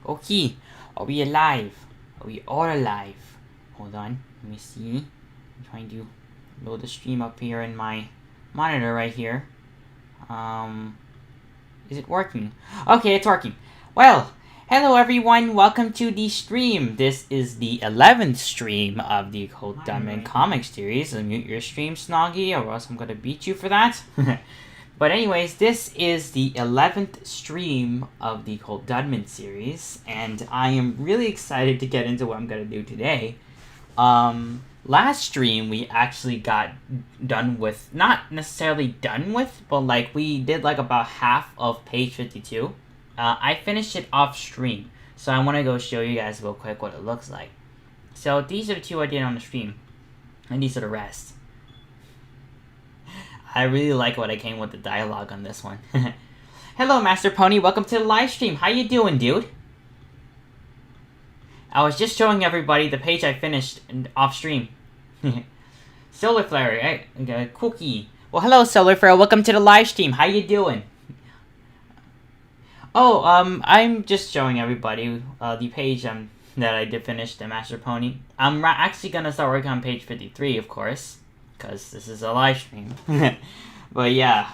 Okay, are we alive? Are we all alive? Hold on, let me see. I'm trying to load the stream up here in my monitor right here. Is it working? Okay, it's working. Well, hello everyone, welcome to the stream. This is the 11th stream of the Colt Dudman comic series. Mute your stream, Snoggy, or else I'm gonna beat you for that. But anyways, this is the 11th stream of the Colt Dudman series, and I am really excited to get into what I'm going to do today. Last stream we actually got done with, not necessarily done with, but like we did like about half of page 52. I finished it off stream, so I want to go show you guys real quick what it looks like. So these are the two I did on the stream, and these are the rest. I really like what I came with the dialogue on this one. Hello, Master Pony. Welcome to the live stream. How you doing, dude? I was just showing everybody the page I finished off stream. Solar Flare, right? Cookie. Well, hello, Solar Flare. Welcome to the live stream. How you doing? Oh, I'm just showing everybody the page that I did finish, the Master Pony. I'm actually gonna start working on page 53, of course, because this is a live stream. But yeah,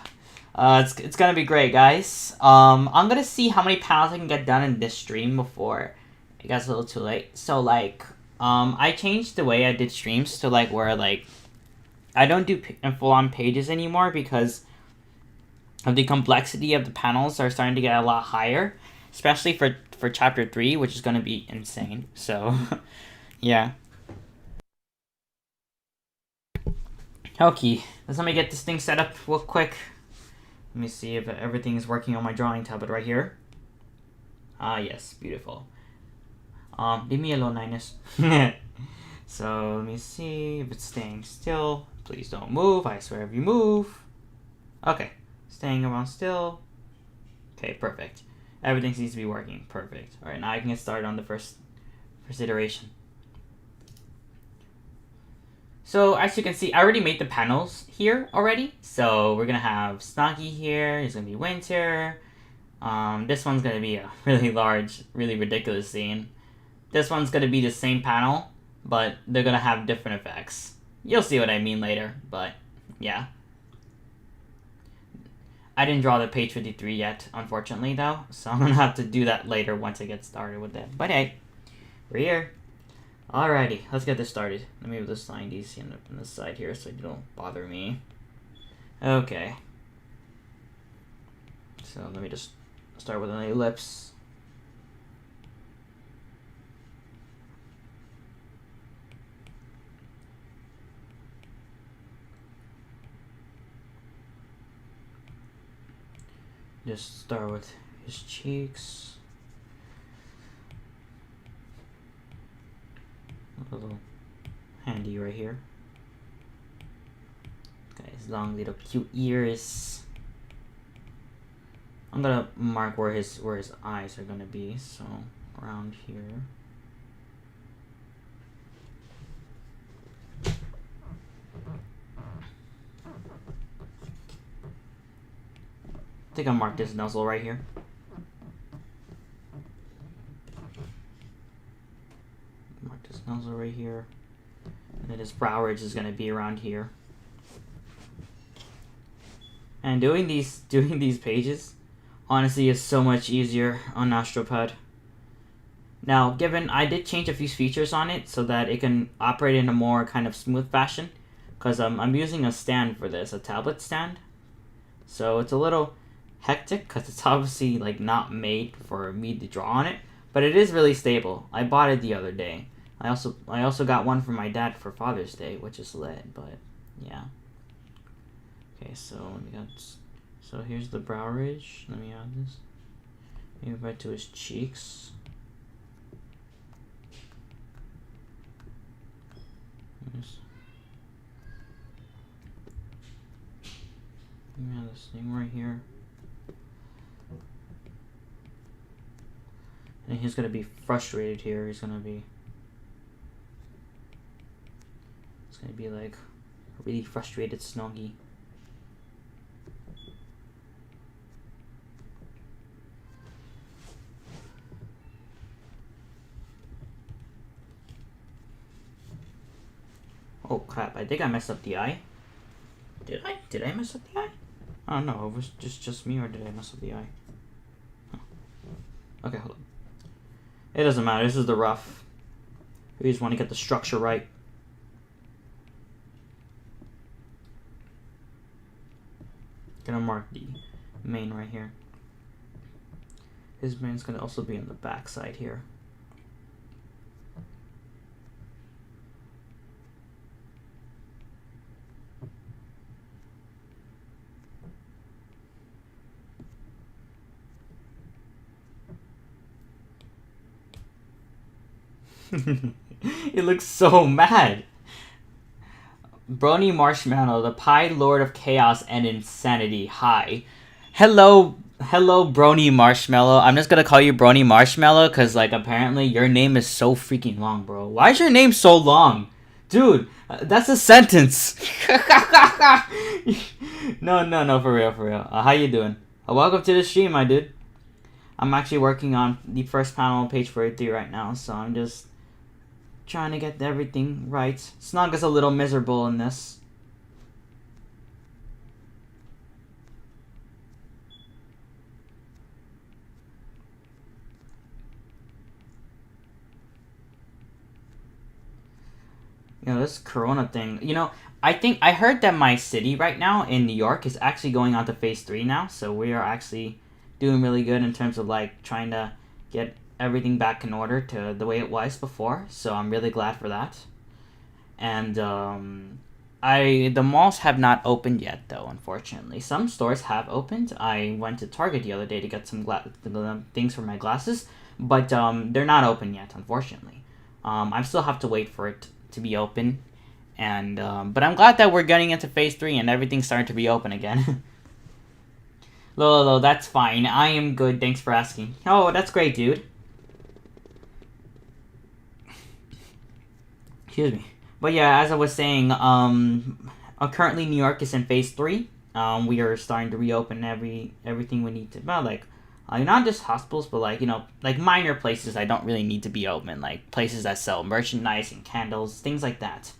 it's gonna be great, guys. I'm gonna see how many panels I can get done in this stream before it gets a little too late. So like, I changed the way I did streams to like where like I don't do full-on pages anymore because of the complexity of the panels are starting to get a lot higher, especially for chapter 3, which is gonna be insane. So yeah. Okay, let's let me get this thing set up real quick. Let me see if everything is working on my drawing tablet right here. Ah, yes, beautiful. Leave me alone, Ninus. So let me see if it's staying still. Please don't move. I swear if you move. Okay, staying around still. Okay, perfect. Everything seems to be working. Perfect. All right, now I can get started on the first iteration. So as you can see, I already made the panels here already. So we're gonna have Snoggy here. There's gonna be Winter. This one's gonna be a really large, really ridiculous scene. This one's gonna be the same panel, but they're gonna have different effects. You'll see what I mean later, but yeah. I didn't draw the page 53 yet, unfortunately, though, so I'm gonna have to do that later once I get started with it. But hey, we're here. Alrighty, let's get this started. Let me just line these on the side here so you don't bother me. Okay. So let me just start with an ellipse. Just start with his cheeks. A little handy right here. Got his long little cute ears. I'm gonna mark where his eyes are gonna be, so around here. I think I'll mark this nozzle right here. Mark this nozzle right here. And then his brow ridge is gonna be around here. And doing these pages honestly is so much easier on Astropad. Now, given I did change a few features on it so that it can operate in a more kind of smooth fashion, because I'm using a stand for this, a tablet stand. So it's a little hectic because it's obviously like not made for me to draw on it, but it is really stable. I bought it the other day. I also got one for my dad for Father's Day, which is lit, but yeah. Okay, so here's the brow ridge. Let me add this. Move right to his cheeks. Let me add this thing right here. And he's gonna be frustrated here. It's gonna be like a really frustrated Snoggy. Oh crap, I think I messed up the eye. Did I? Did I mess up the eye? I don't know, it was just me, or did I mess up the eye? Huh. Okay, hold on. It doesn't matter, this is the rough. We just want to get the structure right. Gonna mark the main right here. His main's gonna also be on the back side here. He looks so mad. Brony Marshmallow, the Pie Lord of Chaos and Insanity. Hi. Hello, Brony Marshmallow. I'm just gonna call you Brony Marshmallow because, like, apparently your name is so freaking long, bro. Why is your name so long? Dude, that's a sentence. No, for real. How you doing? Welcome to the stream, my dude. I'm actually working on the first panel on page 43 right now, so I'm just trying to get everything right. Snog is a little miserable in this. You know, this corona thing, you know, I heard that my city right now in New York is actually going on to phase 3 now, so we are actually doing really good in terms of, like, trying to get everything back in order to the way it was before, so I'm really glad for that. And the malls have not opened yet, though, unfortunately. Some stores have opened. I went to Target the other day to get some things for my glasses, but they're not open yet, unfortunately. I still have to wait for it to be open, and but I'm glad that we're getting into phase 3 and everything's starting to be open again. Lolo, that's fine. I am good. Thanks for asking. Oh, that's great, dude. Excuse me. But yeah, as I was saying, currently New York is in phase 3. We are starting to reopen everything we need to. Well, like, not just hospitals, but, like, you know, like minor places I don't really need to be open, like places that sell merchandise and candles, things like that.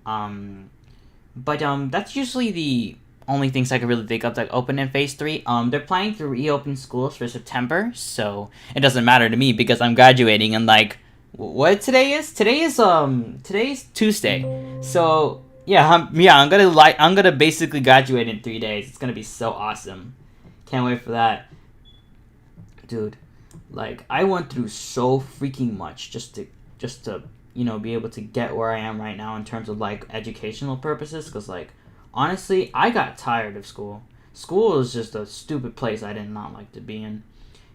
But that's usually the only things I could really think of that open in phase 3. They're planning to reopen schools for September, so it doesn't matter to me because I'm graduating in, like, what today is? Today's Tuesday. So yeah, I'm gonna basically graduate in 3 days. It's gonna be so awesome. Can't wait for that, dude. Like, I went through so freaking much just to you know, be able to get where I am right now in terms of, like, educational purposes. Because, like, honestly, I got tired of school. School was just a stupid place I did not like to be in.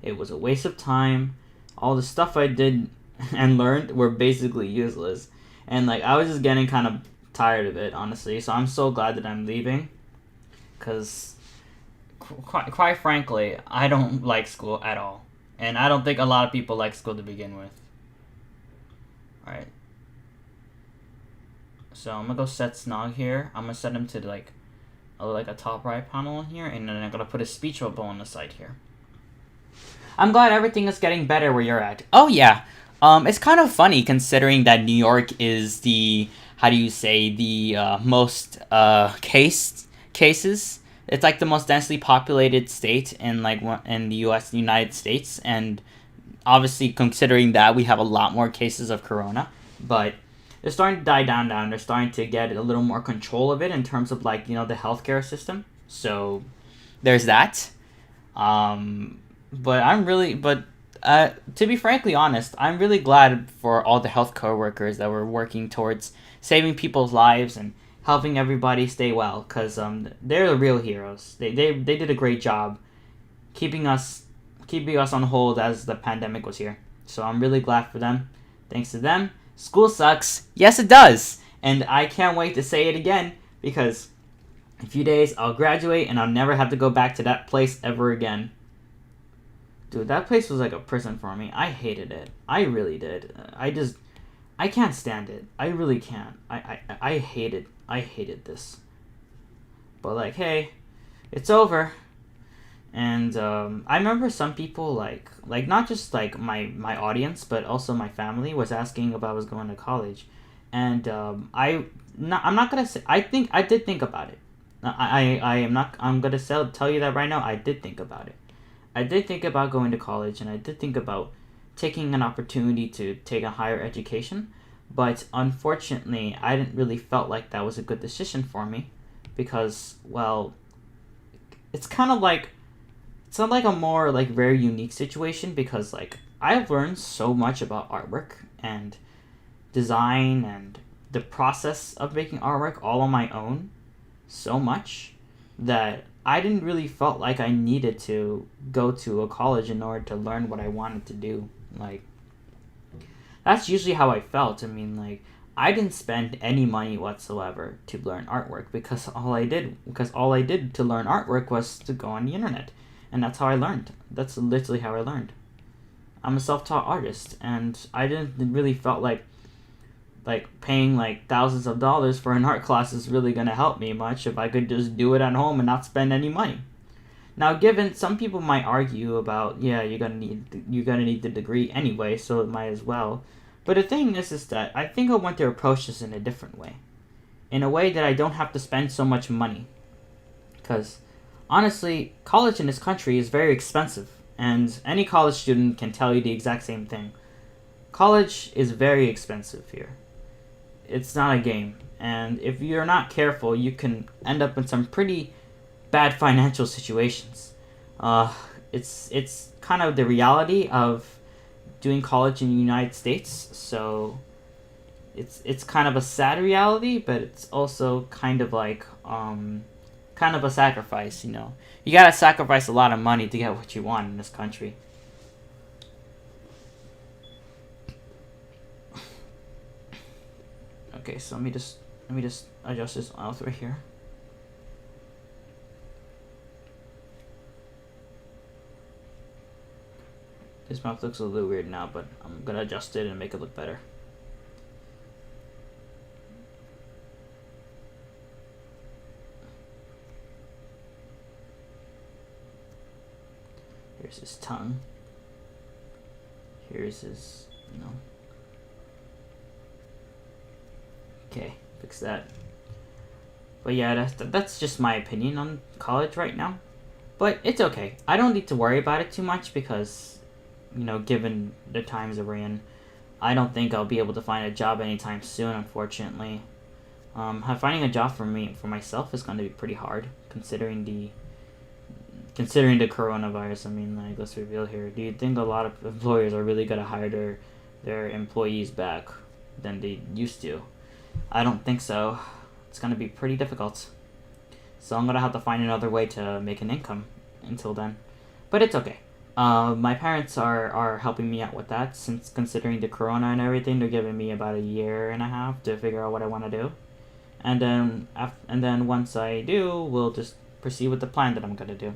It was a waste of time. All the stuff I did and learned were basically useless, and, like, I was just getting kind of tired of it, honestly. So I'm so glad that I'm leaving, because quite frankly, I don't like school at all, and I don't think a lot of people like school to begin with. Alright, so I'm gonna go set Snog here. I'm gonna set him to, like a top right panel in here, and then I'm gonna put a speech bubble on the side here. I'm glad everything is getting better where you're at. Oh yeah. It's kind of funny considering that New York is the, how do you say, the most cases. It's like the most densely populated state in, like, in the U.S. United States, and obviously considering that we have a lot more cases of corona, but they're starting to die down. They're starting to get a little more control of it in terms of, like, you know, the healthcare system. So there's that. To be frankly honest, I'm really glad for all the healthcare workers that were working towards saving people's lives and helping everybody stay well, because they're the real heroes. They did a great job keeping us on hold as the pandemic was here. So I'm really glad for them. Thanks to them, school sucks. Yes, it does. And I can't wait to say it again, because in a few days I'll graduate and I'll never have to go back to that place ever again. Dude, that place was like a prison for me. I hated it. I really did. I can't stand it. I really can't. I hated this. But, like, hey, it's over. And I remember some people, like not just, like, my audience, but also my family was asking if I was going to college. and I'm not gonna say. I did think about it. I am not. I'm gonna tell you that right now. I did think about it. I did think about going to college, and I did think about taking an opportunity to take a higher education, but unfortunately, I didn't really felt like that was a good decision for me, because well, it's kind of like it's not like a more like very unique situation because like I've learned so much about artwork and design and the process of making artwork all on my own so much that I didn't really felt like I needed to go to a college in order to learn what I wanted to do. Like that's usually how I felt. I mean, like I didn't spend any money whatsoever to learn artwork because all I did to learn artwork was to go on the internet. And that's how I learned. That's literally how I learned. I'm a self-taught artist and I didn't really felt like paying like thousands of dollars for an art class is really going to help me much if I could just do it at home and not spend any money. Now, given some people might argue about yeah, you're gonna need the degree anyway, so it might as well. But the thing is that I think I want to approach this in a different way, in a way that I don't have to spend so much money, because honestly, college in this country is very expensive, and any college student can tell you the exact same thing. College is very expensive here. It's not a game, and if you're not careful, you can end up in some pretty bad financial situations. It's kind of the reality of doing college in the United States, so it's kind of a sad reality, but it's also kind of like kind of a sacrifice. You gotta sacrifice a lot of money to get what you want in this country. Okay, so let me just adjust this mouth right here. This mouth looks a little weird now, but I'm gonna adjust it and make it look better. Here's his tongue. Here's his, Okay, fix that. But yeah, that's just my opinion on college right now. But it's okay. I don't need to worry about it too much because, given the times that we're in, I don't think I'll be able to find a job anytime soon, unfortunately. Finding a job for myself is going to be pretty hard, considering the coronavirus. I mean, like, let's be real here. Do you think a lot of employers are really going to hire their employees back than they used to? I don't think so. It's going to be pretty difficult. So I'm going to have to find another way to make an income until then. But it's okay. My parents are helping me out with that, since considering the corona and everything, they're giving me about a year and a half to figure out what I want to do. And then once I do, we'll just proceed with the plan that I'm going to do.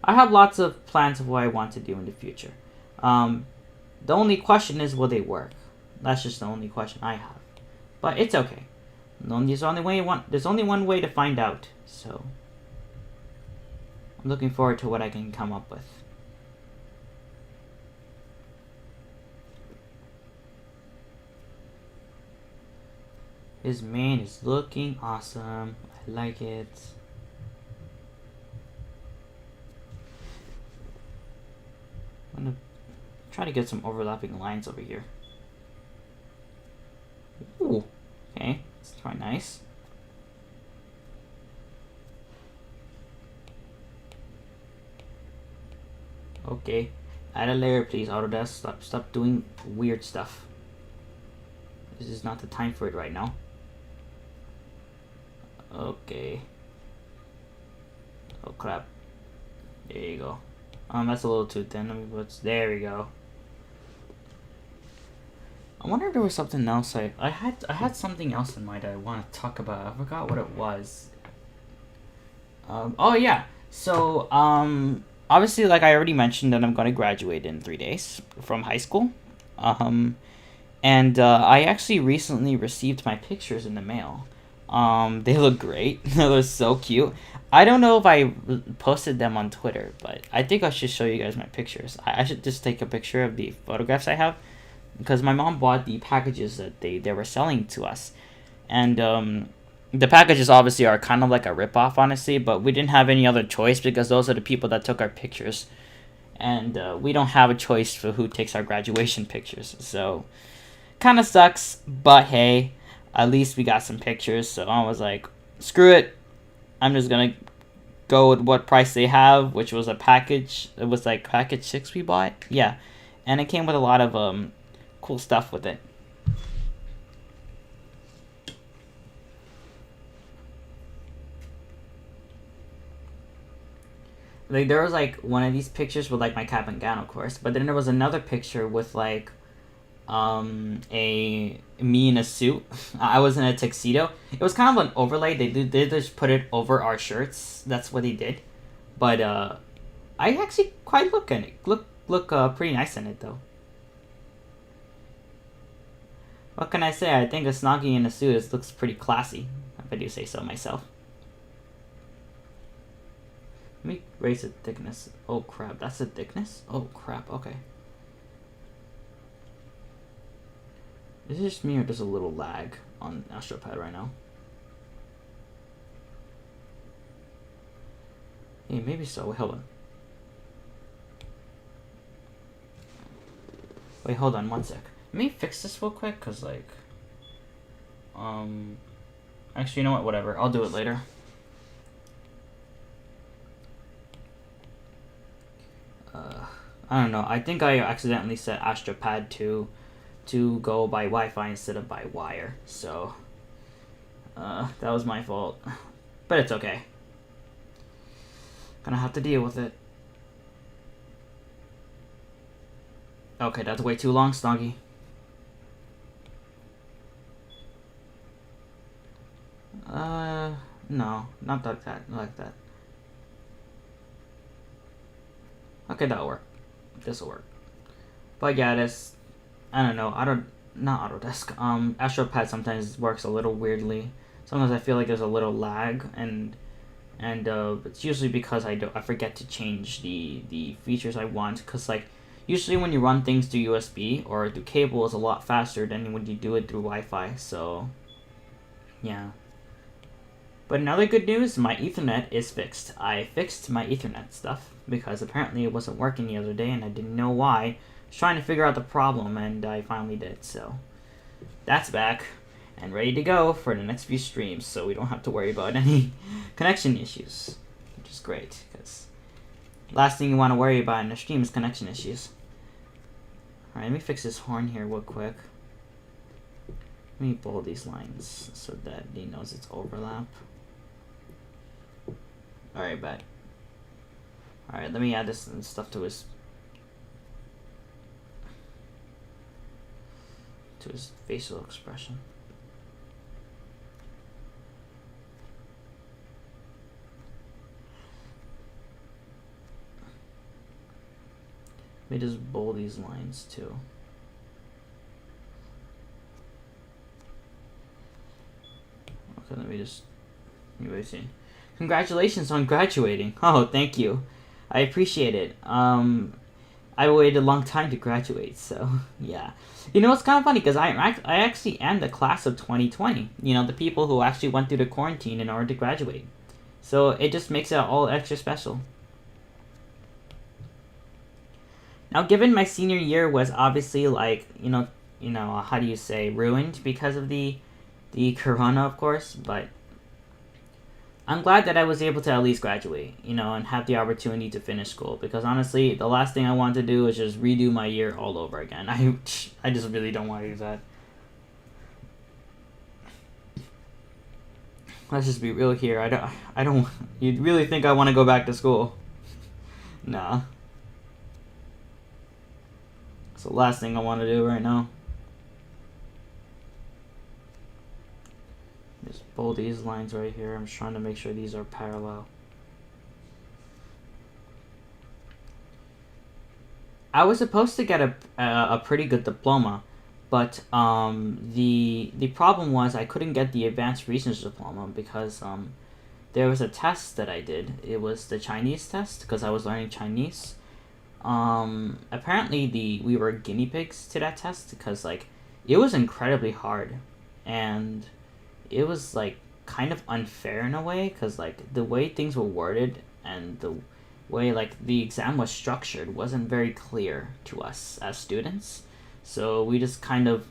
I have lots of plans of what I want to do in the future. The only question is, will they work? That's just the only question I have. But it's okay. There's only one way to find out. So I'm looking forward to what I can come up with. His mane is looking awesome. I like it. I'm gonna try to get some overlapping lines over here. Ooh, okay, that's quite nice. Okay, add a layer, please, Autodesk. Stop doing weird stuff. This is not the time for it right now. Okay. Oh crap. There you go. That's a little too thin. There we go. I wonder if there was something else I had something else in mind I want to talk about. I forgot what it was. Oh yeah. So obviously, like I already mentioned, that I'm going to graduate in 3 days from high school. And I actually recently received my pictures in the mail. They look great. They look so cute. I don't know if I posted them on Twitter, but I think I should show you guys my pictures. I should just take a picture of the photographs I have, because my mom bought the packages that they were selling to us, and the packages obviously are kind of like a ripoff, honestly. But we didn't have any other choice because those are the people that took our pictures, and we don't have a choice for who takes our graduation pictures. So kind of sucks, but hey, at least we got some pictures. So I was like, screw it, I'm just gonna go with what price they have, which was a package. It was like package 6 we bought. Yeah, and it came with a lot of cool stuff with it. Like there was like one of these pictures with like my cap and gown, of course, but then there was another picture with like a me in a suit. I was in a tuxedo. It was kind of an overlay. They just put it over our shirts. That's what they did. But I actually quite look in it. Look pretty nice in it though. What can I say? I think a snoggy in a suit looks pretty classy, if I do say so myself. Let me raise the thickness. Oh crap, that's the thickness? Oh crap, okay. Is it just me or there's a little lag on AstroPad right now? Hey, maybe so. Wait, hold on. Wait, hold on one sec. Let me fix this real quick, cause like, actually, you know what? Whatever. I'll do it later. I don't know. I think I accidentally set AstroPad to go by Wi-Fi instead of by wire. So, that was my fault. But it's okay. Gonna have to deal with it. Okay, that's way too long, Snoggy. No, not like that. Not like that. Okay, that'll work. This'll work. But yeah, this, I don't know. Not Autodesk. AstroPad sometimes works a little weirdly. Sometimes I feel like there's a little lag, and it's usually because I forget to change the features I want. Cause like usually when you run things through USB or through cable, is a lot faster than when you do it through Wi-Fi. So yeah. But another good news, my Ethernet is fixed. I fixed my Ethernet stuff because apparently it wasn't working the other day and I didn't know why. I was trying to figure out the problem and I finally did. So that's back and ready to go for the next few streams, so we don't have to worry about any connection issues, which is great because last thing you want to worry about in a stream is connection issues. Alright, let me fix this horn here real quick. Let me bold these lines so that he knows it's overlap. Alright, bet. Alright, let me add this stuff to his facial expression. Let me just bold these lines too. Okay, let me see. Congratulations on graduating. Oh, thank you. I appreciate it. I waited a long time to graduate, so yeah. You know, it's kind of funny because I actually am the class of 2020. You know, the people who actually went through the quarantine in order to graduate. So it just makes it all extra special. Now, given my senior year was obviously like, how do you say, ruined because of the corona, of course, but I'm glad that I was able to at least graduate, and have the opportunity to finish school, because honestly, the last thing I want to do is just redo my year all over again. I just really don't want to do that. Let's just be real here. I don't, you really think I want to go back to school? Nah. It's the last thing I want to do right now. Just bold these lines right here. I'm just trying to make sure these are parallel. I was supposed to get a pretty good diploma, but the problem was I couldn't get the advanced research diploma because there was a test that I did. It was the Chinese test because I was learning Chinese. apparently we were guinea pigs to that test because like it was incredibly hard, and it was like kind of unfair in a way because like the way things were worded and the way like the exam was structured wasn't very clear to us as students. So we just kind of,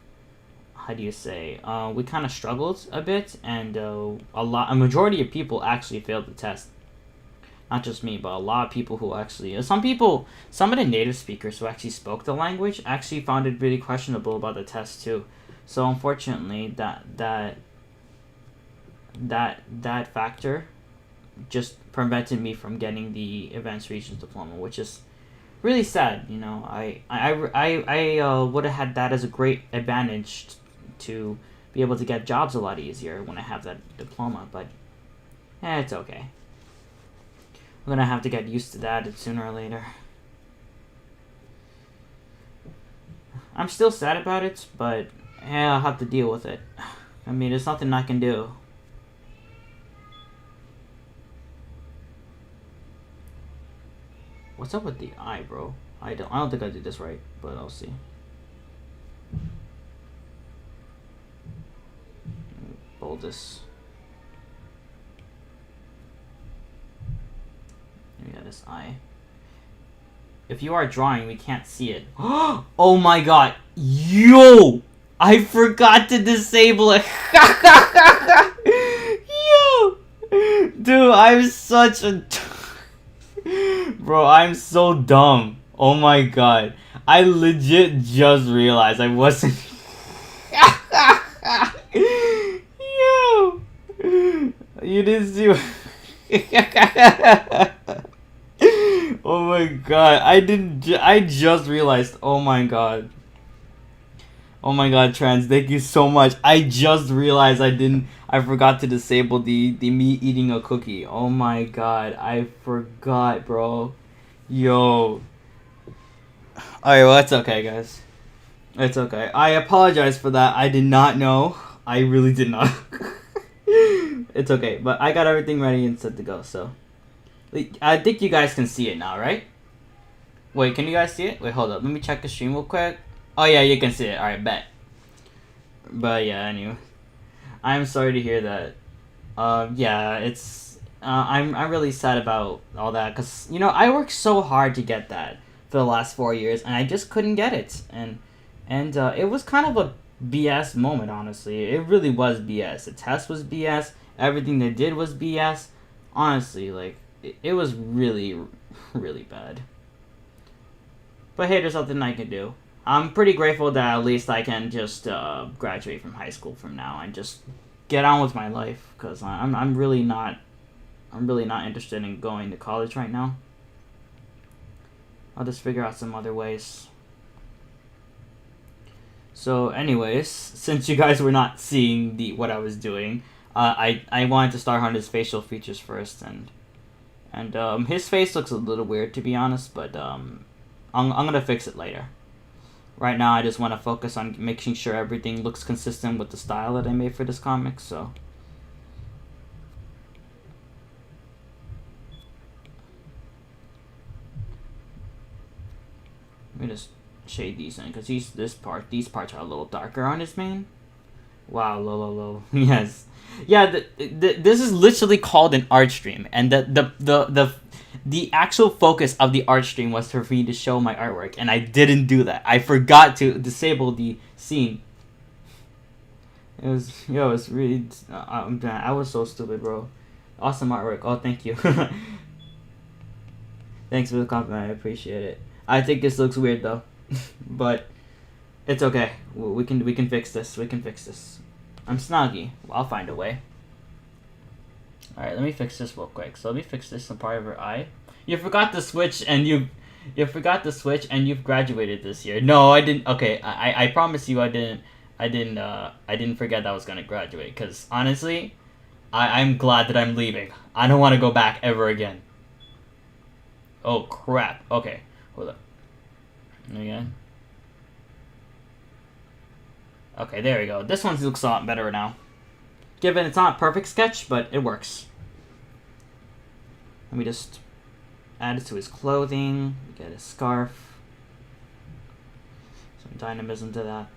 how do you say, we kind of struggled a bit, and a majority of people actually failed the test. Not just me, but a lot of people who actually, some of the native speakers who actually spoke the language actually found it really questionable about the test too. So unfortunately, that factor just prevented me from getting the Advanced Regions Diploma, which is really sad. You know, I would have had that as a great advantage to be able to get jobs a lot easier when I have that diploma, but it's okay. I'm gonna have to get used to that sooner or later. I'm still sad about it, but I'll have to deal with it. I mean, there's nothing I can do. What's up with the eye, bro? I don't think I did this right, but I'll see. Bold this. Yeah, this eye. If you are drawing, we can't see it. Oh my god. Yo! I forgot to disable it. Yo! Dude, I'm such a... Bro, I'm so dumb. Oh my god. I legit just realized I wasn't... Yo! You didn't see... Oh my god, I just realized. Oh my god. Oh my god, Trans, thank you so much. I just realized I forgot to disable the me eating a cookie. Oh my god, I forgot, bro. Yo. Alright, well, it's okay, guys. It's okay. I apologize for that. I did not know. I really did not. It's okay, but I got everything ready and set to go, so. I think you guys can see it now, right? Wait, can you guys see it? Wait, hold up. Let me check the stream real quick. Oh, yeah, you can see it. Alright, bet. But, yeah, anyway. I'm sorry to hear that. Yeah, it's... I'm really sad about all that, because, you know, I worked so hard to get that for the last 4 years, and I just couldn't get it. And it was kind of a BS moment, honestly. It really was BS. The test was BS. Everything they did was BS. Honestly, like... It was really, really bad. But hey, there's nothing I can do. I'm pretty grateful that at least I can just graduate from high school from now and just get on with my life, because I'm really not interested in going to college right now. I'll just figure out some other ways. So, anyways, since you guys were not seeing what I was doing, I wanted to start on his facial features first, and his face looks a little weird, to be honest, but I'm gonna fix it later. Right now, I just want to focus on making sure everything looks consistent with the style that I made for this comic, so... Let me just shade these in, because these parts are a little darker on his mane. Wow, low. Yes. Yeah, this is literally called an art stream, and the actual focus of the art stream was for me to show my artwork, and I didn't do that. I forgot to disable the scene. It was really... I was so stupid, bro. Awesome artwork. Oh, thank you. Thanks for the compliment. I appreciate it. I think this looks weird, though. But it's okay. We can fix this. We can fix this. I'm Snoggy. Well, I'll find a way. Alright, let me fix this real quick. So let me fix this part of her eye. You forgot to switch, and you forgot to switch, and you've graduated this year. No, I didn't. Okay, I promise you, I didn't forget that I was gonna graduate. Cause honestly, I'm glad that I'm leaving. I don't want to go back ever again. Oh crap. Okay, hold up. Again. Okay, there we go. This one looks a lot better now. Given it's not a perfect sketch, but it works. Let me just added to his clothing. We get a scarf. Some dynamism to that.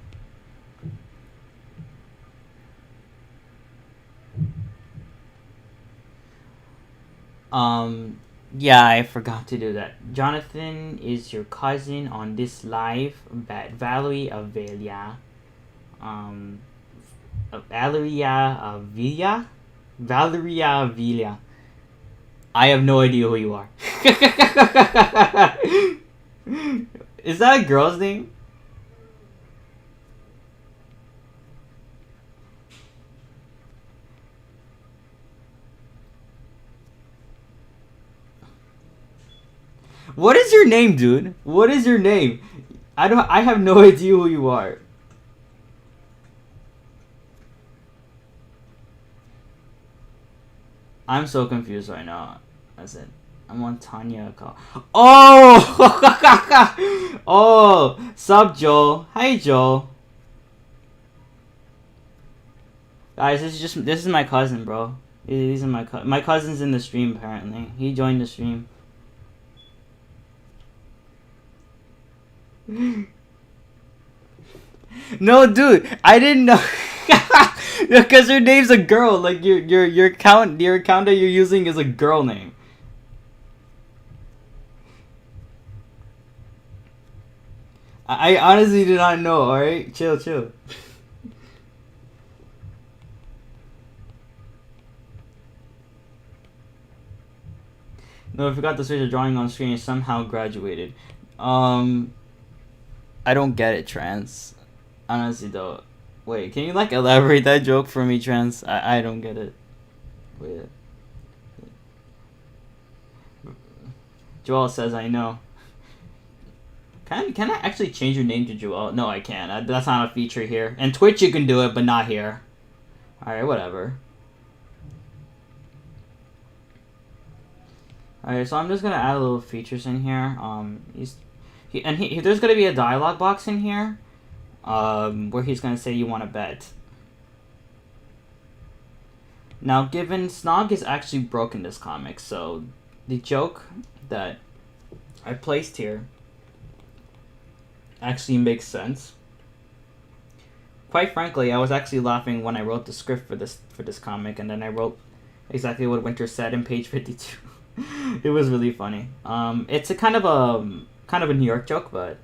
Yeah, I forgot to do that. Jonathan is your cousin on this live, but Valerie Avelia. Valeria Avila? Valeria Avila. I have no idea who you are. Is that a girl's name? What is your name, dude? What is your name? I have no idea who you are. I'm so confused right now. That's it. I'm on Tanya call. Oh! Oh! Sup, Joel? Hi, Joel. Guys, this is my cousin, bro. These are my cousin's in the stream apparently. He joined the stream. No, dude, I didn't know. Because her name's a girl. Like your account that you're using is a girl name. I honestly did not know. All right, chill. No, I forgot to switch the drawing on screen and somehow graduated. I don't get it, Trans. Honestly, though. Wait, can you, like, elaborate that joke for me, Trans? I don't get it. Wait. Joel says I know. Can I actually change your name to Joel? No, I can't. That's not a feature here. And Twitch you can do it, but not here. Alright, whatever. Alright, so I'm just gonna add a little features in here. There's gonna be a dialogue box in here. Where he's gonna say you want to bet. Now, given Snog is actually broken this comic, so the joke that I placed here actually makes sense. Quite frankly, I was actually laughing when I wrote the script for this comic, and then I wrote exactly what Winter said in page 52. It was really funny. It's a kind of a New York joke, but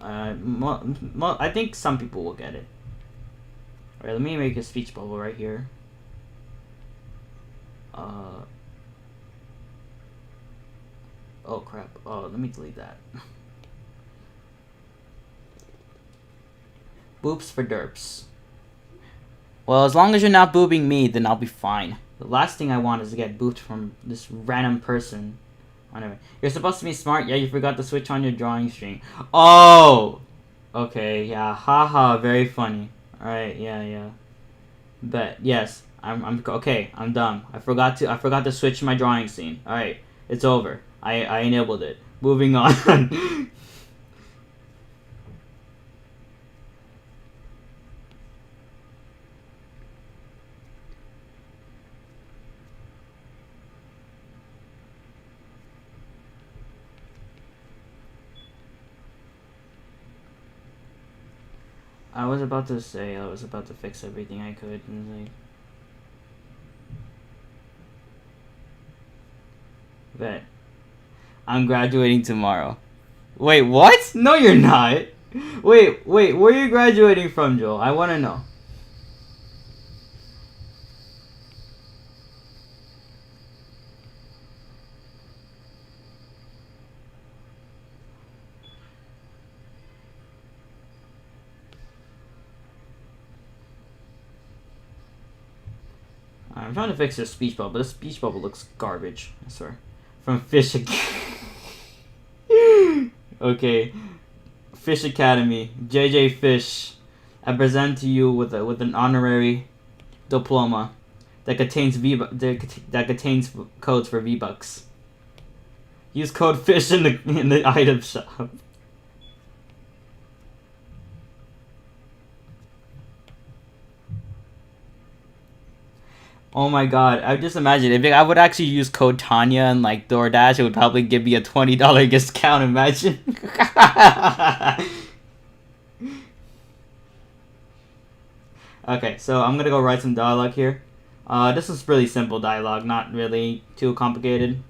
I think some people will get it. Alright, let me make a speech bubble right here. Oh crap. Oh, let me delete that. Boops for derps. Well, as long as you're not boobing me, then I'll be fine. The last thing I want is to get booped from this random person. Anyway, you're supposed to be smart. Yeah, you forgot to switch on your drawing string. Oh! Okay, yeah. Haha, very funny. Alright, yeah. But, yes. I'm okay, I'm dumb. I forgot to switch my drawing scene. Alright, it's over. I enabled it. Moving on. I was about to say I was about to fix everything I could, and like, bet I'm graduating tomorrow. Wait, what? No, you're not. Wait, where are you graduating from, Joel? I want to know. I'm trying to fix this speech bubble, but this speech bubble looks garbage, I swear. From Fish Okay. Fish Academy. JJ Fish. I present to you with an honorary diploma that contains that contains codes for V-Bucks. Use code FISH in the item shop. Oh my god, I just imagine if I would actually use code Tanya and like DoorDash, it would probably give me a $20 discount. Imagine. Okay, so I'm gonna go write some dialogue here. This is really simple dialogue, not really too complicated.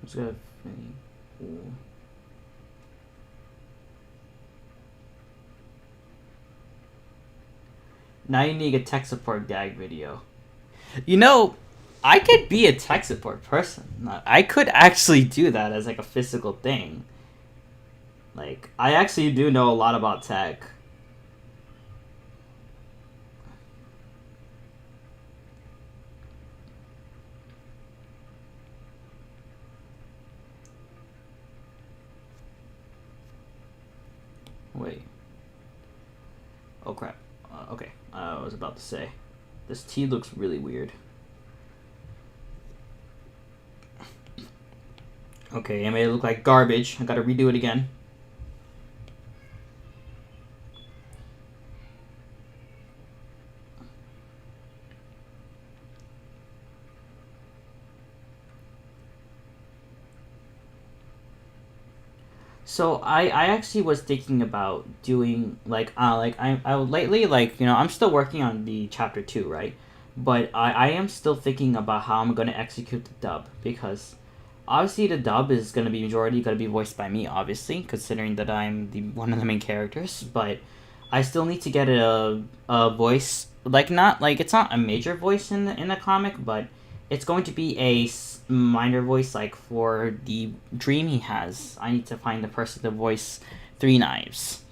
Let's go. Now you need a tech support gag video. You know, I could be a tech support person. I could actually do that as like a physical thing. Like, I actually do know a lot about tech. Wait. Oh crap. Okay. I was about to say. This tea looks really weird. Okay, I made it look like garbage. I gotta redo it again. So I actually was thinking about doing I lately, like, you know, I'm still working on the chapter 2, right? But I am still thinking about how I'm gonna execute the dub, because obviously the dub is gonna be majority gonna be voiced by me, obviously, considering that I'm the one of the main characters. But I still need to get a voice, like, not like it's not a major voice in the comic, but it's going to be a minor voice, like for the dream he has. I need to find the person to voice Three Knives,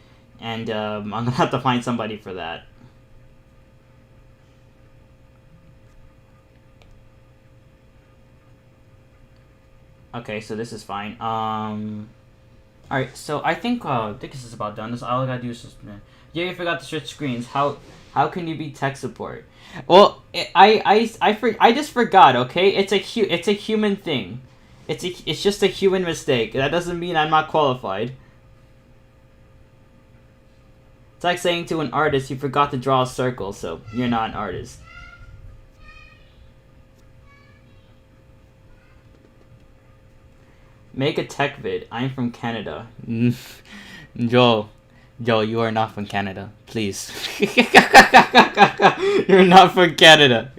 and I'm gonna have to find somebody for that. Okay, so this is fine. Alright, so I think this is about done. This all I gotta do is just yeah, you forgot to switch screens. How can you be tech support? Well, I just forgot. Okay, it's a human thing. It's just a human mistake. That doesn't mean I'm not qualified. It's like saying to an artist, you forgot to draw a circle, so you're not an artist. Make a tech vid. I'm from Canada. Joel, you are not from Canada. Please. You're not from Canada.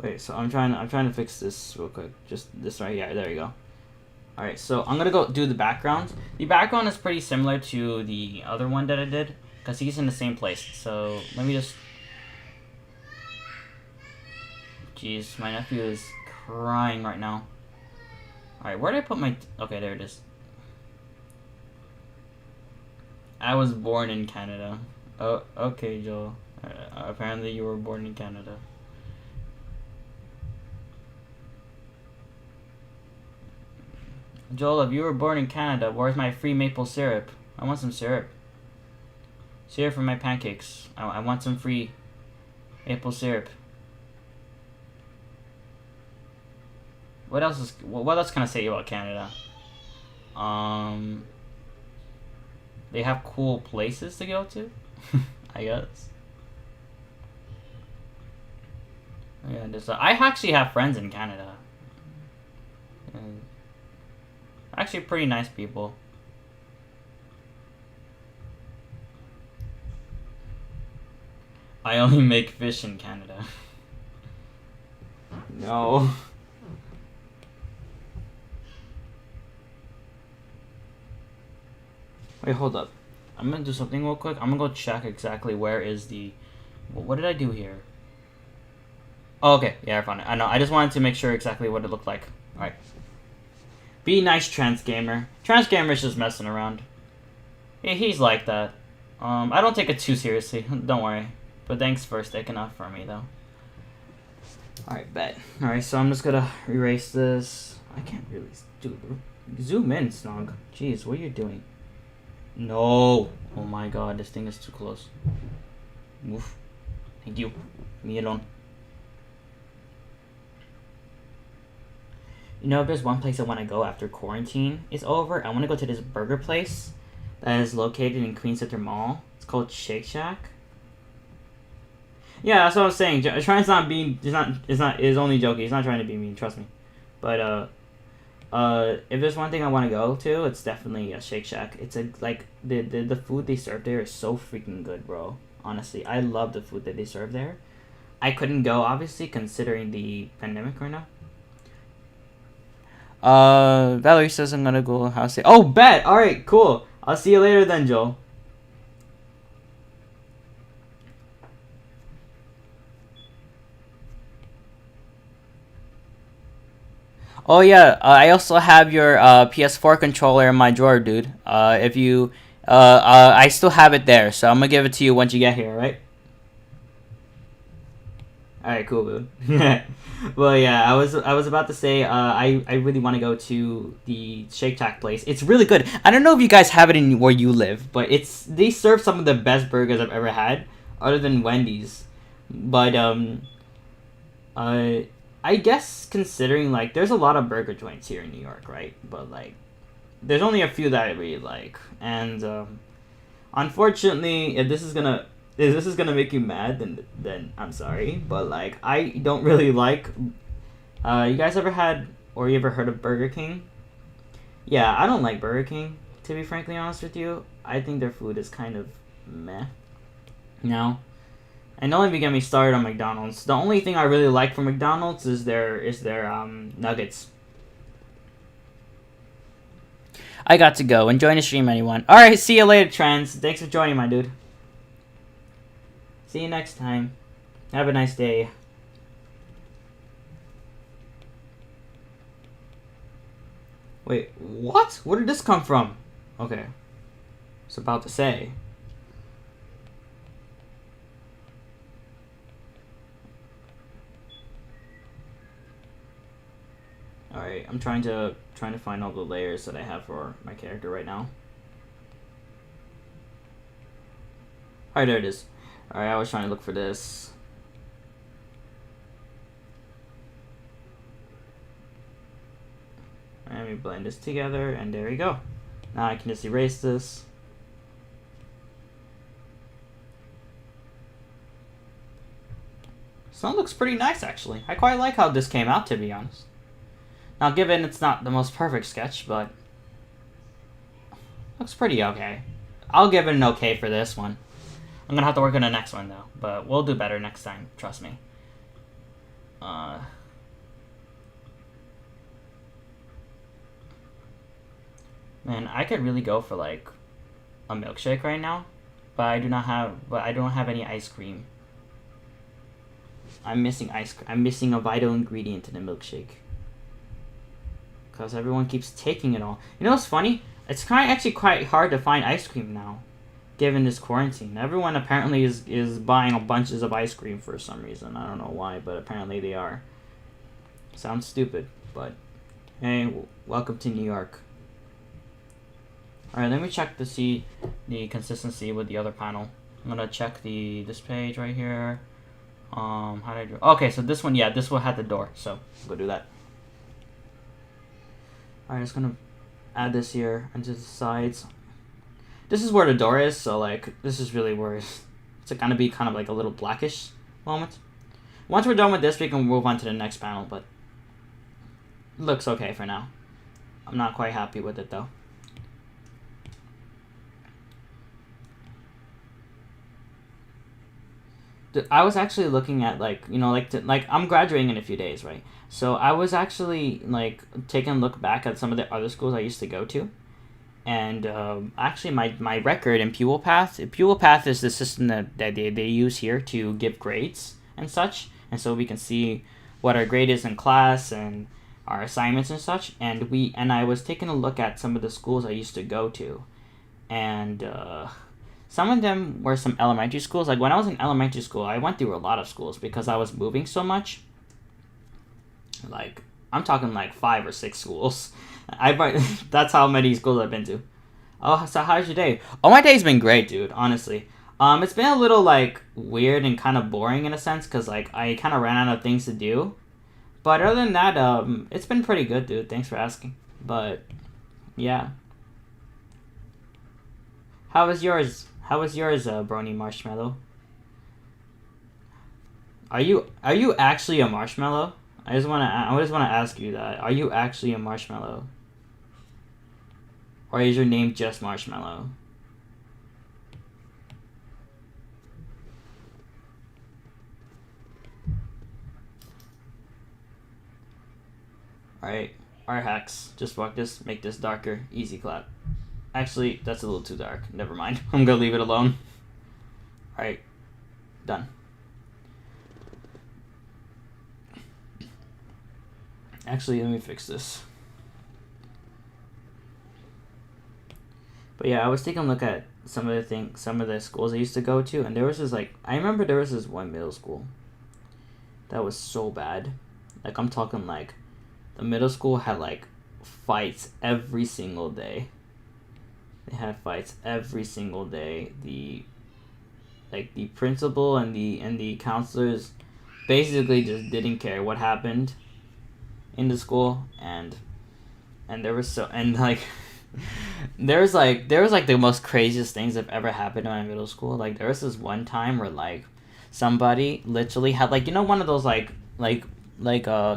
Wait, so I'm trying to fix this real quick. Just this right here. There you go. Alright, so I'm gonna go do the background. The background is pretty similar to the other one that I did, because he's in the same place. So let me just... Jeez, my nephew is crying right now. Alright, where did I put my... Okay, there it is. I was born in Canada. Oh, okay, Joel. Apparently you were born in Canada. Joel, if you were born in Canada, where's my free maple syrup? I want some syrup. Syrup for my pancakes. I want some free maple syrup. What else can I say about Canada? They have cool places to go to, I guess. Yeah, I actually have friends in Canada. Actually, pretty nice people. I only make fish in Canada. No. Wait, hold up. I'm gonna do something real quick. I'm gonna go check exactly where is the... What did I do here? Oh, okay. Yeah, I found it. I know. I just wanted to make sure exactly what it looked like. Alright. Be nice, Trans Gamer. Trans Gamer's just messing around. Yeah, he's like that. I don't take it too seriously. Don't worry. But thanks for sticking up for me, though. Alright, bet. Alright, so I'm just gonna erase this. I can't really do. Zoom in, Snog. Jeez, what are you doing? No. Oh my god, this thing is too close. Move. Thank you. Leave me alone. You know, if there's one place I want to go after quarantine is over, I want to go to this burger place that is located in Queen Center Mall. It's called Shake Shack. Yeah, that's what I was saying. Trying's not being. Is only joking. He's not trying to be mean. Trust me. But if there's one thing I want to go to, it's definitely a Shake Shack. It's like the food they serve there is so freaking good, bro. Honestly, I love the food that they serve there. I couldn't go, obviously, considering the pandemic right now. Valerie says I'm gonna go house. Oh, bet. All right, cool. I'll see you later then, Joel. Oh yeah, I also have your PS4 controller in my drawer, dude. If you, I still have it there, so I'm gonna give it to you once you get here, right? All right, cool, dude. Well, yeah, I was about to say, I really want to go to the Shake Shack place. It's really good. I don't know if you guys have it in where you live, but they serve some of the best burgers I've ever had, other than Wendy's. But I guess considering like there's a lot of burger joints here in New York, right? But like, there's only a few that I really like, and unfortunately, if this is gonna make you mad, then I'm sorry, but like I don't really like. You guys ever had or you ever heard of Burger King? Yeah, I don't like Burger King, to be frankly honest with you. I think their food is kind of meh. No. And don't even get me started on McDonald's. The only thing I really like from McDonald's is their nuggets. I got to go. Enjoy the stream, anyone. Alright, see you later, Trans. Thanks for joining, my dude. See you next time. Have a nice day. Wait, what? Where did this come from? Okay. I was about to say. Alright, I'm trying to find all the layers that I have for my character right now. Alright, there it is. Alright, I was trying to look for this. Let me blend this together, and there we go. Now I can just erase this. So it looks pretty nice, actually. I quite like how this came out, to be honest. Now, given it's not the most perfect sketch, but looks pretty okay. I'll give it an okay for this one. I'm gonna have to work on the next one, though. But we'll do better next time, trust me. Man, I could really go for, like, a milkshake right now. But I don't have any ice cream. I'm missing ice cream. I'm missing a vital ingredient in the milkshake. Because everyone keeps taking it all. You know what's funny? It's actually quite hard to find ice cream now, given this quarantine. Everyone apparently is buying bunches of ice cream for some reason. I don't know why, but apparently they are. Sounds stupid, but hey, welcome to New York. Alright, let me check to see the consistency with the other panel. I'm gonna check this page right here. How did I do? Okay, so this one, yeah, this one had the door, so go do that. Alright, just gonna add this here into the sides. This is where the door is, so like this is really where it's gonna be kind of like a little blackish moment. Once we're done with this, we can move on to the next panel, but it looks okay for now. I'm not quite happy with it though. I was actually looking at like, you know, like I'm graduating in a few days, right? So I was actually like taking a look back at some of the other schools I used to go to, and actually my record in Pupil Path is the system that they use here to give grades and such, and so we can see what our grade is in class and our assignments and such, and I was taking a look at some of the schools I used to go to, and some of them were some elementary schools. Like when I was in elementary school, I went through a lot of schools because I was moving so much. Like, I'm talking like 5 or 6 schools. That's how many schools I've been to. Oh, so how's your day? Oh, my day's been great, dude. Honestly, it's been a little like weird and kind of boring in a sense, cause like I kind of ran out of things to do. But other than that, it's been pretty good, dude. Thanks for asking. But yeah, how was yours? How was yours, Brony Marshmallow? Are you actually a marshmallow? I just wanna ask you that. Are you actually a marshmallow, or is your name just Marshmallow? Alright. Alright, hacks. Just fuck this, make this darker. Easy clap. Actually, that's a little too dark. Never mind. I'm gonna leave it alone. Alright. Done. Actually, let me fix this. But yeah, I was taking a look at some of the schools I used to go to, and there was this like, I remember there was this one middle school that was so bad. Like, I'm talking like, the middle school had like fights every single day. They had fights every single day. The principal and the counselors basically just didn't care what happened in the school, and there was so and like there was like the most craziest things that ever happened in my middle school. Like, there was this one time where like somebody literally had, like, one of those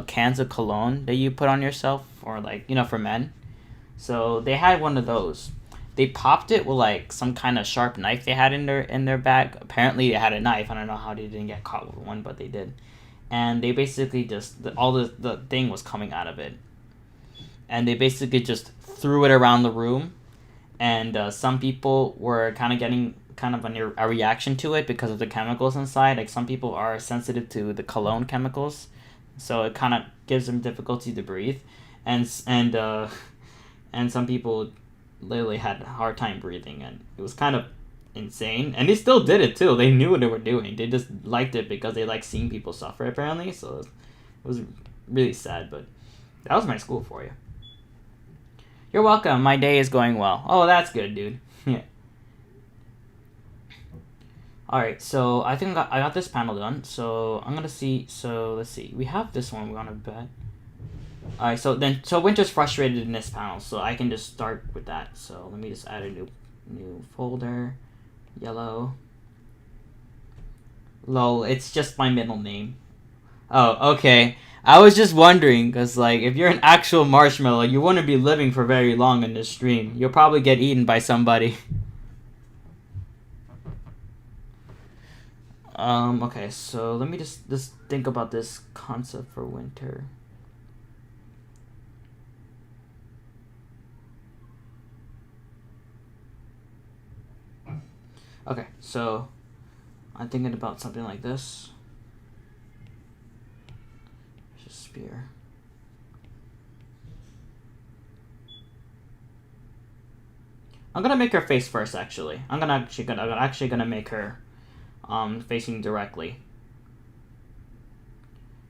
cans of cologne that you put on yourself, or like, for men. So they had one of those. They popped it with like some kind of sharp knife they had in their bag. Apparently they had a knife. I don't know how they didn't get caught with one, but they did. And they basically just all the thing was coming out of it, and they basically just threw it around the room. And some people were kind of getting kind of a reaction to it because of the chemicals inside. Like, some people are sensitive to the cologne chemicals, so it kind of gives them difficulty to breathe, and and some people literally had a hard time breathing, and it was kind of insane. And they still did it too. They knew what they were doing. They just liked it because they like seeing people suffer, apparently. So it was really sad, but that was my school for you. You're welcome. My day is going well. Oh, that's good, dude. Yeah. Alright, so I think I got this panel done. So I'm gonna see. So let's see. We have this one. We're gonna bet. Alright, so Winter's frustrated in this panel, so I can just start with that. So let me just add a new folder. Yellow. Lol, it's just my middle name. Oh, okay. I was just wondering, because, like, if you're an actual marshmallow, you wouldn't be living for very long in this stream. You'll probably get eaten by somebody. Okay, so let me just think about this concept for Winter. Okay, so I'm thinking about something like this. There's a spear. I'm gonna make her face first. Actually, I'm actually gonna make her facing directly.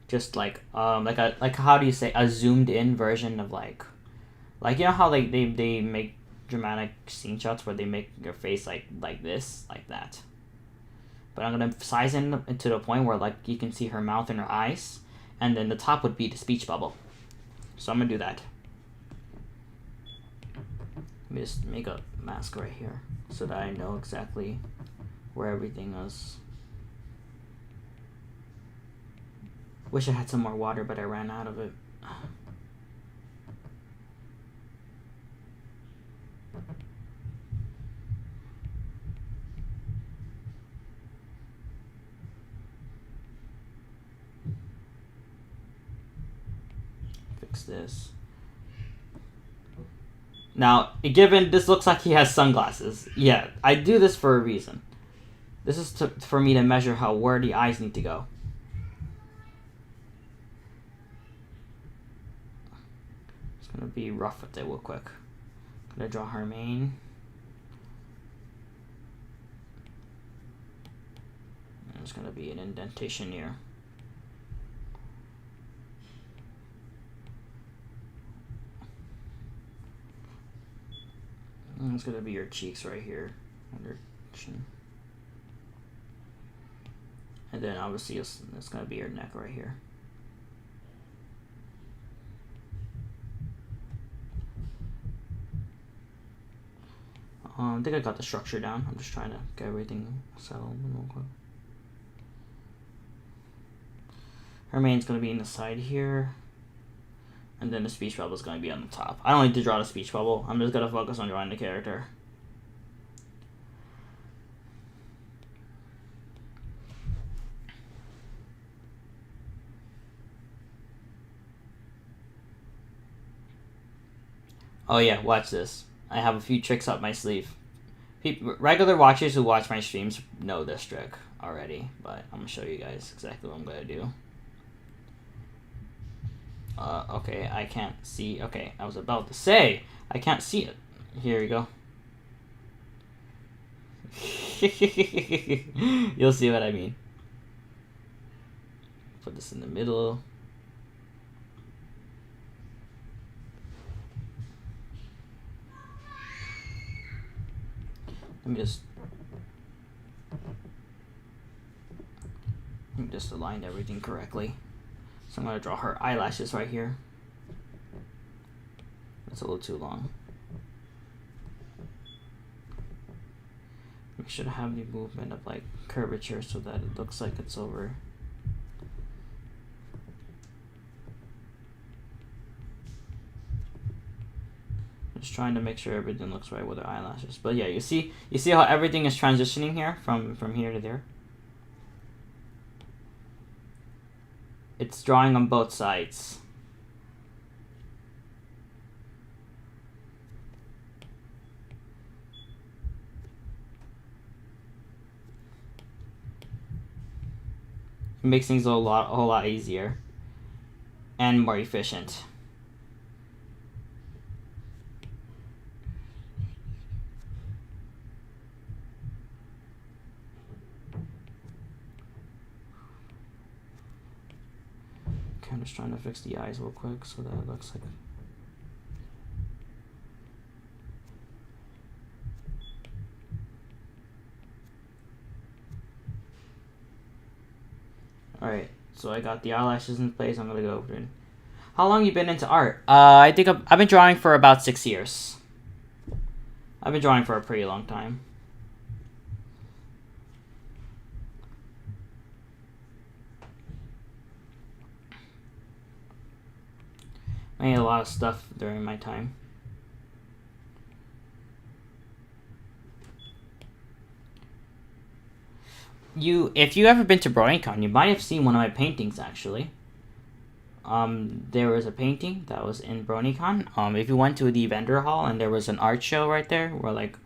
Just like how do you say, a zoomed in version of like how like they make dramatic scene shots where they make your face like this, like that. But I'm gonna size in to the point where like you can see her mouth and her eyes, and then the top would be the speech bubble. So I'm gonna do that. Let me just make a mask right here so that I know exactly where everything is. Wish I had some more water, but I ran out of it. Fix this. Now, given this looks like he has sunglasses, yeah, I do this for a reason. This is for me to measure where the eyes need to go. It's gonna be rough with it real quick. Gonna draw her mane. There's gonna be an indentation here. And it's gonna be your cheeks right here, under chin. And then obviously it's gonna be your neck right here. I think I got the structure down. I'm just trying to get everything settled real quick. Her main's going to be in the side here. And then the speech bubble is going to be on the top. I don't need to draw the speech bubble. I'm just going to focus on drawing the character. Oh yeah, watch this. I have a few tricks up my sleeve. Regular watchers who watch my streams know this trick already, but I'm going to show you guys exactly what I'm going to do. Okay, I can't see. Okay, I was about to say, I can't see it. Here we go. You'll see what I mean. Put this in the middle. Let me just align everything correctly. So I'm going to draw her eyelashes right here. That's a little too long. Make sure to have the movement of like curvature so that it looks like it's over. Just trying to make sure everything looks right with her eyelashes. But yeah, you see how everything is transitioning here from here to there. It's drawing on both sides. It makes things a whole lot easier and more efficient. I'm just trying to fix the eyes real quick so that it looks like. Alright, so I got the eyelashes in place. I'm gonna go over it. How long you been into art? I think I've been drawing for about 6 years. I've been drawing for a pretty long time. I made a lot of stuff during my time. If you ever been to BronyCon, you might have seen one of my paintings actually. There was a painting that was in BronyCon. If you went to the vendor hall and there was an art show right there where like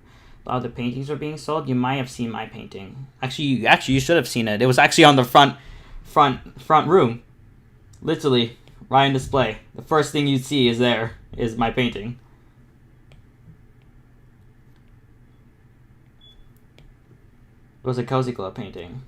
a lot of the paintings were being sold, you might have seen my painting. Actually, you should have seen it. It was actually on the front room, literally. Right in display. The first thing you'd see is my painting. It was a Cozy Club painting.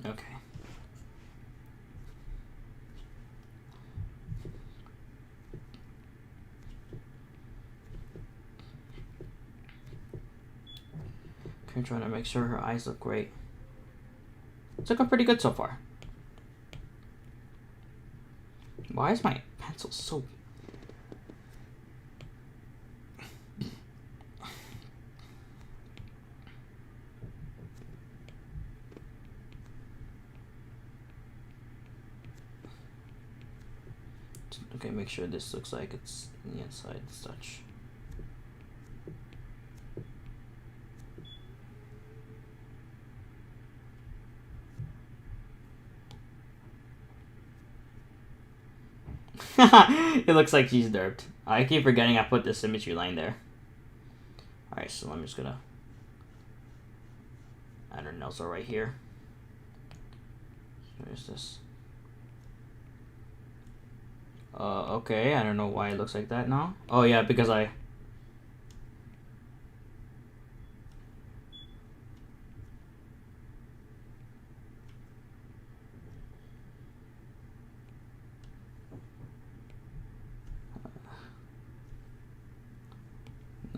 Okay. I'm trying to make sure her eyes look great. It's looking pretty good so far. Why is my pencil so... Okay, make sure this looks like it's on the inside touch. It looks like she's derped. I keep forgetting I put the symmetry line there. Alright, so I'm just gonna add her nozzle right here. Where's this? Okay, I don't know why it looks like that now. Oh yeah, because I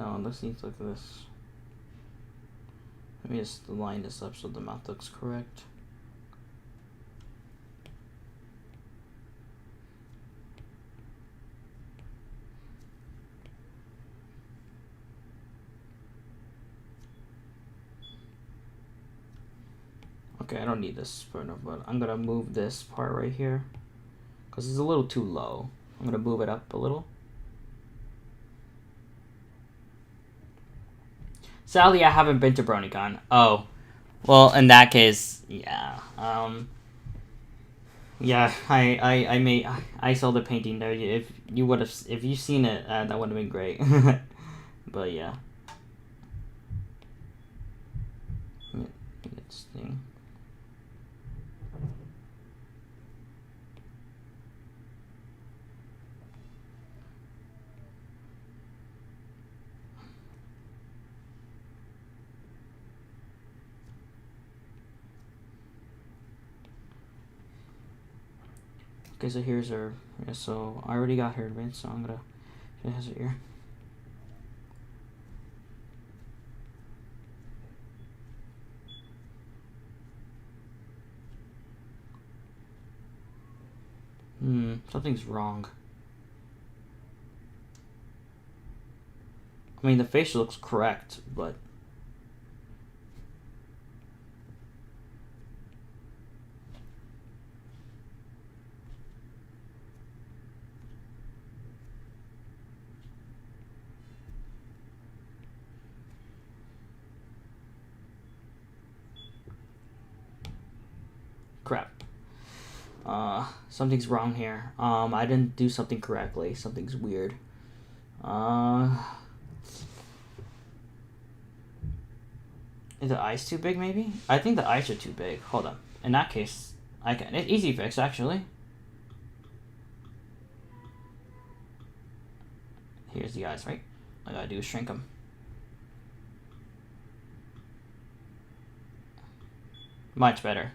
No, let's need to look at this. Let me just line this up so the mouth looks correct. Okay, I don't need this part of, but I'm gonna move this part right here because it's a little too low. I'm gonna move it up a little. Sadly, I haven't been to BronyCon. Oh, well, in that case, yeah. Yeah, I saw the painting there. If you've seen it, that would have been great. But yeah. This thing. Okay, so here's her. Yeah, so I already got her, right? So I'm gonna. She has her ear. Something's wrong. I mean, the face looks correct, but. Crap. Something's wrong here. I didn't do something correctly. Something's weird. Is the eyes too big, maybe? I think the eyes are too big. Hold on. In that case, I can. It's easy fix, actually. Here's the eyes, right? All I gotta do is shrink them. Much better.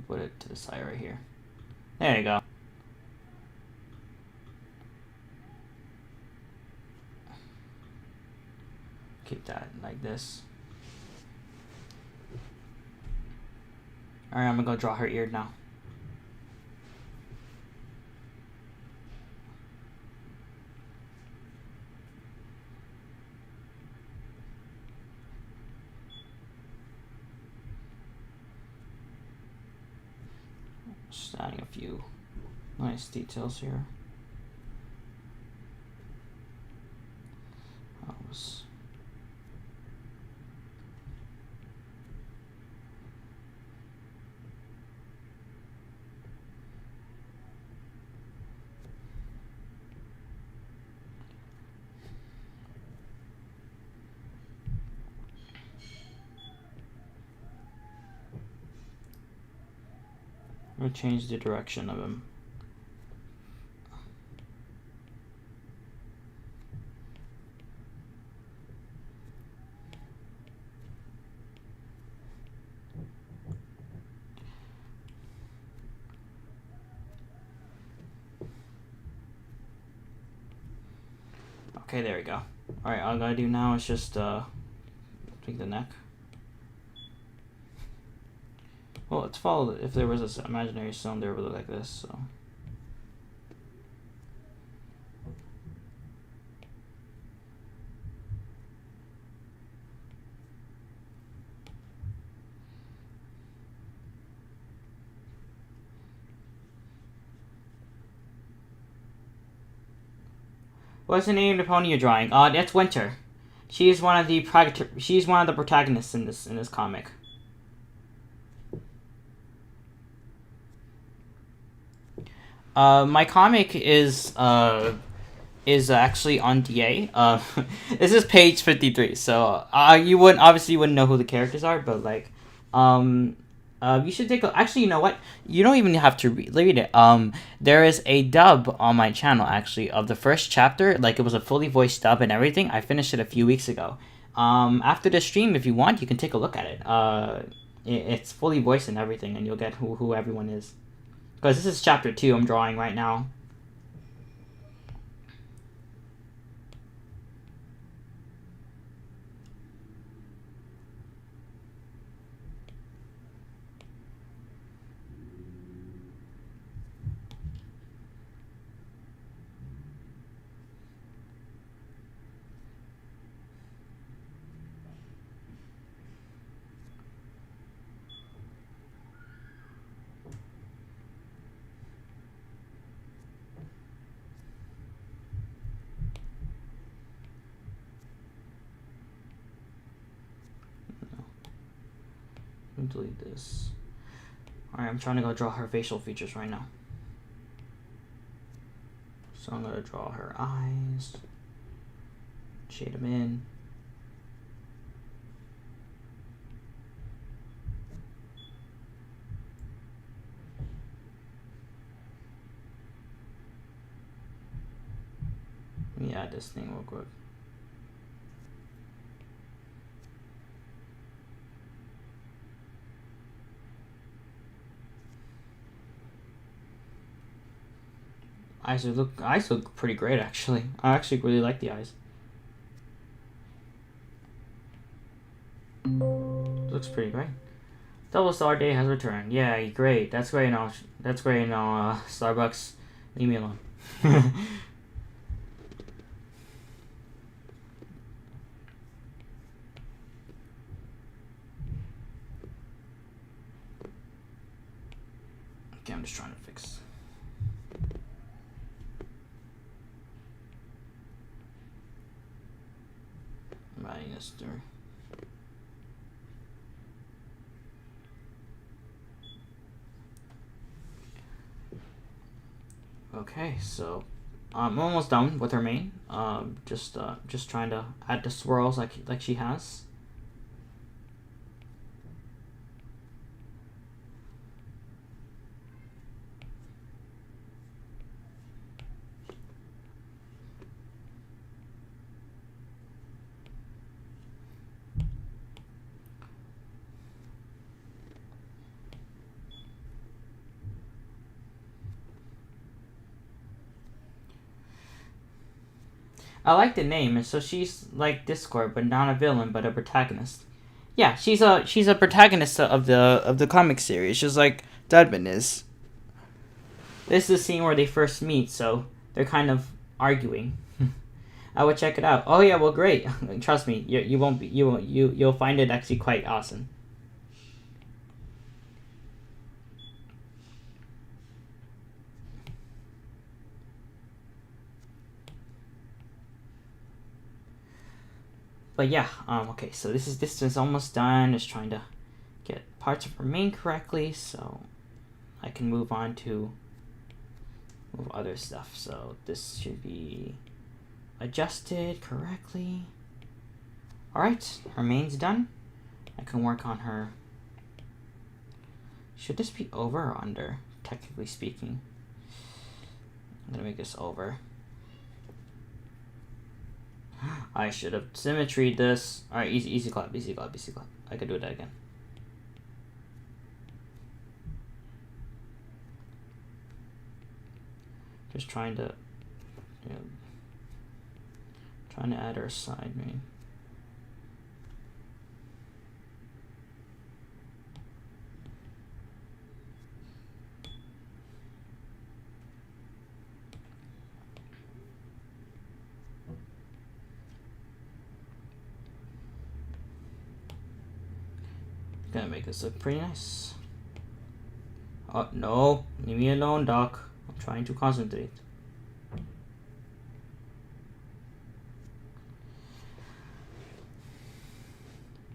Put it to the side right here. There you go. Keep that like this. Alright, I'm gonna go draw her ear now. Just adding a few nice details here. I'm gonna change the direction of him. Okay, there we go. Alright, all I gotta do now is just tweak the neck. Well, let's follow if there was this imaginary cylinder, it would look like this, so. What's the name of the pony you're drawing? That's Winter. She's one of the protagonists in this comic. My comic is actually on DA. This is page 53, so you wouldn't know who the characters are, but like, you should take a. Actually, you know what? You don't even have to read it. There is a dub on my channel actually of the first chapter. Like, it was a fully voiced dub and everything. I finished it a few weeks ago. After the stream, if you want, you can take a look at it. It's fully voiced and everything, and you'll get who everyone is. Because this is chapter 2 I'm drawing right now. me delete this. Alright, I'm trying to go draw her facial features right now. So I'm gonna draw her eyes, shade them in. Let me add this thing real quick. Eyes look pretty great actually. I actually really like the eyes. Looks pretty great. Double Star Day has returned. Yeah, great. That's great. No, that's great. No, Starbucks, leave me alone. Okay, I'm just trying to fix. -3. Okay, so I'm almost done with her mane. Just trying to add the swirls like she has. I like the name, and so she's like Discord, but not a villain, but a protagonist. Yeah, she's a protagonist of the comic series, just like Dudman is. This is the scene where they first meet, so they're kind of arguing. I would check it out. Oh yeah, well great. Trust me, you'll find it actually quite awesome. But yeah, okay, so this is almost done. Just trying to get parts of her mane correctly, so I can move on to other stuff. So this should be adjusted correctly. Alright, her mane's done. I can work on her. Should this be over or under, technically speaking? I'm gonna make this over. I should have symmetried this. Alright, easy clap, easy clap, easy clap. I could do that again. Just trying to, trying to add our side mane. Gonna make this look pretty nice. Oh no, leave me alone, Doc. I'm trying to concentrate.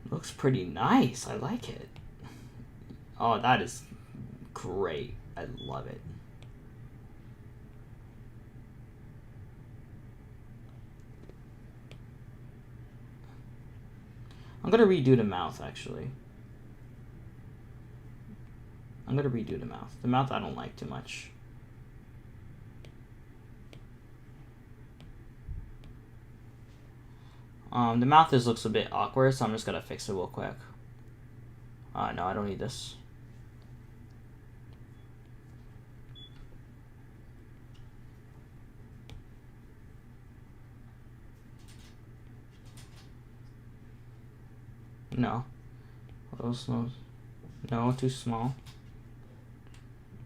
Looks pretty nice. I like it. Oh, that is great. I love it. I'm gonna redo the mouth actually. I'm gonna redo the mouth. The mouth I don't like too much. The mouth just looks a bit awkward, so I'm just gonna fix it real quick. No, I don't need this. No. Those, no, too small.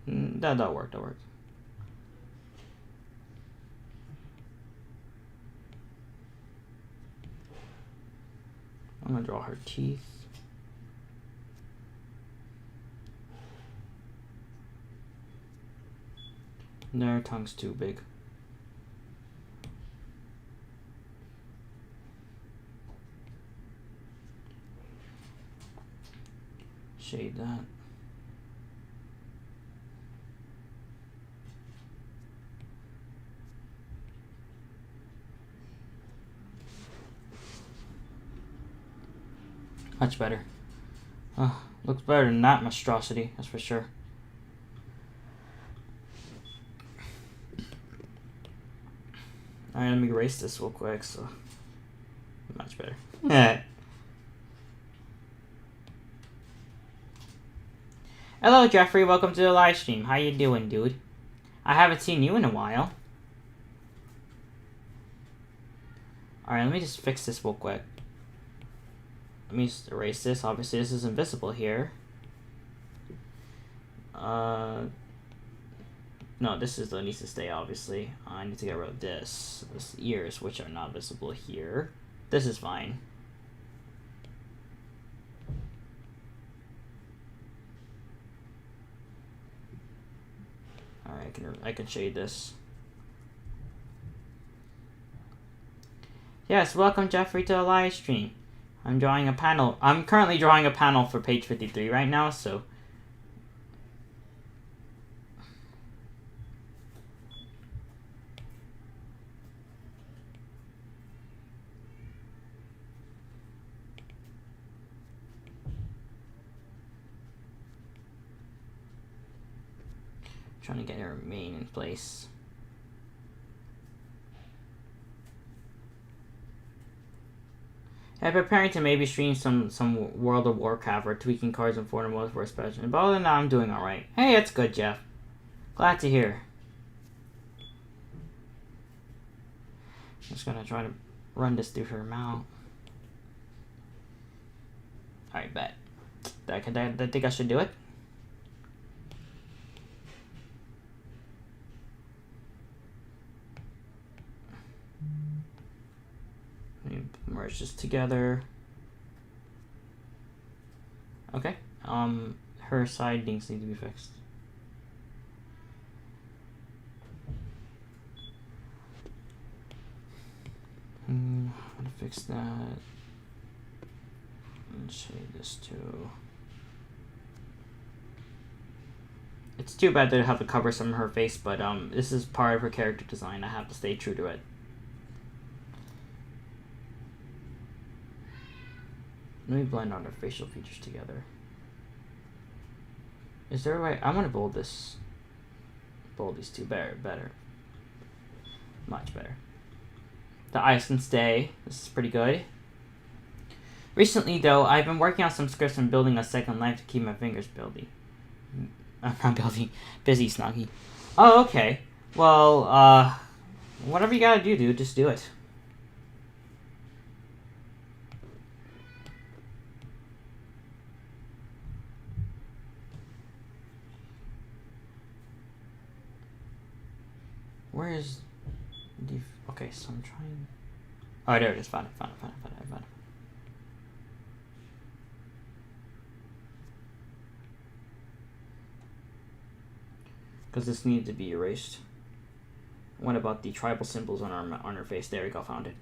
That'll work, that'll work. I'm gonna draw her teeth. Their tongue's too big. Shade that. Much better. Looks better than that monstrosity, that's for sure. Alright, let me erase this real quick, so... Much better. Hello, Jeffrey. Welcome to the live stream. How you doing, dude? I haven't seen you in a while. Alright, let me just fix this real quick. Let me just erase this. Obviously, this is invisible here. No, this is needs to stay, obviously. I need to get rid of this. This ears, which are not visible here. This is fine. Alright, I can shade this. Yes, welcome Jeffrey to the live stream. I'm drawing a panel. I'm currently drawing a panel for page 53 right now, so... Trying to get her main in place. I'm preparing to maybe stream some World of Warcraft or tweaking cards and foreign modes for a special. But other than that, I'm doing alright. Hey, that's good, Jeff. Glad to hear. Just gonna try to run this through her mouth. Alright, bet. I think I should do it. Merge this together. Okay. Her side things need to be fixed. I'm gonna fix that. And shade this too. It's too bad to have to cover some of her face, but this is part of her character design. I have to stay true to it. Let me blend out our facial features together. Is there a way? I'm gonna bold this. Bold these two better. Much better. The eyes can stay. This is pretty good. Recently, though, I've been working on some scripts and building a second life to keep my fingers busy. Busy, Snuggy. Oh, okay. Well, whatever you gotta do, dude, just do it. Where is the... Okay, so I'm trying... Oh, there it is. Found it. Because this needed to be erased. What about the tribal symbols on her face? There we go, found it.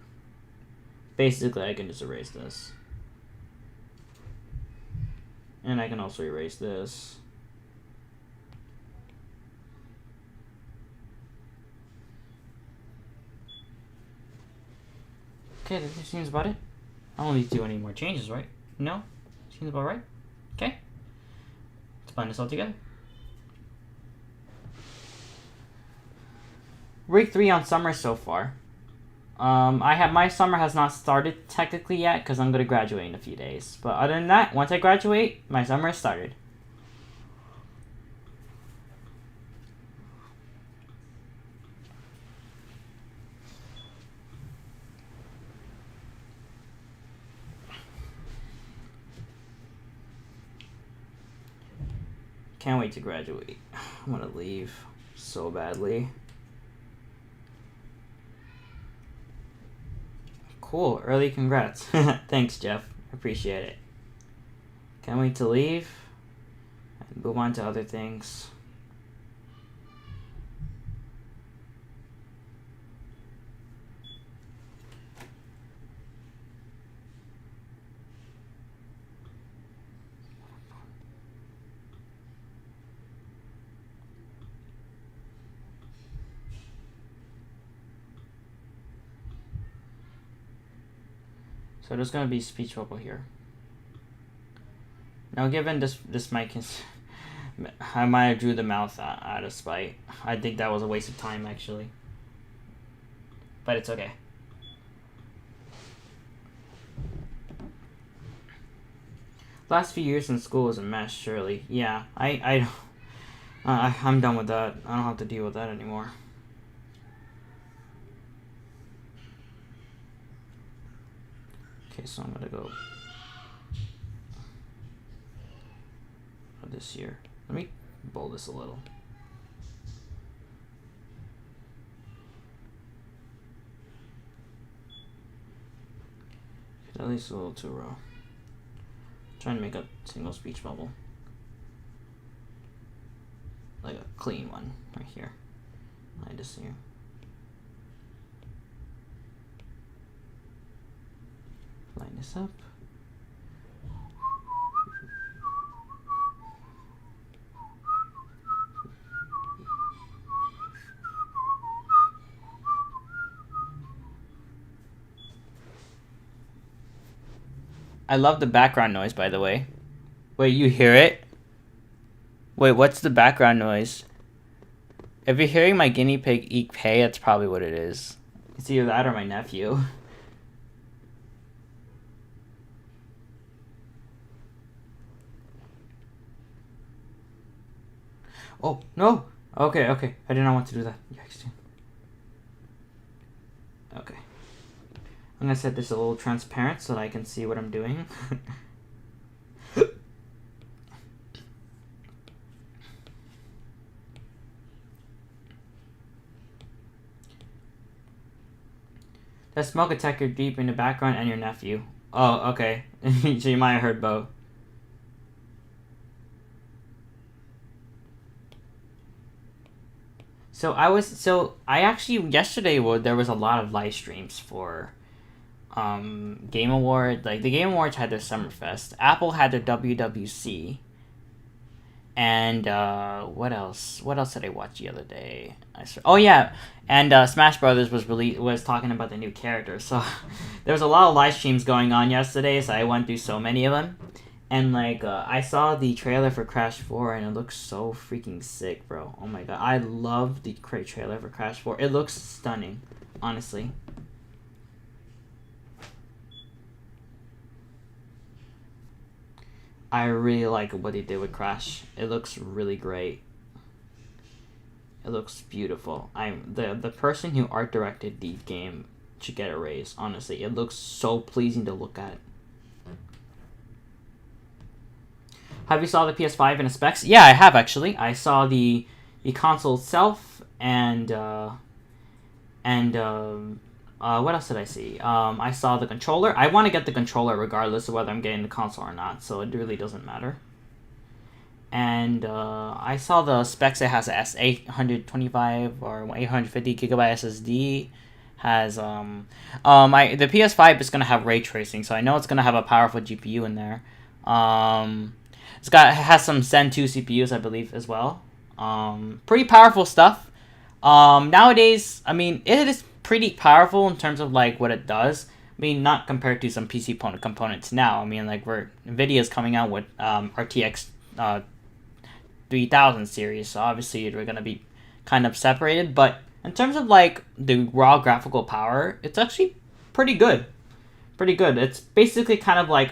Basically, I can just erase this. And I can also erase this. Okay, that seems about it. I don't need to do any more changes, right? No? Seems about right? Okay. Let's blend this all together. Week 3 on summer so far. My summer has not started technically yet because I'm going to graduate in a few days. But other than that, once I graduate, my summer has started. Can't wait to graduate. I want to leave so badly. Cool. Early congrats. Thanks, Jeff. Appreciate it. Can't wait to leave and move on to other things. So there's gonna be speech bubble here. Now, given this mic is, I might have drew the mouth out of spite. I think that was a waste of time actually, but it's okay. Last few years in school was a mess, surely. Yeah, I'm done with that. I don't have to deal with that anymore. Okay, so I'm gonna go this year. Let me bold this a little. At least a little too raw. Trying to make a single speech bubble. Like a clean one right here. I just here. Line this up. I love the background noise, by the way. Wait, you hear it? Wait, what's the background noise? If you're hearing my guinea pig eat hay, that's probably what it is. It's either that or my nephew. Oh, no! Okay, okay. I did not want to do that. Yikes. Okay. I'm gonna set this a little transparent so that I can see what I'm doing. That smoke attacked your deep in the background and your nephew. Oh, okay. So you might have heard both. So I actually yesterday there was a lot of live streams for Game Award. Like the Game Awards had their Summerfest. Apple had their WWC. And what else? What else did I watch the other day? Oh yeah, and Smash Brothers was talking about the new characters. So there was a lot of live streams going on yesterday. So I went through so many of them, and like I saw the trailer for Crash 4, and it looks so freaking sick, bro. Oh my god, I love the trailer for Crash 4. It looks stunning, honestly. I really like what they did with Crash. It looks really great. It looks beautiful. The person who art directed the game should get a raise. Honestly, it looks so pleasing to look at. Have you saw the PS5 and the specs? Yeah, I have actually. I saw the console itself and what else did I see? I saw the controller. I want to get the controller regardless of whether I'm getting the console or not, so it really doesn't matter. And I saw the specs. It has a S825 or 850 gigabyte SSD. Has the PS5 is gonna have ray tracing, so I know it's gonna have a powerful GPU in there. It has some Zen 2 CPUs, I believe, as well. Pretty powerful stuff. Nowadays, I mean, it is pretty powerful in terms of like what it does. I mean, not compared to some PC components now. I mean, like Nvidia's coming out with RTX 3000 series, so obviously they're gonna be kind of separated. But in terms of like the raw graphical power, it's actually pretty good. Pretty good. It's basically kind of like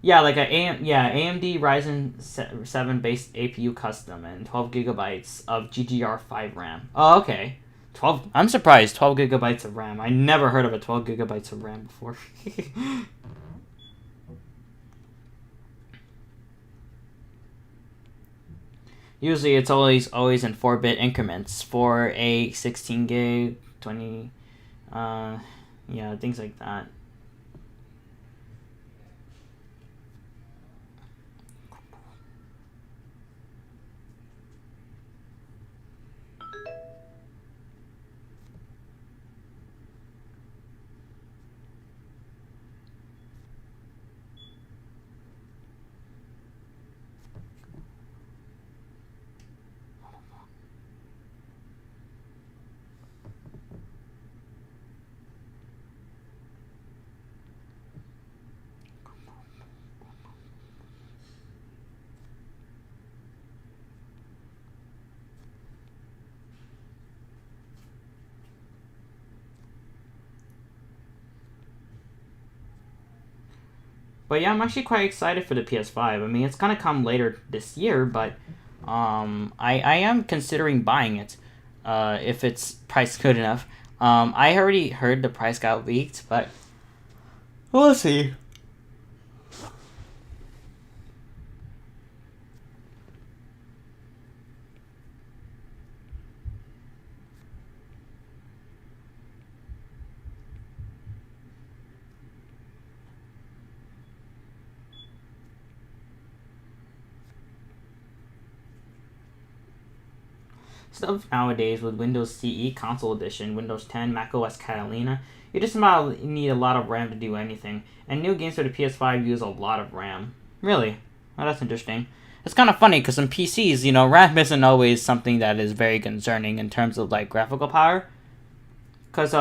AMD Ryzen 7 based APU custom and 12 gigabytes of GDR5 RAM. Oh, okay. 12. I'm surprised. 12 gigabytes of RAM. I never heard of a 12 gigabytes of RAM before. Usually it's always in 4-bit increments for a 16 gig, 20, things like that. But yeah, I'm actually quite excited for the PS5. I mean, it's gonna come later this year, but I am considering buying it if it's priced good enough. I already heard the price got leaked, but we'll see. Stuff nowadays with Windows CE Console Edition, Windows 10, macOS Catalina, you just about need a lot of RAM to do anything. And new games for the PS5 use a lot of RAM. Really? Well, that's interesting. It's kind of funny because in PCs, RAM isn't always something that is very concerning in terms of like graphical power. Because,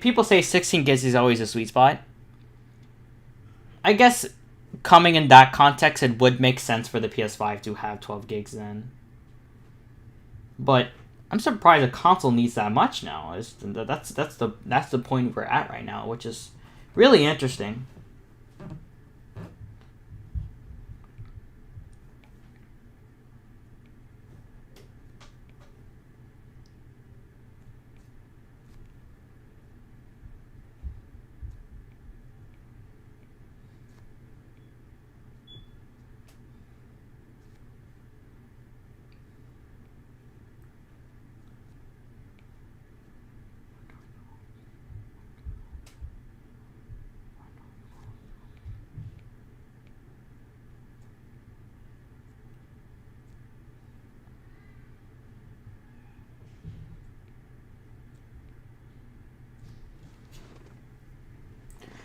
people say 16 gigs is always a sweet spot. I guess coming in that context, it would make sense for the PS5 to have 12 gigs then. But I'm surprised a console needs that much now. That's the point we're at right now, which is really interesting.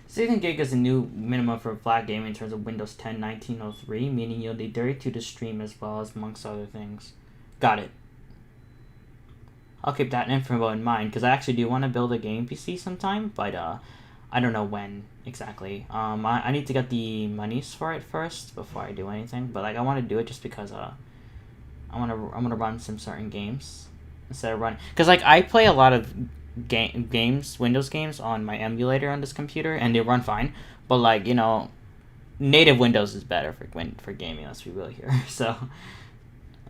Sixteen gig is a new minimum for flat gaming in terms of Windows 10 1903, meaning you'll need 32 to stream as well as amongst other things. Got it. I'll keep that info in mind because I actually do want to build a game PC sometime, but I don't know when exactly. I need to get the monies for it first before I do anything. But like I want to do it just because I want to run some certain games instead of run because like I play a lot of games, Windows games on my emulator on this computer, and they run fine. But like native Windows is better for gaming. Let's be real here. So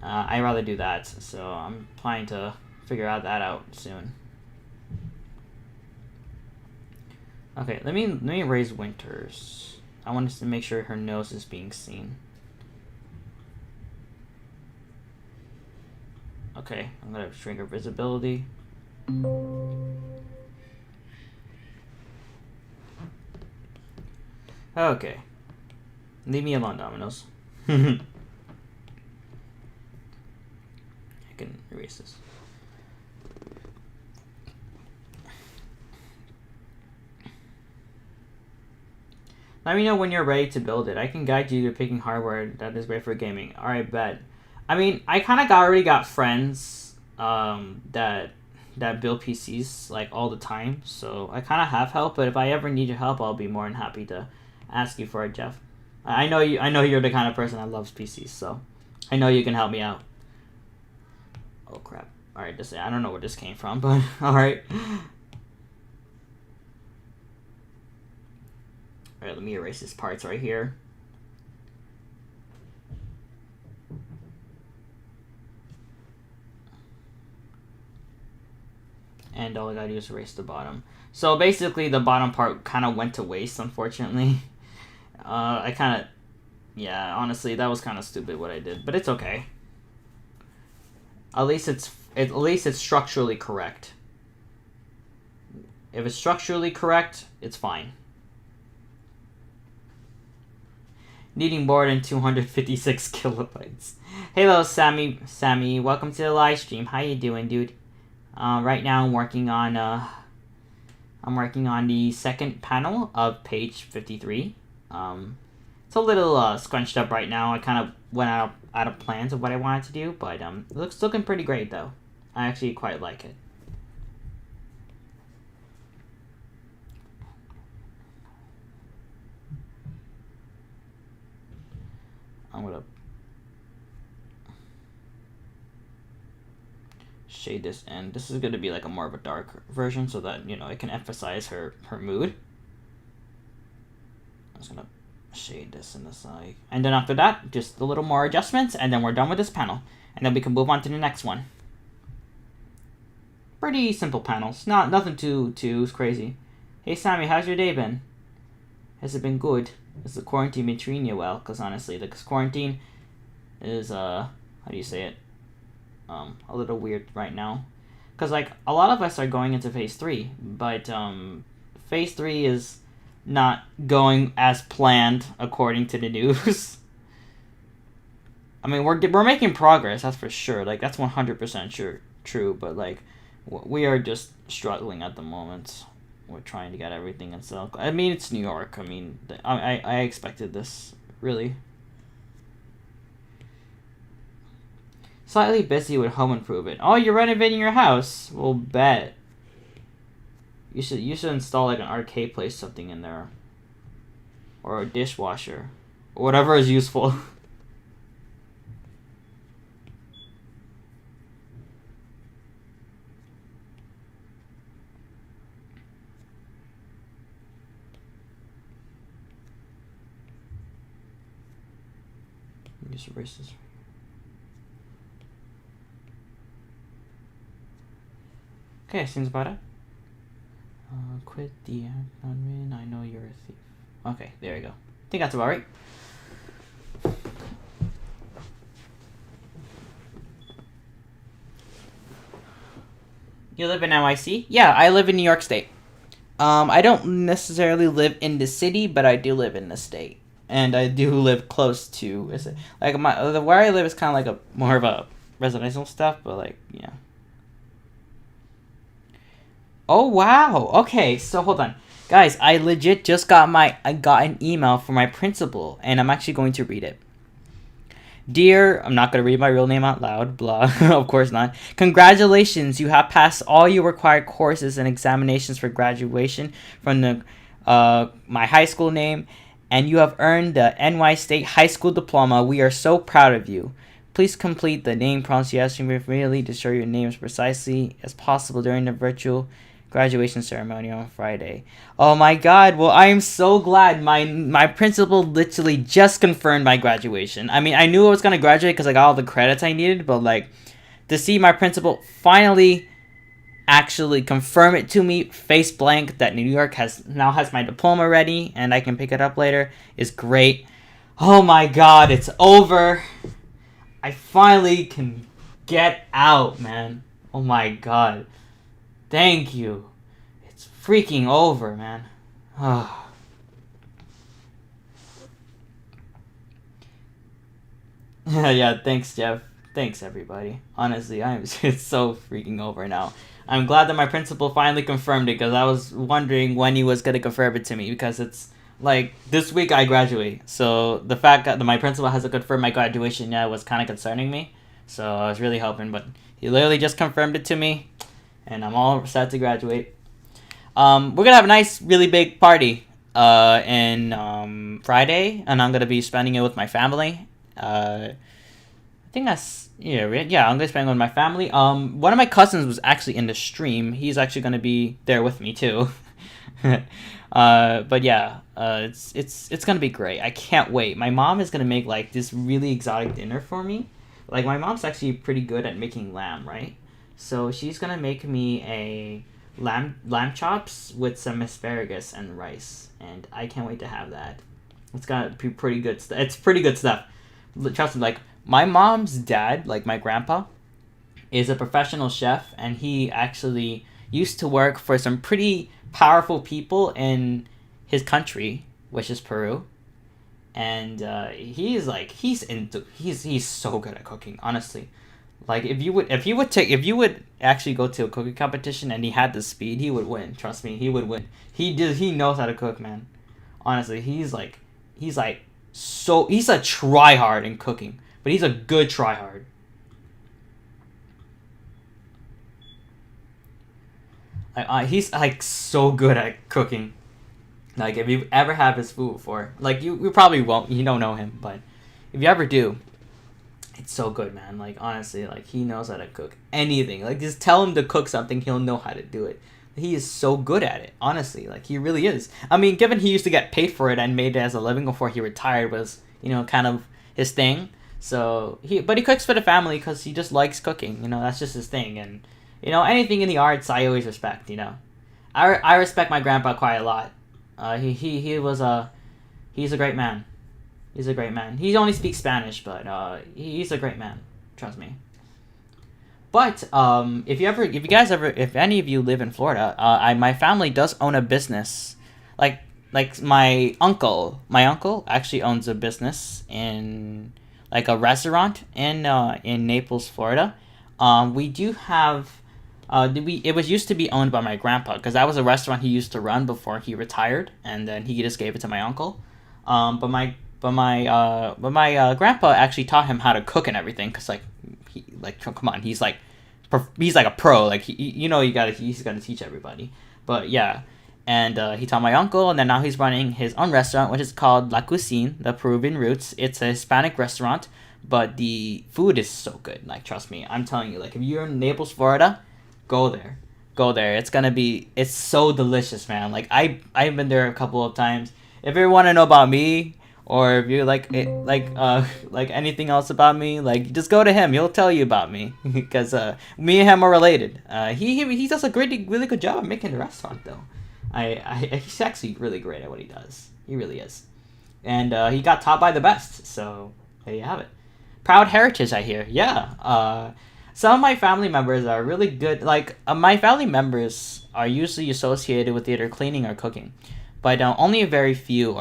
I rather do that. So I'm planning to figure that out soon. Okay, let me raise Winters. I want to make sure her nose is being seen. Okay, I'm gonna shrink her visibility. Okay. Leave me alone, Dominoes. I can erase this. Let me know when you're ready to build it. I can guide you to picking hardware that is great for gaming. Alright, bet. I mean, I kind of already got friends that build PCs like all the time, so I kind of have help. But if I ever need your help, I'll be more than happy to ask you for it, Jeff. I know you. I know you're the kind of person that loves PCs, so I know you can help me out. Oh crap! All right, I don't know where this came from, but all right. All right, let me erase these parts right here. And all I gotta do is erase the bottom. So basically, the bottom part kind of went to waste, unfortunately. Yeah, honestly, that was kind of stupid what I did, but it's okay. At least it's structurally correct. If it's structurally correct, it's fine. Needing more than 256 kilobytes. Hello, Sammy, welcome to the live stream. How you doing, dude? Right now I'm working on the second panel of page 53. It's a little scrunched up right now. I kind of went out of plans of what I wanted to do, but it looks looking pretty great though. I actually quite like it. I'm gonna shade this in. This is gonna be like a more of a dark version so that it can emphasize her mood. I'm just gonna shade this in the side. And then after that, just a little more adjustments, and then we're done with this panel. And then we can move on to the next one. Pretty simple panels. Nothing too crazy. Hey Sammy, how's your day been? Has it been good? Has the quarantine been treating you well? Because honestly, the quarantine is how do you say it? A little weird right now. Because like a lot of us are going into phase 3, but phase 3 is not going as planned according to the news. I mean, we're making progress, that's for sure. Like that's 100% true, but like we are just struggling at the moment. We're trying to get everything in silk. I mean, it's New York. I mean, I expected this, really. Slightly busy with home improvement. Oh, you're renovating your house? Well, bet. You should install like an arcade place, something in there, or a dishwasher, or whatever is useful. Just erase this. Okay, seems about it. Quit the admin. I know you're a thief. Okay, there you go. I think that's about right. You live in NYC? Yeah, I live in New York State. I don't necessarily live in the city, but I do live in the state. And I do live close to, like where I live is kind of like a more of a residential stuff, but like yeah. Oh wow. Okay, so hold on, guys. I legit just got an email from my principal, and I'm actually going to read it. Dear, I'm not going to read my real name out loud, blah, of course not. Congratulations, you have passed all your required courses and examinations for graduation from the my high school name, and you have earned the NY State High School Diploma. We are so proud of you. Please complete the name pronunciation really to show your name as precisely as possible during the virtual graduation ceremony on Friday. Oh my god, well I am so glad. My principal literally just confirmed my graduation. I mean, I knew I was going to graduate because I got all the credits I needed, but like to see my principal finally actually confirm it to me face blank that New York now has my diploma ready and I can pick it up later is great. Oh my god, it's over. I finally can get out, man. Oh my god. Thank you. It's freaking over, man. Yeah, thanks, Jeff. Thanks, everybody. Honestly, it's so freaking over now. I'm glad that my principal finally confirmed it, because I was wondering when he was going to confirm it to me, because it's like this week I graduate. So the fact that my principal hasn't confirmed my graduation yet was kind of concerning me. So I was really hoping, but he literally just confirmed it to me, and I'm all set to graduate. We're going to have a nice, really big party in Friday, and I'm going to be spending it with my family. I think that's I'm gonna spend it with my family. One of my cousins was actually in the stream. He's actually gonna be there with me too. But yeah, it's gonna be great. I can't wait. My mom is gonna make like this really exotic dinner for me. Like my mom's actually pretty good at making lamb, right? So she's gonna make me a lamb chops with some asparagus and rice, and I can't wait to have that. It's gonna be pretty good. It's pretty good stuff. Trust me, like my mom's dad, like my grandpa, is a professional chef, and he actually used to work for some pretty powerful people in his country, which is Peru. And he's so good at cooking, honestly. Like if you would actually go to a cooking competition and he had the speed, he would win. Trust me, he would win. He knows how to cook, man. Honestly, he's a try hard in cooking, but he's a good try hard. He's like so good at cooking. Like if you ever have his food before, like you probably won't. You don't know him, but if you ever do, it's so good, man. Like honestly, like he knows how to cook anything. Like just tell him to cook something, he'll know how to do it. He is so good at it, honestly. Like, he really is. I mean, given he used to get paid for it and made it as a living before he retired was, kind of his thing. So, but he cooks for the family because he just likes cooking. That's just his thing. And, anything in the arts, I always respect. I respect my grandpa quite a lot. He was he's a great man. He's a great man. He only speaks Spanish, but he's a great man. Trust me. But if any of you live in Florida, my family does own a business, like my uncle actually owns a business in like a restaurant in Naples, Florida. We do have, it was used to be owned by my grandpa because that was a restaurant he used to run before he retired, and then he just gave it to my uncle. But my grandpa actually taught him how to cook and everything because come on, he's like a pro. Like he's gotta teach everybody. But yeah, and he taught my uncle, and then now he's running his own restaurant, which is called La Cuisine, the Peruvian Roots. It's a Hispanic restaurant, but the food is so good. Like, trust me, I'm telling you. Like, if you're in Naples, Florida, go there. Go there. It's so delicious, man. Like, I've been there a couple of times. If you want to know about me, or if you like anything else about me, like, just go to him. He'll tell you about me because me and him are related. He does a really good job of making the restaurant though. He's actually really great at what he does. He really is, and he got taught by the best. So there you have it. Proud heritage, I hear. Yeah. Some of my family members are really good. Like, my family members are usually associated with either cleaning or cooking. But only a very few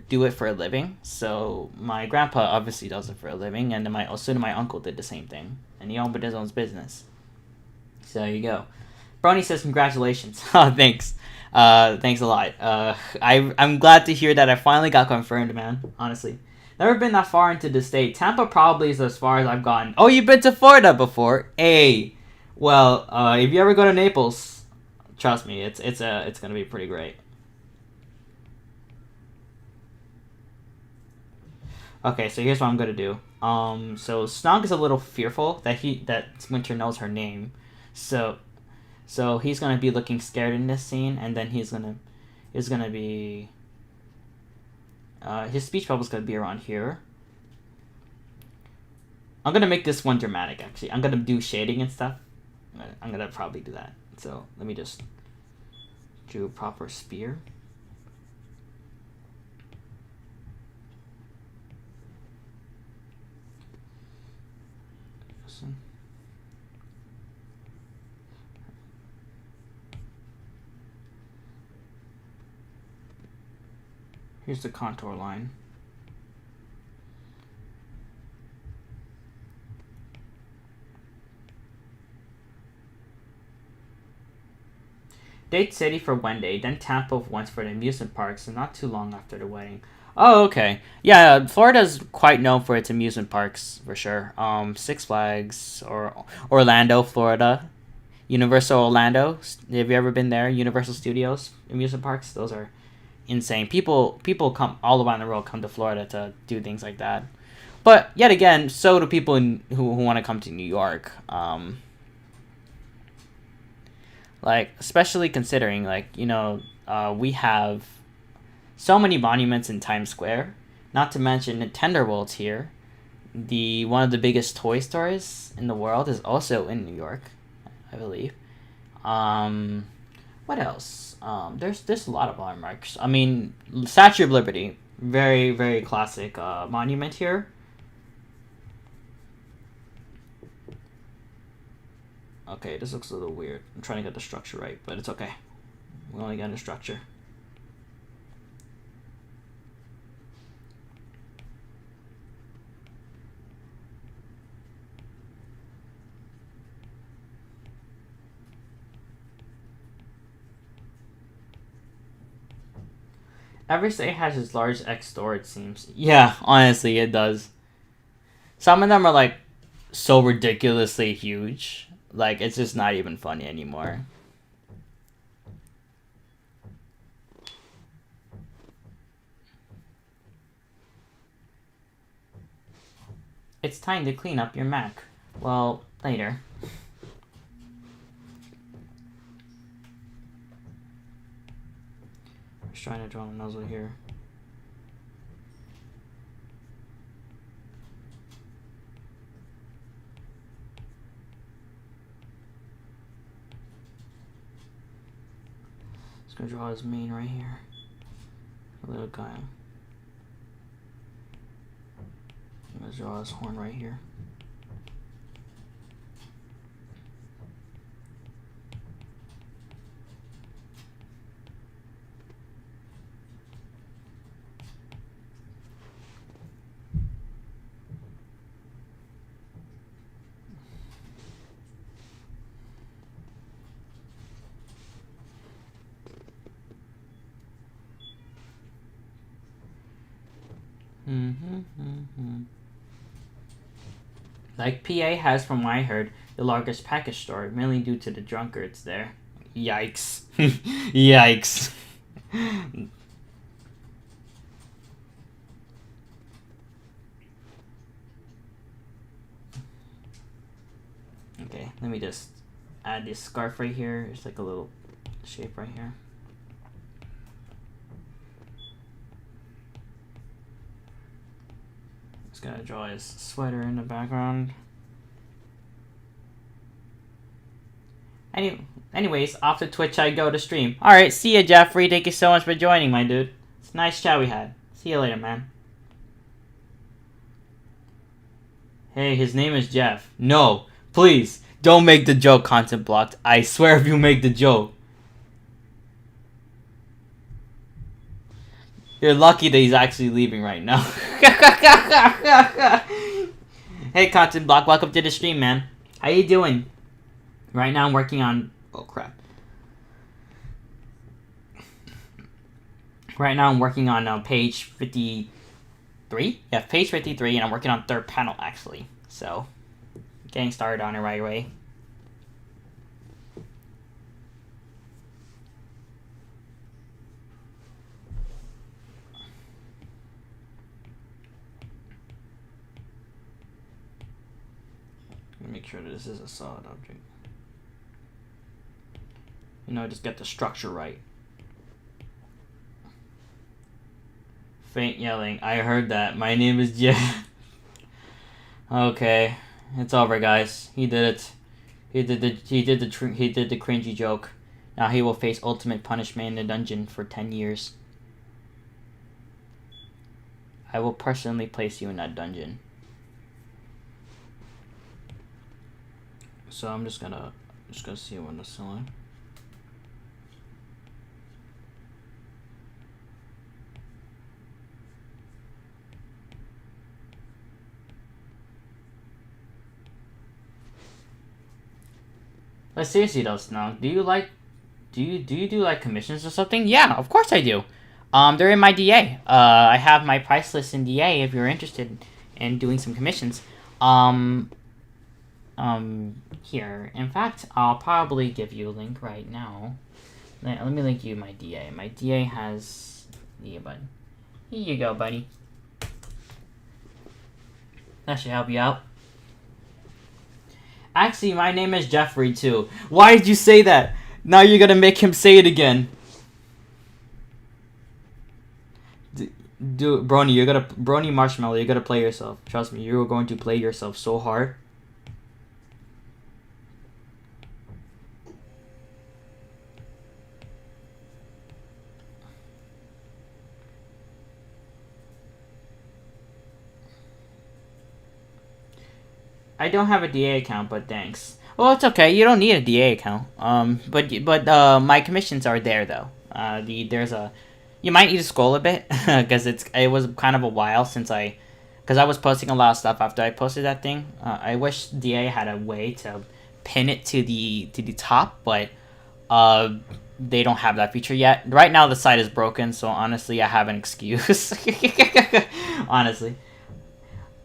do it for a living. So my grandpa obviously does it for a living, and then my uncle did the same thing, and he opened his own business. So there you go. Brony says congratulations. Oh, thanks. Thanks a lot. I'm glad to hear that I finally got confirmed, man. Honestly, never been that far into the state. Tampa probably is as far as I've gotten. Oh, you've been to Florida before? Hey, well, if you ever go to Naples, trust me, it's gonna be pretty great. Okay, so here's what I'm gonna do. So Snog is a little fearful that Winter knows her name, so he's gonna be looking scared in this scene, and then he's gonna be his speech bubble's gonna be around here. I'm gonna make this one dramatic. Actually, I'm gonna do shading and stuff. I'm gonna probably do that. So let me just do a proper spear. Here's the contour line. Date City for one day, then Tampa once for the amusement parks, and not too long after the wedding. Oh, okay. Yeah, Florida's quite known for its amusement parks, for sure. Six Flags, or Orlando, Florida. Universal Orlando. Have you ever been there? Universal Studios amusement parks. Those are insane. People come all around the world come to Florida to do things like that. But yet again, so do people who want to come to New York. Like, especially considering, like, we have so many monuments in Times Square. Not to mention Nintendo World's here. One of the biggest toy stores in the world is also in New York, I believe. What else? There's a lot of landmarks. I mean, Statue of Liberty, very very classic monument here. Okay, this looks a little weird. I'm trying to get the structure right, but it's okay. We only got the structure. Every state has its large X store, it seems. Yeah, honestly, it does. Some of them are, like, so ridiculously huge. Like, it's just not even funny anymore. It's time to clean up your Mac. Well, later. Just trying to draw a nozzle here. Just gonna draw his mane right here. A little guy. I'm gonna draw his horn right here. Like PA has, from what I heard, the largest package store, mainly due to the drunkards there. Yikes. Yikes. Okay, let me just add this scarf right here. It's like a little shape right here. Just gotta draw his sweater in the background. Anyways, off to Twitch I go to stream. Alright, see ya, Jeffrey. Thank you so much for joining, my dude. It's a nice chat we had. See you later, man. Hey, his name is Jeff. No, please, don't make the joke, content blocked. I swear if you make the joke. You're lucky that he's actually leaving right now. Hey, content block, welcome to the stream, man. How you doing? Right now I'm working on... Oh, crap. Right now I'm working on page 53. Yeah, page 53, and I'm working on third panel, actually. So, getting started on it right away. Make sure that this is a solid object. You know, just get the structure right. Faint yelling. I heard that. My name is Jeff. Okay, it's over, guys. He did it. He did the cringy joke. Now he will face ultimate punishment in the dungeon for 10 years. I will personally place you in that dungeon. So I'm just gonna see what the ceiling. But seriously though, Snog, do you do like commissions or something? Yeah, of course I do. They're in my DA. I have my price list in DA if you're interested in doing some commissions. Here. In fact, I'll probably give you a link right now. Let me link you my DA. My DA has... Yeah, bud. Here you go, buddy. That should help you out. Actually, my name is Jeffrey, too. Why did you say that? Now you're gonna make him say it again. Brony Marshmallow, you're gonna play yourself. Trust me, you're going to play yourself so hard. I don't have a DA account, but thanks. Well, it's okay. You don't need a DA account. But my commissions are there though. You might need to scroll a bit because it was kind of a while since because I was posting a lot of stuff after I posted that thing. I wish DA had a way to pin it to the top, but they don't have that feature yet. Right now the site is broken, so honestly I have an excuse. Honestly.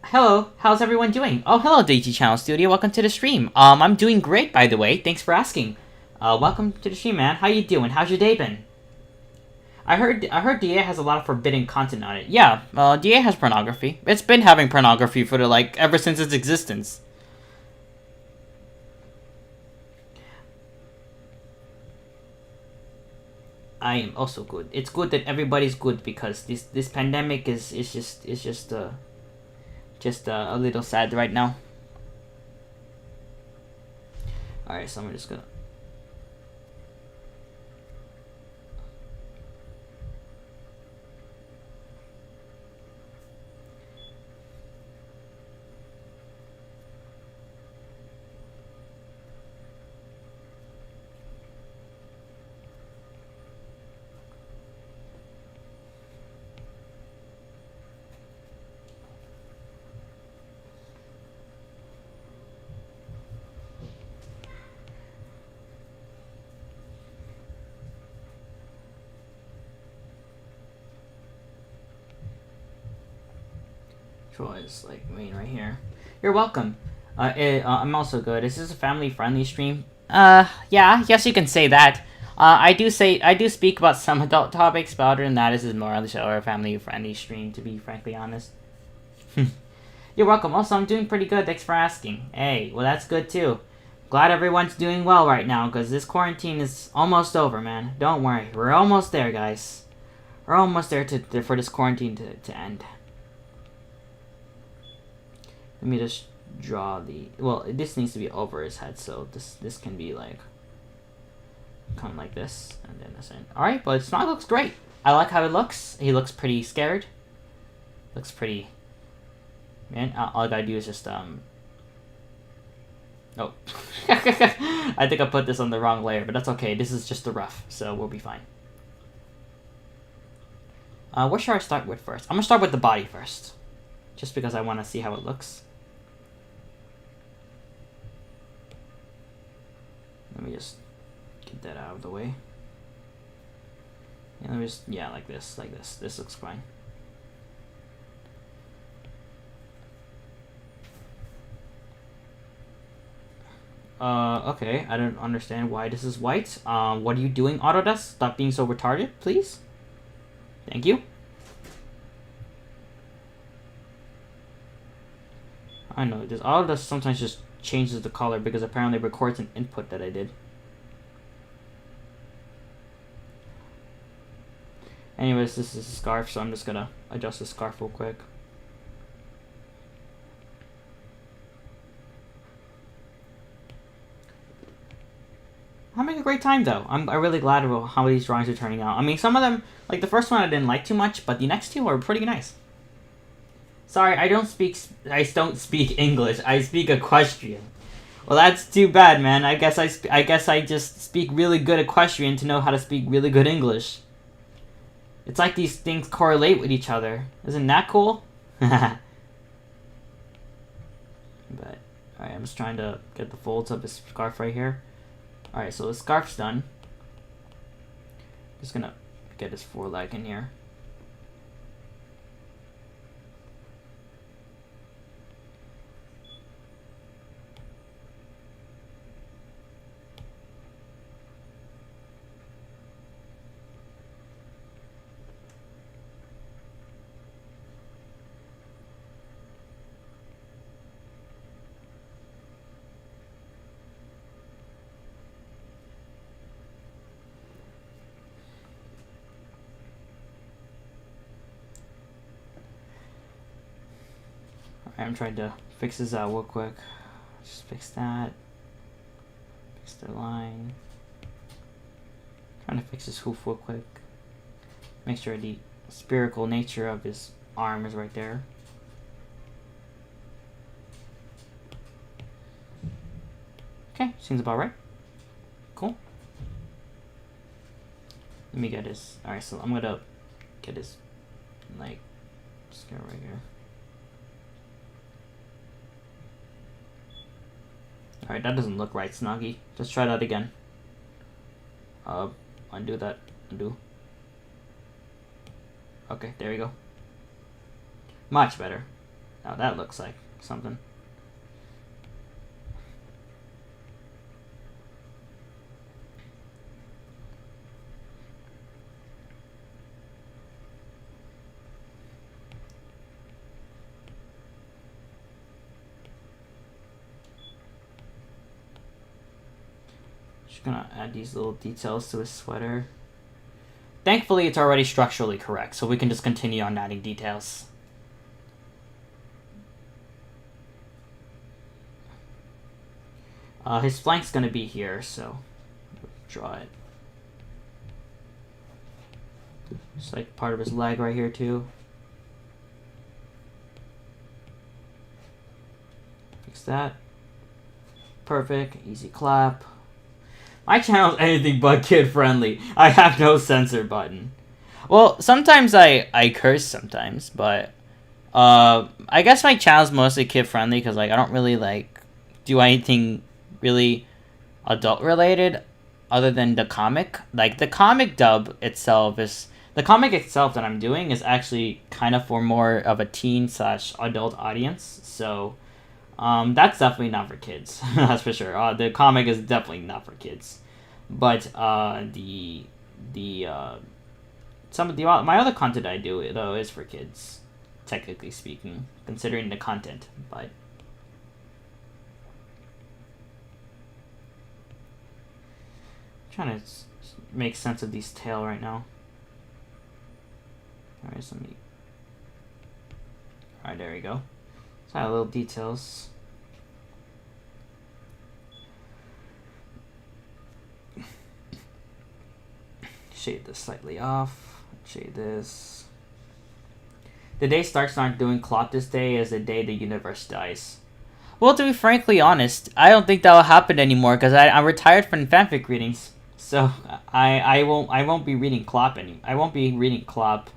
Hello, how's everyone doing? Oh, hello, DG Channel Studio. Welcome to the stream. I'm doing great, by the way. Thanks for asking. Welcome to the stream, man. How you doing? How's your day been? I heard DA has a lot of forbidden content on it. Yeah, DA has pornography. It's been having pornography for ever since its existence. I am also good. It's good that everybody's good because this pandemic is just a little sad right now. All right, so I'm just gonna. Is like main right here. You're welcome. I'm also good. Is this a family-friendly stream? Yeah, yes, you can say that. I do speak about some adult topics, but other than that, this is more on the show or a family-friendly stream. To be frankly honest. You're welcome. Also, I'm doing pretty good. Thanks for asking. Hey, well, that's good too. Glad everyone's doing well right now, because this quarantine is almost over, man. Don't worry, we're almost there, guys. We're almost there for this quarantine to end. Let me just draw the... Well, this needs to be over his head, so this can be like... Kind of like this, and then this end. Alright, but Snog looks great. I like how it looks. He looks pretty scared. Looks pretty... Man, all I gotta do is just, Oh. I think I put this on the wrong layer, but that's okay. This is just the rough, so we'll be fine. What should I start with first? I'm gonna start with the body first. Just because I want to see how it looks. Let me just get that out of the way. Yeah, let me just, yeah, like this. This looks fine. Okay, I don't understand why this is white. What are you doing, Autodesk? Stop being so retarded, please. Thank you. I know, this Autodesk sometimes just changes the color because apparently it records an input that I did. Anyways, this is a scarf, so I'm just gonna adjust the scarf real quick. I'm having a great time though. I'm really glad about how these drawings are turning out. I mean, some of them, like the first one I didn't like too much, but the next two are pretty nice. Sorry, I don't speak English. I speak equestrian. Well, that's too bad, man. I guess I just speak really good equestrian to know how to speak really good English. It's like these things correlate with each other. Isn't that cool? But alright, I'm just trying to get the folds of this scarf right here. Alright, so the scarf's done. Just gonna get his foreleg in here. I'm trying to fix this out real quick. Just fix that. Fix the line. Trying to fix his hoof real quick. Make sure the spherical nature of his arm is right there. Okay, seems about right. Cool. Let me get his... Alright, so I'm gonna get his, like, just go right here. Alright, that doesn't look right, Snoggy. Just try that again. Undo that. Undo. Okay, there you go. Much better. Now that looks like something. Just gonna add these little details to his sweater. Thankfully, it's already structurally correct, so we can just continue on adding details. His flank's gonna be here, so draw it. It's like part of his leg right here too. Fix that. Perfect. Easy clap. My channel is anything but kid friendly. I have no censor button. Well, sometimes I curse sometimes, but I guess my channel's mostly kid friendly because like I don't really like do anything really adult related other than the comic. Like the comic dub itself is the comic itself that I'm doing is actually kind of for more of a teen / adult audience. So that's definitely not for kids. That's for sure. The comic is definitely not for kids. But some of my other content I do though is for kids, technically speaking, considering the content. But trying to make sense of these tail right now. Alright, so alright, there we go. So I have little details. Shade this slightly off. Shade this. The day Stark's not doing Clop this day is the day the universe dies. Well, to be frankly honest, I don't think that will happen anymore because I'm retired from fanfic readings. So I won't be reading Clop anymore. I won't be reading Clop.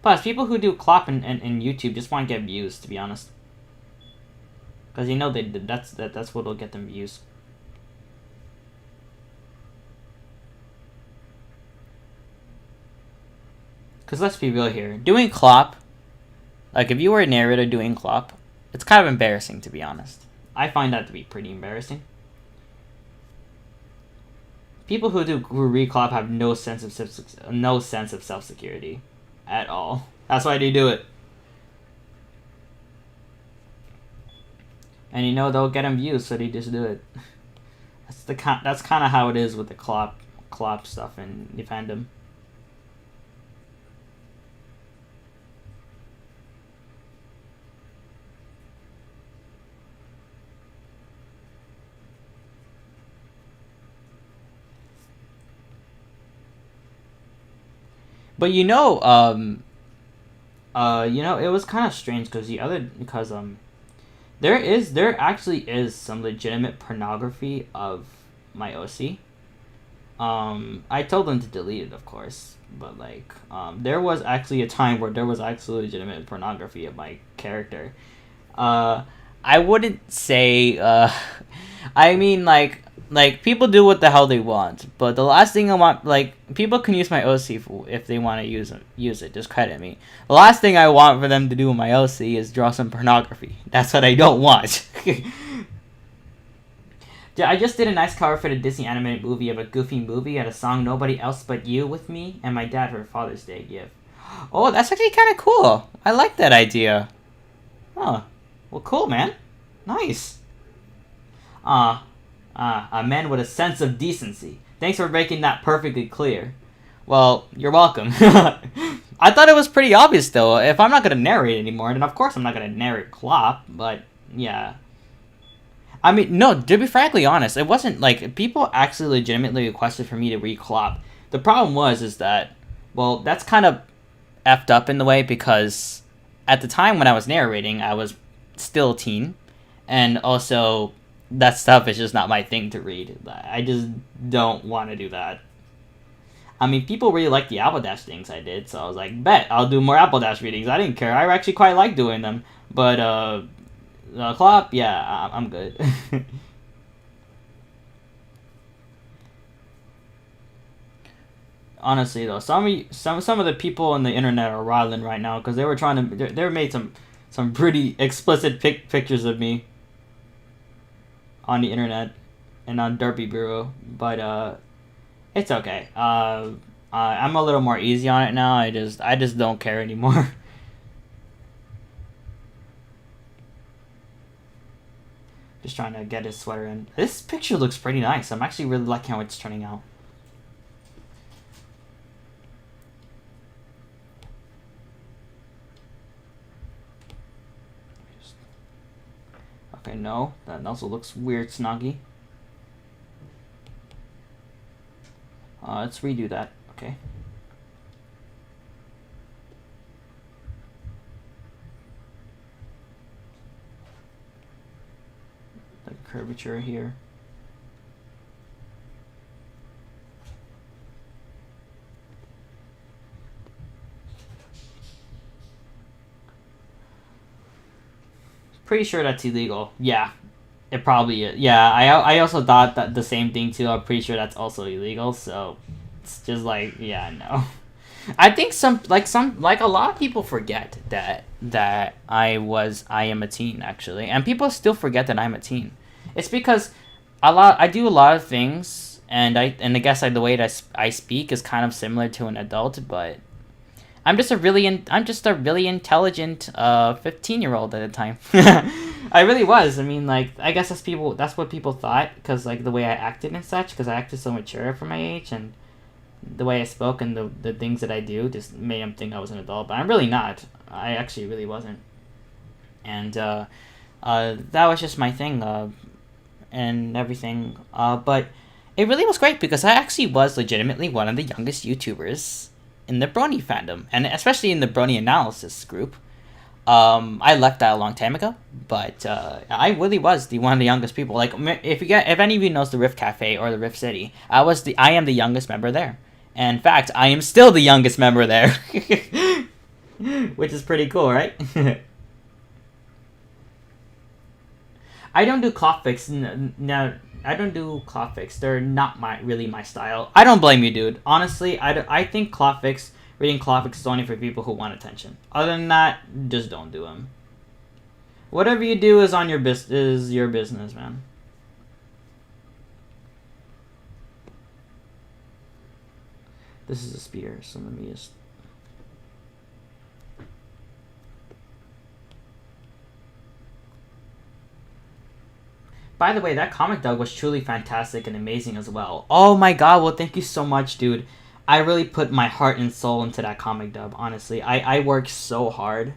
Plus, people who do Clop in YouTube just want to get views, to be honest. Because you know that's what'll get them views. Because let's be real here. Doing Clop, like if you were a narrator doing Clop, it's kind of embarrassing, to be honest. I find that to be pretty embarrassing. People who read Clop have no sense of self-security at all. That's why they do it. And you know they'll get them views, so they just do it. That's kind of how it is with the Clop stuff in the fandom. But you know, it was kind of strange because there actually is some legitimate pornography of my OC. I told them to delete it, of course, but like, there was actually a time where there was actually legitimate pornography of my character. I wouldn't say, I mean, like people do what the hell they want, but the last thing I want, like, people can use my OC if they want to use it, just credit me. The last thing I want for them to do with my OC is draw some pornography. That's what I don't want. I just did a nice cover for the Disney animated movie of a Goofy movie and a song Nobody Else But You with me and my dad for Father's Day gift. Oh, that's actually kind of cool. I like that idea. Oh, well, cool, man. Nice. A man with a sense of decency. Thanks for making that perfectly clear. Well, you're welcome. I thought it was pretty obvious, though. If I'm not going to narrate anymore, then of course I'm not going to narrate Clop, but yeah. I mean, no, to be frankly honest, it wasn't like people actually legitimately requested for me to read Clop. The problem is that, well, that's kind of effed up in the way because at the time when I was narrating, I was still a teen, and also that stuff is just not my thing to read. I just don't want to do that. I mean, people really liked the Apple Dash things I did, so I was like, bet, I'll do more Apple Dash readings. I didn't care. I actually quite like doing them. But, Clop, yeah, I'm good. Honestly, though, some of the people on the internet are riling right now because they were trying to... They made some pretty explicit pictures of me on the internet and on Derpy Bureau, but it's okay. I'm a little more easy on it now. I just don't care anymore. Just trying to get his sweater in. This picture looks pretty nice. I'm actually really liking how it's turning out. Okay, no. That also looks weird, Snoggy. Let's redo that. Okay. The curvature here. Pretty sure that's illegal. Yeah, it probably is. Yeah, I also thought that the same thing too. I'm pretty sure that's also illegal. So it's just like, yeah, no. I think like a lot of people forget that I am a teen actually, and people still forget that I'm a teen. It's because I do a lot of things, and I guess the way that I speak is kind of similar to an adult, but I'm just a really intelligent 15-year-old at the time. I really was. I mean, like, I guess that's what people thought, because like the way I acted and such, because I acted so mature for my age, and the way I spoke and the things that I do just made them think I was an adult, but I'm really not. I actually really wasn't. And that was just my thing, and everything. But it really was great because I actually was legitimately one of the youngest YouTubers in the Brony fandom, and especially in the Brony analysis group. I left that a long time ago, but I really was one of the youngest people. Like, if any of you knows the Rift Cafe or the Rift City, I am the youngest member there. And in fact, I am still the youngest member there, which is pretty cool, right? I don't do cloth fix. No, I don't do cloth fix. They're not really my style. I don't blame you, dude. Honestly, I think reading cloth fix is only for people who want attention. Other than that, just don't do them. Whatever you do is your business, man. This is a spear, so let me just... By the way, that comic dub was truly fantastic and amazing as well. Oh my god, well thank you so much, dude. I really put my heart and soul into that comic dub, honestly. I worked so hard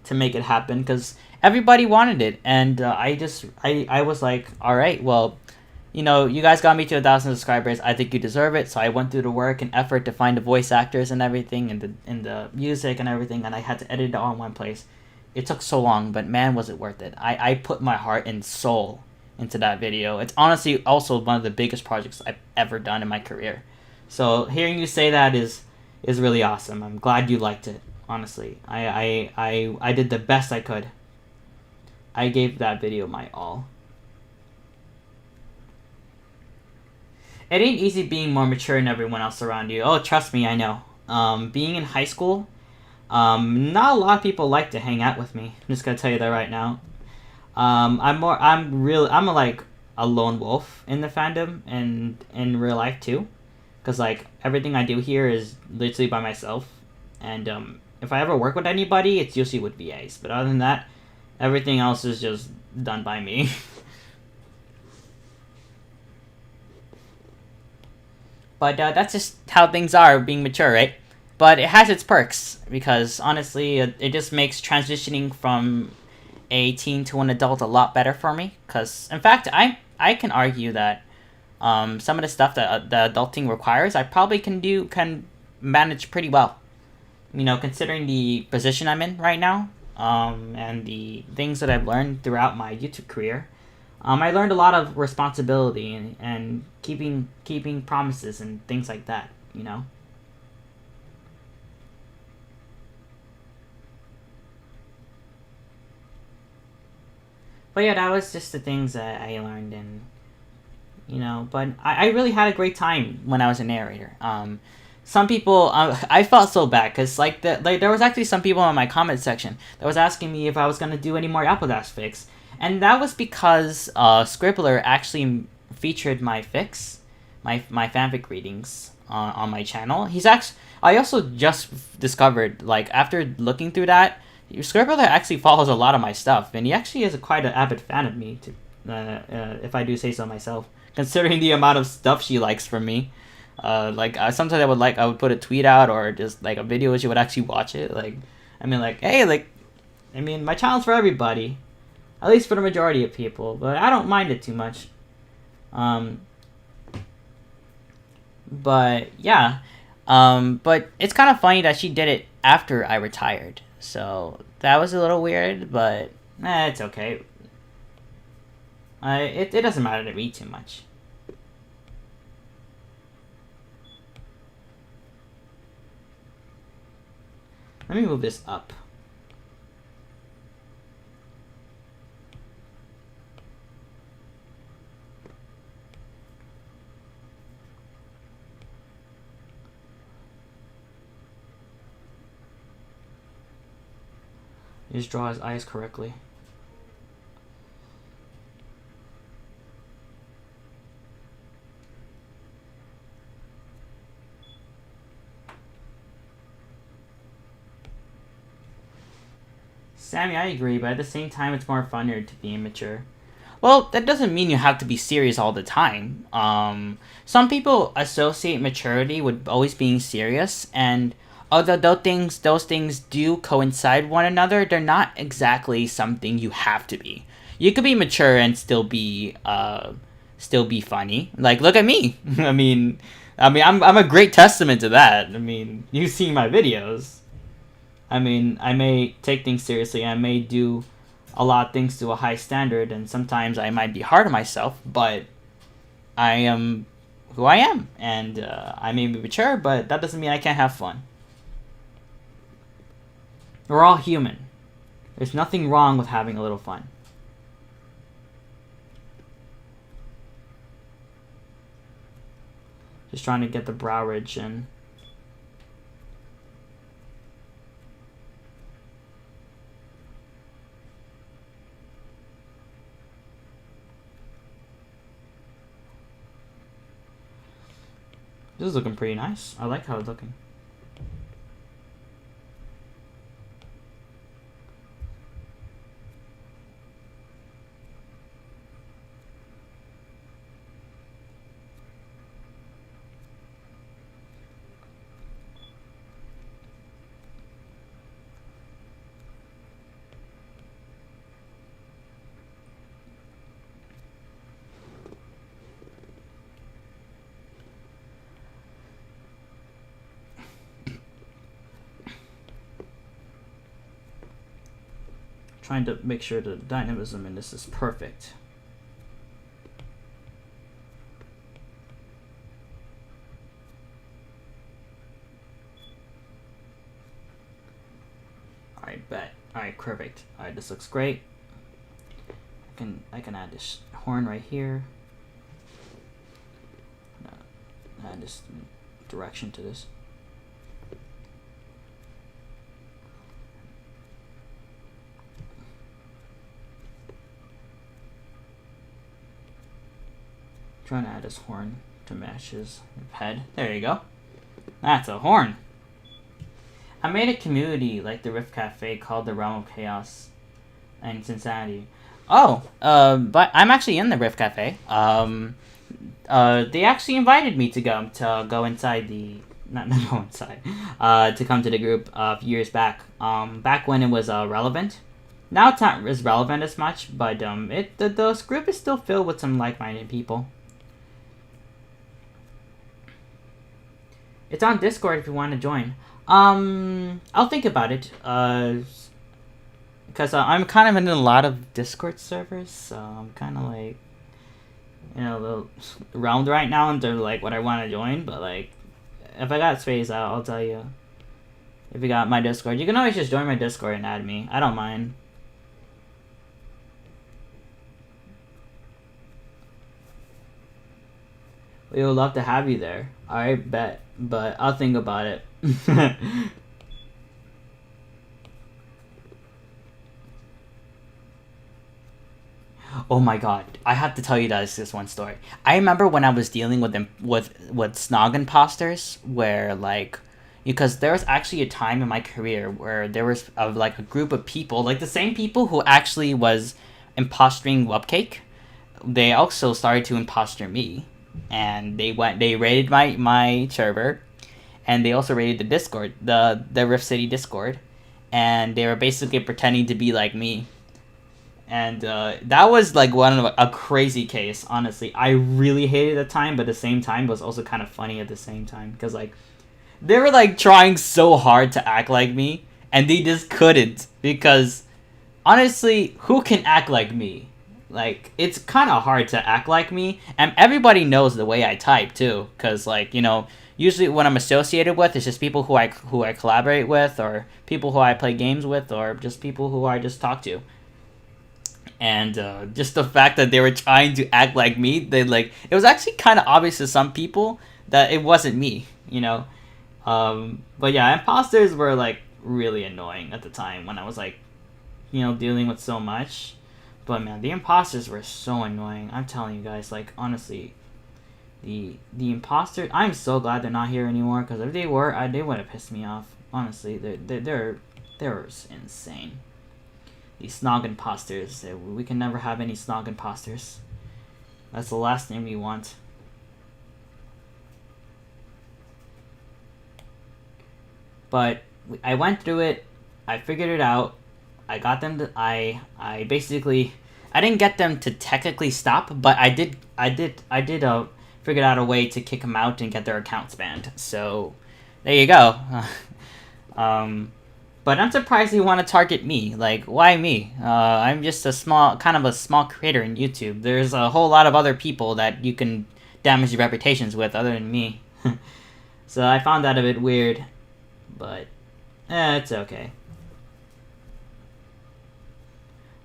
to make it happen because everybody wanted it. And I was like, alright, well, you know, you guys got me to 1,000 subscribers. I think you deserve it. So I went through the work and effort to find the voice actors and everything, and the music and everything, and I had to edit it all in one place. It took so long, but man, was it worth it. I put my heart and soul into that video. It's honestly also one of the biggest projects I've ever done in my career. So hearing you say that is really awesome. I'm glad you liked it. Honestly, I did the best I could. I gave that video my all. It ain't easy being more mature than everyone else around you. Oh, trust me, I know. Being in high school, not a lot of people like to hang out with me. I'm just gonna tell you that right now. I'm like a lone wolf in the fandom and in real life too, because like everything I do here is literally by myself, and if I ever work with anybody, it's usually with VAs. But other than that, everything else is just done by me. But that's just how things are being mature, right? But it has its perks, because honestly, it just makes transitioning from a teen to an adult a lot better for me. Because, in fact, I can argue that some of the stuff that the adulting requires, I probably can manage pretty well. You know, considering the position I'm in right now, and the things that I've learned throughout my YouTube career. I learned a lot of responsibility and keeping promises and things like that, you know? But yeah, that was just the things that I learned, and, you know, but I really had a great time when I was a narrator. Some people, I felt so bad, because there was actually some people in my comment section that was asking me if I was going to do any more Apple Dash fics. And that was because Scribbler actually featured my fics, my fanfic readings on my channel. I also just discovered, like, after looking through that, Scribbler actually follows a lot of my stuff, and he actually is quite an avid fan of me, if I do say so myself. Considering the amount of stuff she likes from me, sometimes I would put a tweet out or just like a video, she would actually watch it. Like, I mean, like, hey, like, I mean, my channel's for everybody, at least for the majority of people, but I don't mind it too much. But yeah, but it's kind of funny that she did it after I retired, so that was a little weird, but it's okay. It doesn't matter to me too much. Let me move this up. Just draw his eyes correctly. Sammy, I agree, but at the same time, it's more funner to be immature. Well, that doesn't mean you have to be serious all the time. Some people associate maturity with always being serious, and although those things do coincide one another, they're not exactly something you have to be. You could be mature and still be funny. Like, look at me. I'm a great testament to that. I mean, you've seen my videos. I mean, I may take things seriously. I may do a lot of things to a high standard, and sometimes I might be hard on myself, but I am who I am, and I may be mature, but that doesn't mean I can't have fun. We're all human. There's nothing wrong with having a little fun. Just trying to get the brow ridge in. This is looking pretty nice. I like how it's looking. Trying to make sure the dynamism in this is perfect. Alright, bet. Alright, perfect. Alright, this looks great. I can add this horn right here. Add this direction to this. Trying to add his horn to match his head. There you go. That's a horn. I made a community like the Rift Cafe called the Realm of Chaos in Cincinnati. Oh, but I'm actually in the Rift Cafe. They actually invited me to go inside the not go inside. To come to the group years back. Back when it was relevant. Now it's not as relevant as much, but the group is still filled with some like-minded people. It's on Discord if you want to join. I'll think about it. Because I'm kind of in a lot of Discord servers, so I'm kind of like, a little realmed right now into like what I want to join. But like, if I got space, I'll tell you. If you got my Discord, you can always just join my Discord and add me. I don't mind. We would love to have you there. Alright, bet. But I'll think about it. Oh my god. I have to tell you guys this one story. I remember when I was dealing with them with snog imposters where like because there was actually a time in my career where there was like a group of people, like the same people who actually was impostering Webcake. they also started to imposter me, and they raided my server, and they also raided the Discord, the Rift City Discord, and they were basically pretending to be like me. And that was like one of a crazy case. Honestly, I really hated the time, but at the same time, it was also kind of funny at the same time because like they were like trying so hard to act like me, and they just couldn't because honestly, who can act like me? Like it's kind of hard to act like me, and everybody knows the way I type too. Cause like usually when I'm associated with, it's just people who I collaborate with, or people who I play games with, or just people who I just talk to. And just the fact that they were trying to act like me, it was actually kind of obvious to some people that it wasn't me, But yeah, imposters were like really annoying at the time when I was like, dealing with so much. But man, the imposters were so annoying. I'm telling you guys, like honestly, the imposters. I'm so glad they're not here anymore because if they were, they would have pissed me off. Honestly, they're insane. These snog imposters. We can never have any snog imposters. That's the last thing we want. But I went through it. I figured it out. I got them to. I basically. I didn't get them to technically stop, but I did. Figured out a way to kick them out and get their accounts banned. So, there you go. But I'm surprised you want to target me. Like, why me? I'm just a small creator in YouTube. There's a whole lot of other people that you can damage your reputations with other than me. So I found that a bit weird. But, it's okay.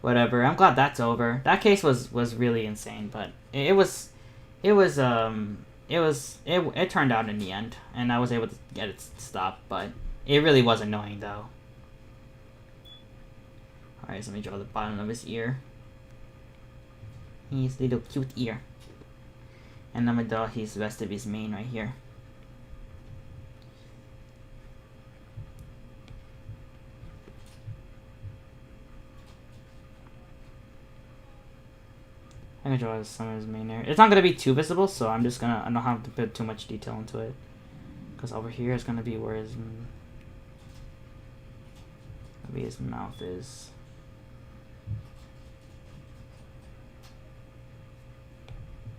Whatever. I'm glad that's over. That case was really insane, but it turned out in the end, and I was able to get it stopped, but it really was annoying though. Alright, so let me draw the bottom of his ear. His little cute ear. And I'm gonna draw his rest of his mane right here. I'm gonna draw some of his mane there. It's not gonna be too visible, so I don't have to put too much detail into it. Because over here is gonna be where his mouth is.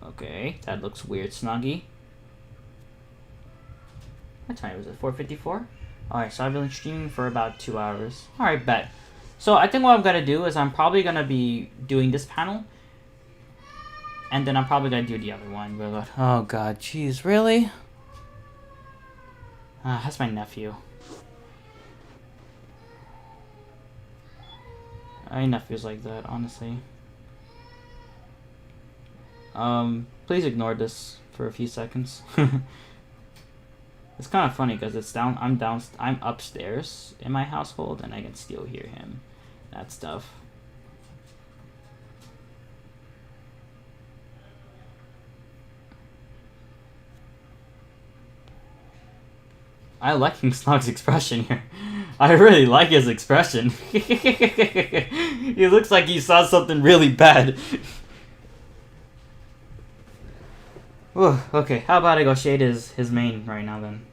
Okay, that looks weird, Snuggy. What time was it? 4:54? Alright, so I've been streaming for about 2 hours. Alright, bet. So I think what I'm gonna do is I'm probably gonna be doing this panel. And then I'm probably gonna do the other one. Oh god, jeez, really? That's my nephew. I have nephews like that, honestly. Please ignore this for a few seconds. It's kind of funny because I'm upstairs in my household and I can still hear him. That stuff. I like King Slog's expression here. I really like his expression. He looks like he saw something really bad. Ooh, okay, how about I go shade his mane right now then?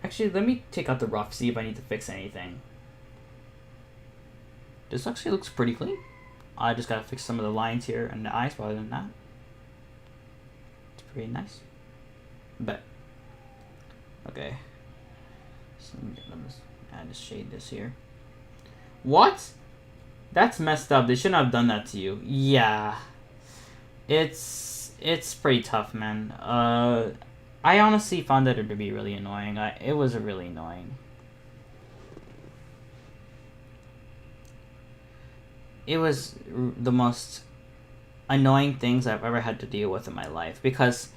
Actually, let me take out the rough, see if I need to fix anything. This actually looks pretty clean. I just gotta fix some of the lines here and the eyes, but other than that, it's pretty nice. Bet. Okay. So let me just shade this here. What? That's messed up. They shouldn't have done that to you. Yeah. It's pretty tough, man. I honestly found that to be really annoying. It was really annoying. It was the most annoying things I've ever had to deal with in my life because,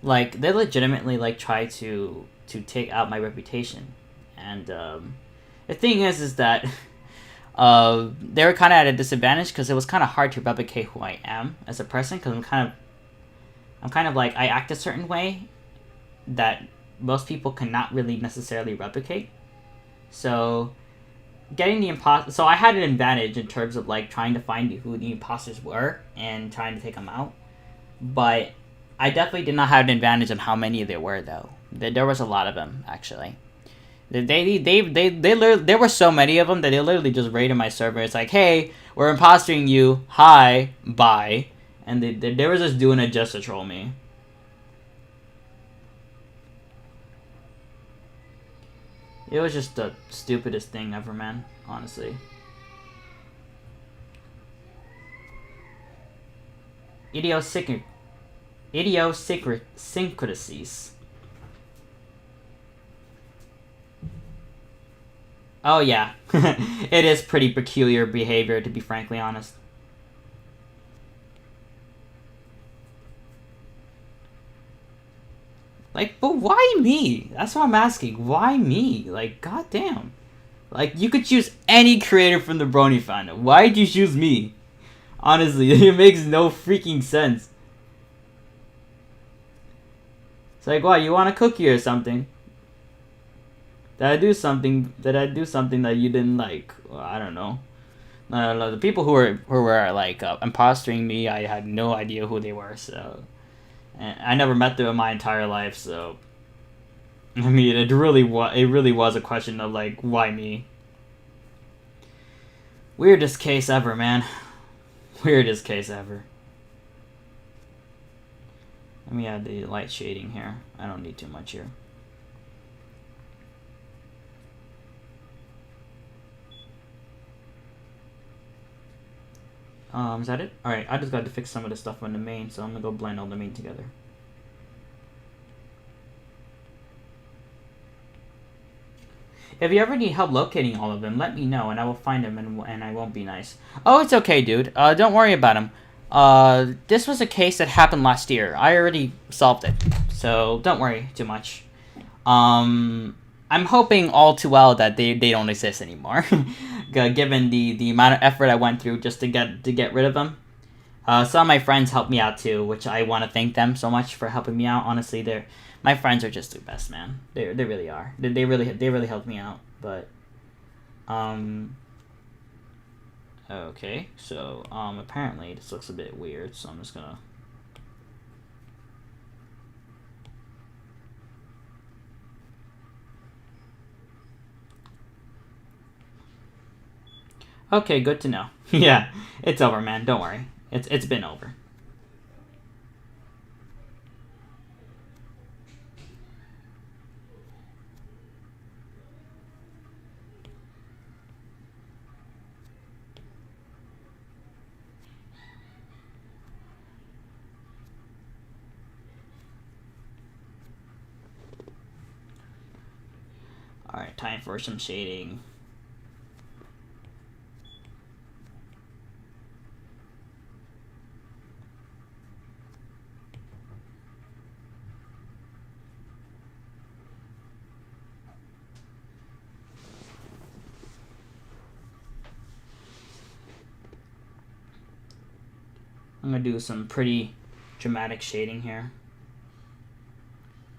like, they legitimately like try to take out my reputation, and the thing is that they were kind of at a disadvantage because it was kind of hard to replicate who I am as a person because I'm kind of like I act a certain way that most people cannot really necessarily replicate. So getting the imposter. So I had an advantage in terms of like trying to find who the imposters were and trying to take them out. But I definitely did not have an advantage on how many there were, though. There was a lot of them, actually. There were so many of them that they literally just raided my server. It's like, hey, we're impostering you. Hi, bye. And they were just doing it just to troll me. It was just the stupidest thing ever, man. Honestly. Idiosyncrasies. Oh yeah, it is pretty peculiar behavior, to be frankly honest. Like, but why me? That's what I'm asking. Why me? Like, goddamn. Like, you could choose any creator from the Brony fandom. Why'd you choose me? Honestly, it makes no freaking sense. It's like, what, you want a cookie or something? Did I do something that you didn't like? Well, I don't know. No. The people who were like impostering me, I had no idea who they were. So, and I never met them in my entire life. So, I mean, it really was a question of like, why me? Weirdest case ever, man. Weirdest case ever. Let me add the light shading here. I don't need too much here. Is that it? Alright, I just got to fix some of the stuff on the main, so I'm gonna go blend all the main together. If you ever need help locating all of them, let me know, and I will find them, and I won't be nice. Oh, it's okay, dude. Don't worry about him. This was a case that happened last year. I already solved it, so don't worry too much. I'm hoping all too well that they don't exist anymore, given the amount of effort I went through just to get rid of them. Some of my friends helped me out too, which I want to thank them so much for helping me out. Honestly, my friends are just the best, man. They really are. They really helped me out. But okay, so apparently this looks a bit weird, so I'm just gonna. Okay, good to know. Yeah, it's over, man. Don't worry. It's been over. Alright, time for some shading. I'm gonna do some pretty dramatic shading here.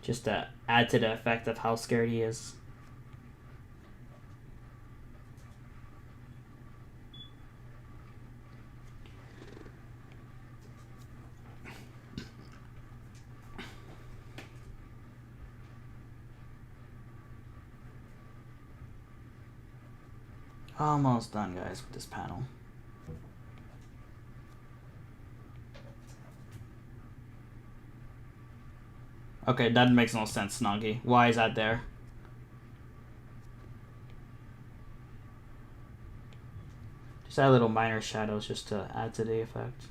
Just to add to the effect of how scared he is. Almost done, guys, with this panel. Okay, that makes no sense, Snoggy. Why is that there? Just add little minor shadows just to add to the effect.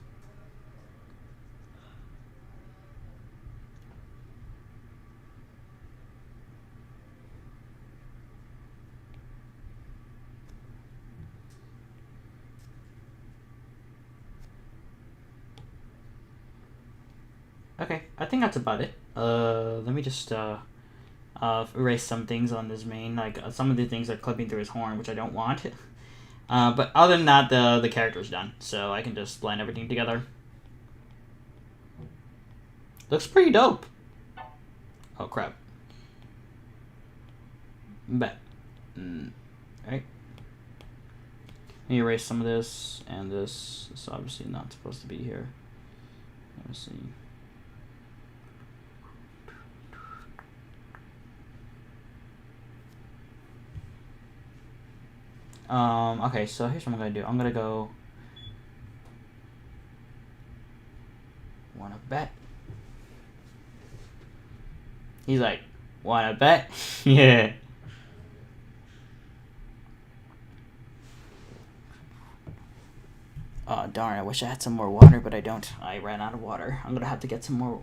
Okay, I think that's about it. Let me just erase some things on this main. Like some of the things are clipping through his horn, which I don't want. But other than that, the character's done, so I can just blend everything together. Looks pretty dope. Oh crap. Bet. Right. me erase some of this and this. It's obviously not supposed to be here. Let me see. Okay, so here's what I'm gonna do. I'm gonna go. Wanna bet? He's like, wanna bet? Yeah. Oh darn! I wish I had some more water, but I don't. I ran out of water. I'm gonna have to get some more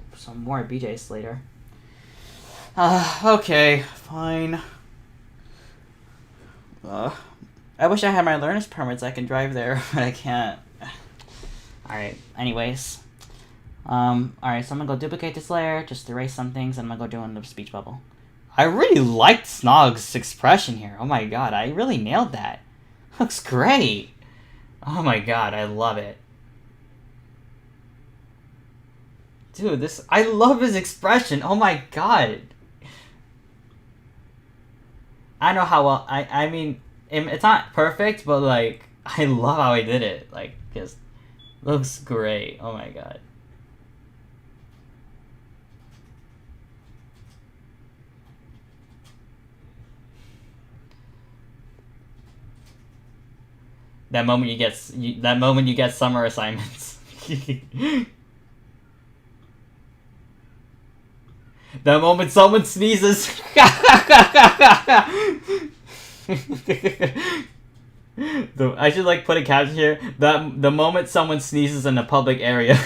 BJ's later. Okay, fine. I wish I had my learner's permits. I can drive there, but I can't. Alright, anyways. Alright, so I'm gonna go duplicate this layer, just erase some things, and I'm gonna go do the speech bubble. I really liked Snog's expression here. Oh my god, I really nailed that. Looks great. Oh my god, I love it. Dude, I love his expression. Oh my god. I know how well, I mean, it's not perfect, but like, I love how he did it. Like, just looks great. Oh my god. That moment you get summer assignments. That moment someone sneezes. I should like put a caption here. The moment someone sneezes in a public area.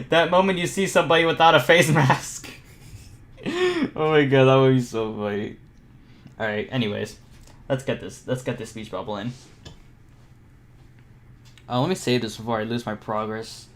That moment you see somebody without a face mask. Oh my god, that would be so funny. Alright, anyways. Let's get this speech bubble in. Let me save this before I lose my progress.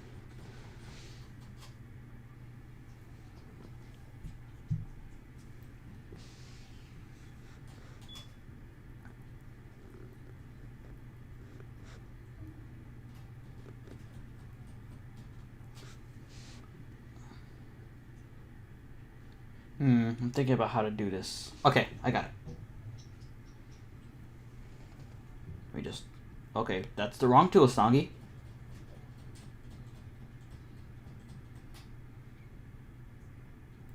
I'm thinking about how to do this. Okay, I got it. Let me just... Okay, that's the wrong tool, Songy.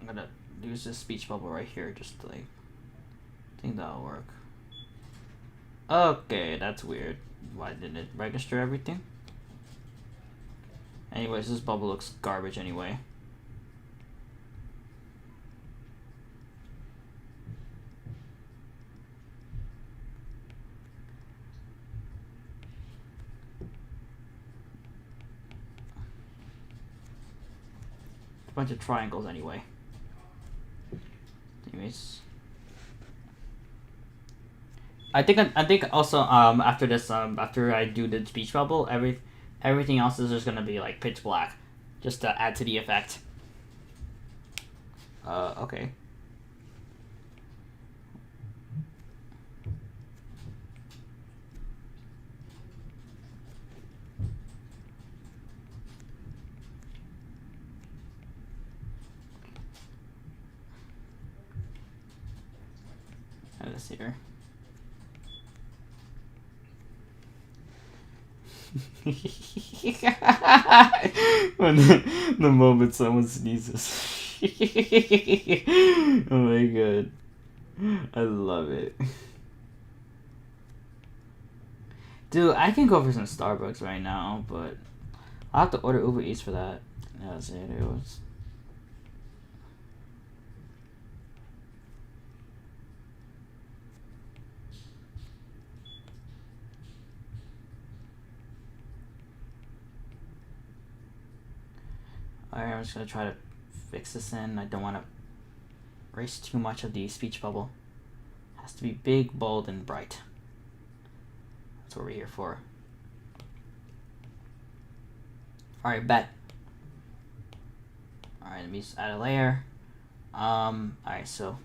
I'm gonna use this speech bubble right here, just to, like... I think that'll work. Okay, that's weird. Why didn't it register everything? Anyways, this bubble looks garbage anyway. Bunch of triangles anyway. Anyways, I think also after this after I do the speech bubble, everything else is just gonna be like pitch black, just to add to the effect. Okay. This here. When the moment someone sneezes. Oh my god. I love it. Dude, I can go for some Starbucks right now, but I'll have to order Uber Eats for that. That's it. It was... Alright, I'm just gonna try to fix this in. I don't want to erase too much of the speech bubble. It has to be big, bold, and bright. That's what we're here for. Alright, bet. Alright, let me just add a layer. Alright, so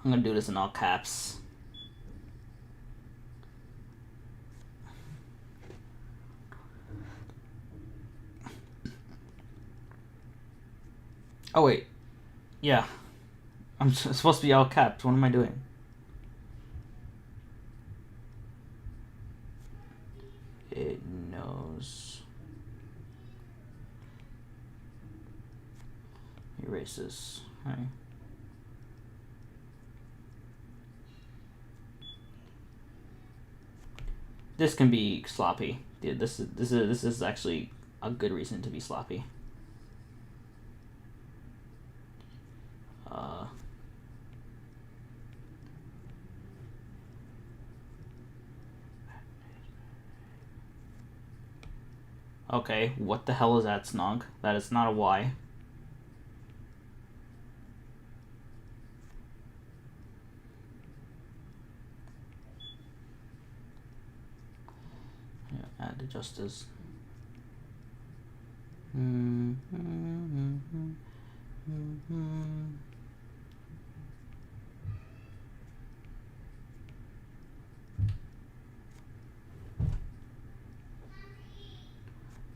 I'm gonna do this in all caps. Oh wait, yeah. I'm supposed to be all capped. What am I doing? It knows. Erase this. All right. This can be sloppy. Dude, this is actually a good reason to be sloppy. Okay, what the hell is that, Snog? That is not a Y. Yeah, add the justice.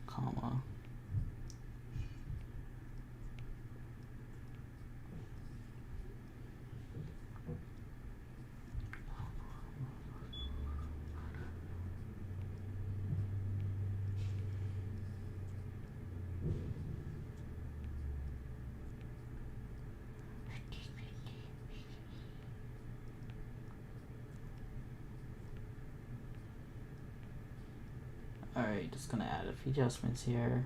Comma. Alright, just gonna add a few adjustments here.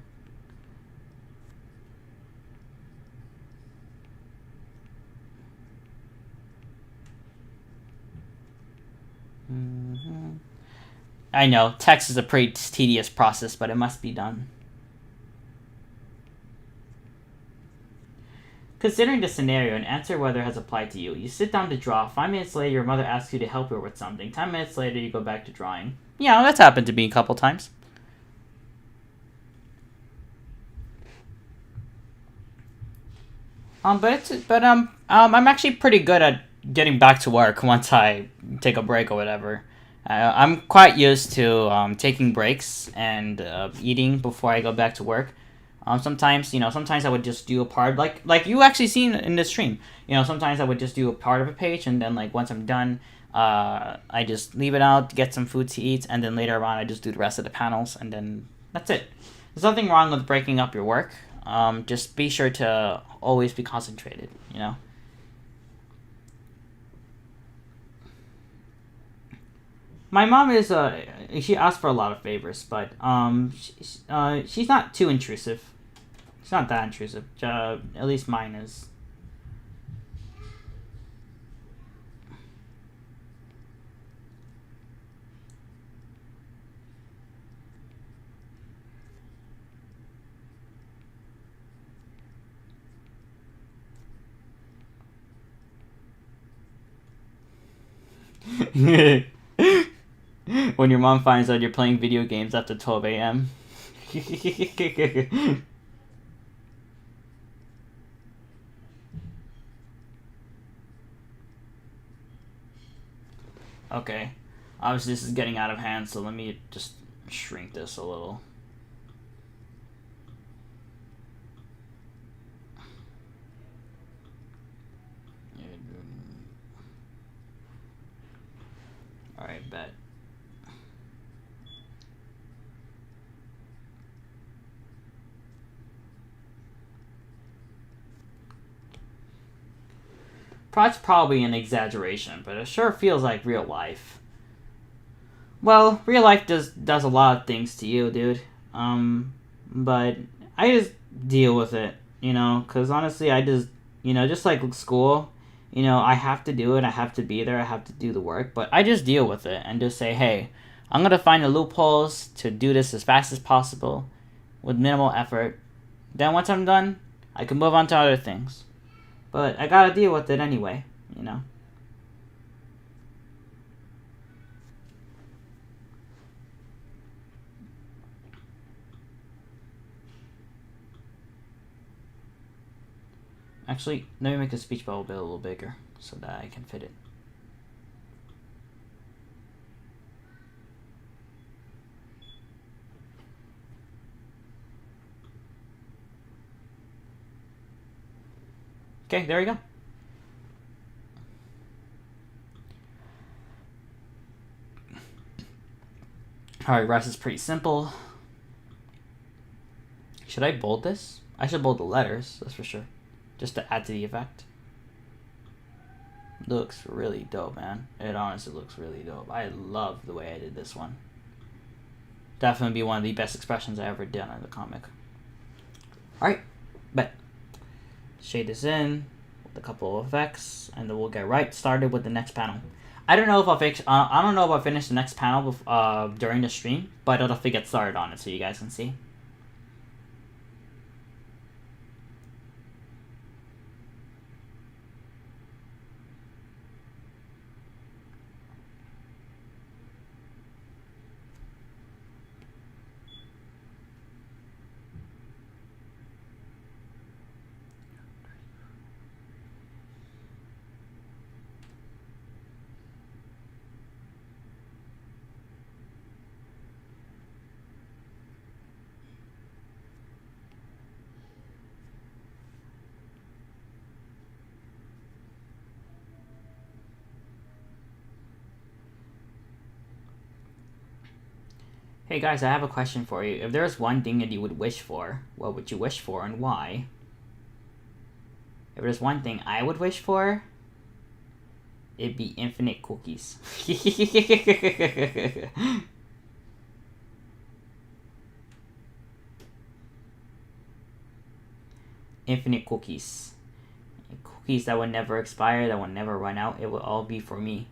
I know, text is a pretty tedious process, but it must be done. Considering the scenario and answer whether it has applied to you, you sit down to draw. 5 minutes later, your mother asks you to help her with something. 10 minutes later, you go back to drawing. Yeah, that's happened to me a couple times. I'm actually pretty good at getting back to work once I take a break or whatever. I'm quite used to taking breaks and eating before I go back to work. Sometimes I would just do a part like you actually seen in this stream. Sometimes I would just do a part of a page, and then like once I'm done, I just leave it out, get some food to eat, and then later on I just do the rest of the panels, and then that's it. There's nothing wrong with breaking up your work. Just be sure to always be concentrated. My mom is she asks for a lot of favors, but she's not too intrusive. It's not that intrusive. At least mine is. When your mom finds out you're playing video games after 12 a.m. Okay. Obviously, this is getting out of hand, so let me just shrink this a little. Alright, bet. That's probably an exaggeration, but it sure feels like real life. Well, real life does a lot of things to you, dude. But I just deal with it, because honestly, I just like school, I have to do it, I have to be there, I have to do the work, but I just deal with it and just say, hey, I'm gonna find the loopholes to do this as fast as possible with minimal effort. Then once I'm done, I can move on to other things. But I gotta deal with it anyway, Actually, let me make the speech bubble a little bigger so that I can fit it. Okay, there we go. Alright, rest is pretty simple. Should I bold this? I should bold the letters, that's for sure. Just to add to the effect. Looks really dope, man. It honestly looks really dope. I love the way I did this one. Definitely be one of the best expressions I ever done in the comic. Alright, bet. Shade this in with a couple of effects, and then we'll get right started with the next panel. I don't know if I'll fix. I don't know if I'll finish the next panel during the stream, but I'll get started on it so you guys can see. Hey guys, I have a question for you. If there was one thing that you would wish for, what would you wish for and why? If there's one thing I would wish for, it'd be infinite cookies. Infinite cookies. Cookies that would never expire, that would never run out. It will all be for me.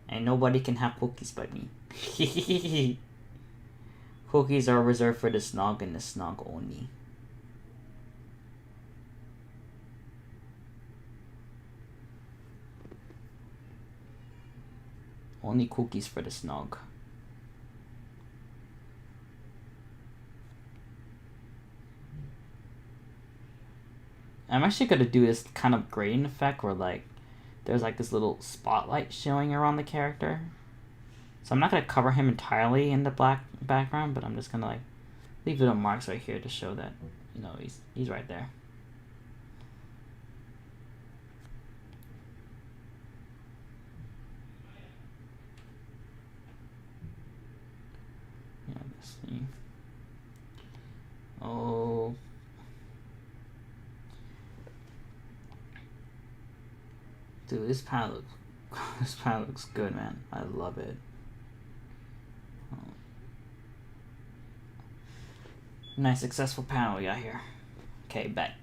And nobody can have cookies but me. Cookies are reserved for the snog and the snog only. Only cookies for the snog. I'm actually gonna do this kind of grading effect where like there's like this little spotlight showing around the character. So I'm not gonna cover him entirely in the black background, but I'm just gonna like leave little marks right here to show that, you know, he's right there. Yeah, this thing. Oh. Dude, this panel looks good, man. I love it. Nice successful panel we got here. Okay, bet.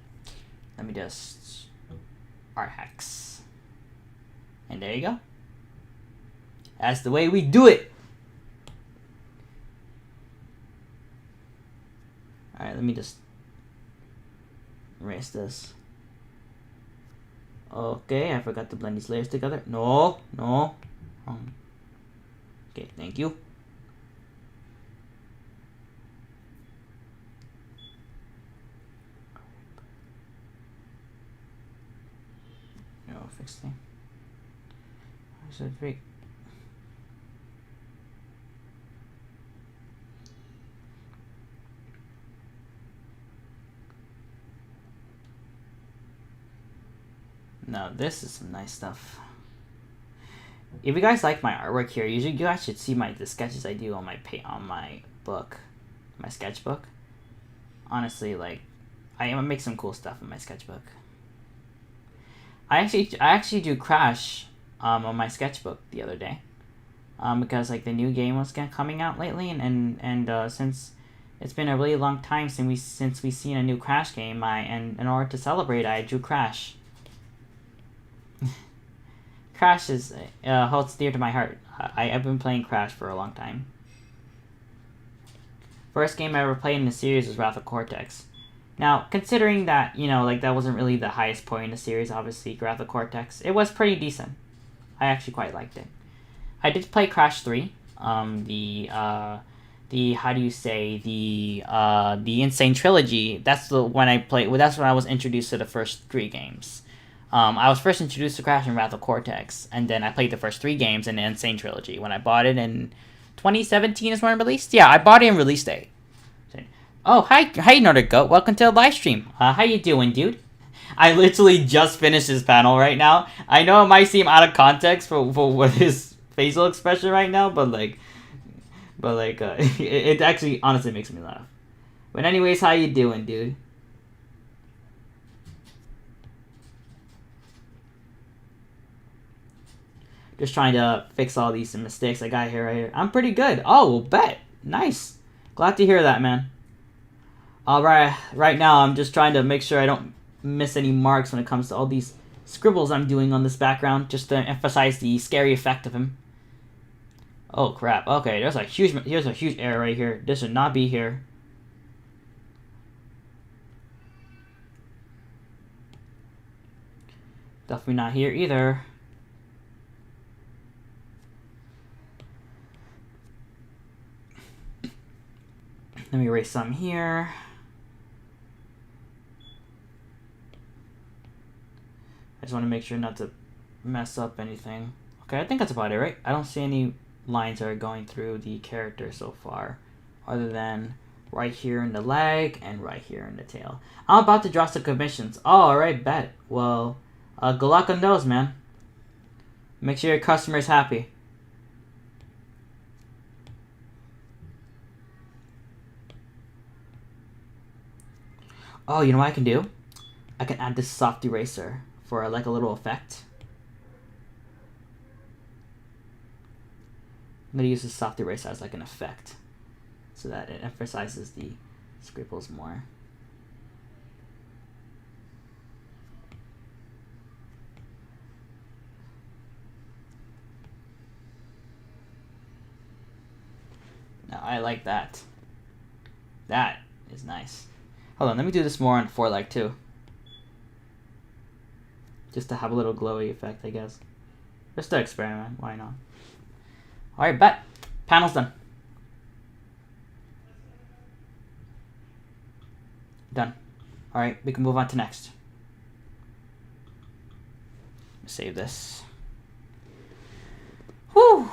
Let me just art hacks. And there you go. That's the way we do it. Alright, let me just erase this. Okay, I forgot to blend these layers together. No. Okay, thank you. Fix thing. I should fix. Now this is some nice stuff. If you guys like my artwork here, usually you guys should see the sketches I do on my book, my sketchbook. Honestly, like I make some cool stuff in my sketchbook. I actually do Crash on my sketchbook the other day, because like the new game was coming out lately, and since it's been a really long time since we've seen a new Crash game, and in order to celebrate, I drew Crash. Crash is holds dear to my heart. I've been playing Crash for a long time. First game I ever played in the series was Wrath of Cortex. Now, considering that, you know, like that wasn't really the highest point in the series, obviously, Wrath of Cortex, it was pretty decent. I actually quite liked it. I did play Crash 3, the how do you say, the Insane Trilogy. That's the one I played. Well, that's when I was introduced to the first 3 games. I was first introduced to Crash and Wrath of Cortex, and then I played the first 3 games in the Insane Trilogy. When I bought it in 2017 is when it released? Yeah, I bought it in release day. Oh, hi Nordic Goat. Welcome to the live stream. How you doing, dude? I literally just finished his panel right now. I know it might seem out of context for what his facial expression right now, but it actually honestly makes me laugh. But anyways, how you doing, dude? Just trying to fix all these mistakes I got here right here. I'm pretty good. Oh, well, bet. Nice. Glad to hear that, man. Alright, right now I'm just trying to make sure I don't miss any marks when it comes to all these scribbles I'm doing on this background, just to emphasize the scary effect of him. Oh crap, okay, here's a huge error right here. This should not be here. Definitely not here either. Let me erase some here. I just want to make sure not to mess up anything. Okay, I think that's about it, right? I don't see any lines that are going through the character so far, other than right here in the leg and right here in the tail. I'm about to draw some commissions. Oh, alright, bet. Well, good luck on those, man. Make sure your customer's happy. Oh, you know what I can do? I can add this soft eraser for like a little effect. I'm going to use the soft eraser as like an effect so that it emphasizes the scribbles more. Now I like that. That is nice. Hold on, let me do this more on foreleg too. Just to have a little glowy effect, I guess. Just to experiment, why not? Alright, bet. Panel's done. Done. Alright, we can move on to next. Save this. Whew!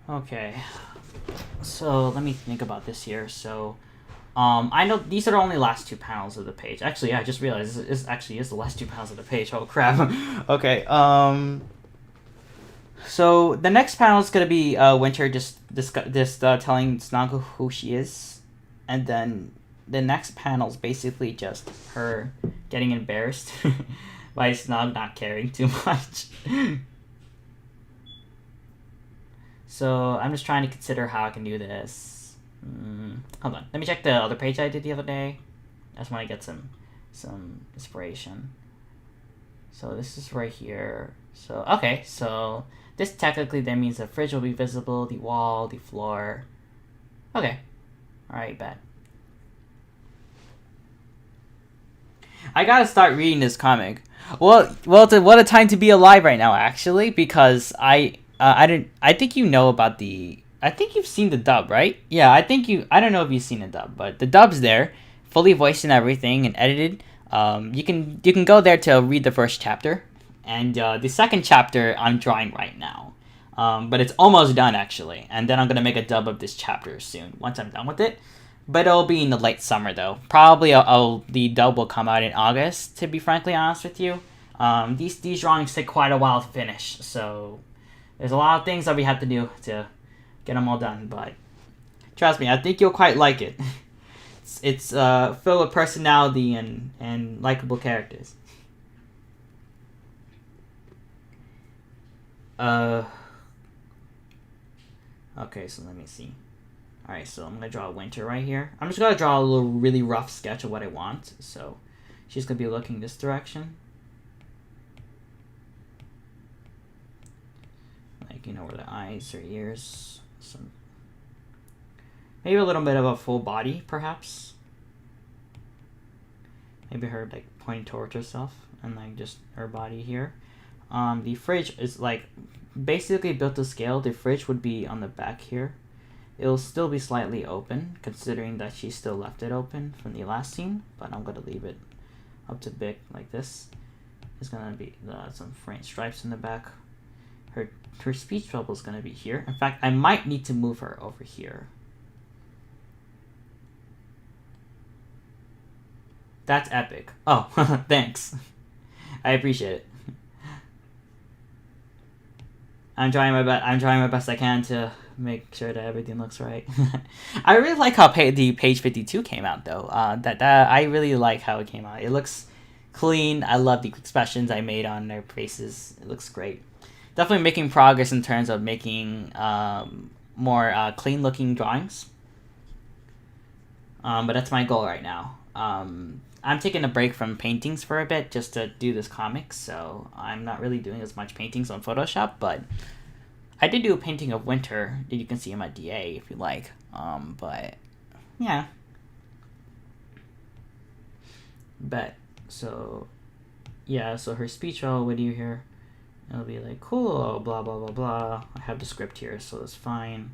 Okay, so let me think about this here. So, I know these are the only last two panels of the page. Actually, yeah, I just realized this actually is the last two panels of the page. Oh crap. Okay. So the next panel is gonna be Winter just telling Snog who she is, and then the next panel is basically just her getting embarrassed by Snog not caring too much. So I'm just trying to consider how I can do this. Hold on. Let me check the other page I did the other day. I just want to get some inspiration. So this is right here. So, okay. So this technically then means the fridge will be visible, the wall, the floor. Okay. Alright, bet. I gotta start reading this comic. Well, what a time to be alive right now, actually, because I think you know about I think you've seen the dub, right? Yeah, I don't know if you've seen the dub, but the dub's there, fully voiced and everything and edited. You can go there to read the first chapter, and the second chapter I'm drawing right now. But it's almost done actually, and then I'm gonna make a dub of this chapter soon once I'm done with it. But it'll be in the late summer though. Probably the dub will come out in August. To be frankly honest with you, these drawings take quite a while to finish, so. There's a lot of things that we have to do to get them all done, but trust me, I think you'll quite like it. It's filled with personality and likable characters. Okay, so let me see. Alright, so I'm gonna draw Winter right here. I'm just gonna draw a little really rough sketch of what I want. So she's gonna be looking this direction. Like, you know, where the eyes or ears, maybe a little bit of a full body, perhaps. Maybe her like pointing towards herself and like just her body here. The fridge is like basically built to scale. The fridge would be on the back here. It'll still be slightly open, considering that she still left it open from the last scene. But I'm gonna leave it up to big like this. It's gonna be some faint stripes in the back. Her her speech bubble is gonna be here. In fact, I might need to move her over here. That's epic. Oh, thanks. I appreciate it. I'm trying my best I can to make sure that everything looks right. I really like how the page 52 came out though. That I really like how it came out. It looks clean. I love the expressions I made on their faces. It looks great. Definitely making progress in terms of making more clean looking drawings. But that's my goal right now. I'm taking a break from paintings for a bit just to do this comic, so I'm not really doing as much paintings on Photoshop, but I did do a painting of Winter that you can see in my DA if you like. But yeah. But so yeah, so her speech when you hear, it'll be like cool, blah blah blah blah. I have the script here, so it's fine.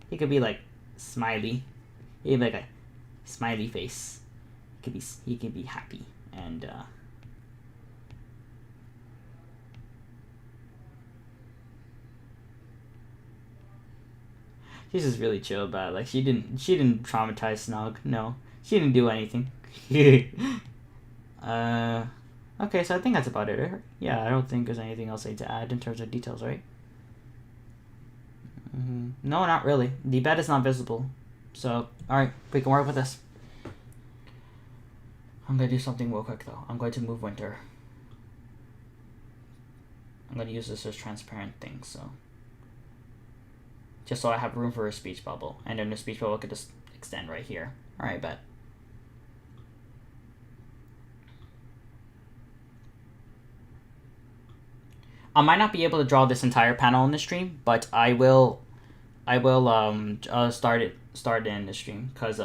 He could be like smiley. He could be like a smiley face. He can be happy and she's just really chill about it. Like she didn't traumatize Snog. No, she didn't do anything. Okay, so I think that's about it. Yeah, I don't think there's anything else I need to add in terms of details, right? No, not really. The bed is not visible. So, alright, we can work with this. I'm going to do something real quick, though. I'm going to move Winter. I'm going to use this as transparent thing, so... Just so I have room for a speech bubble. And then the speech bubble could just extend right here. Alright, bet. I might not be able to draw this entire panel in the stream, but I will start it in the stream because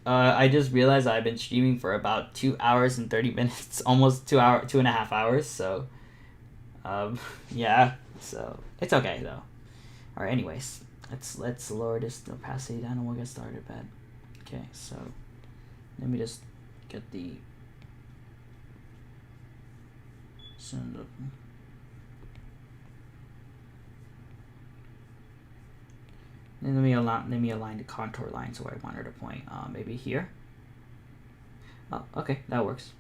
I just realized I've been streaming for about 2 hours and 30 minutes, almost 2.5 hours. So yeah, so it's okay though. All right, anyways, let's lower this opacity down and we'll get started. Bad. Okay, so let me just get the send up. And let me align the contour lines where I want her to point. Maybe here. Oh, okay, that works.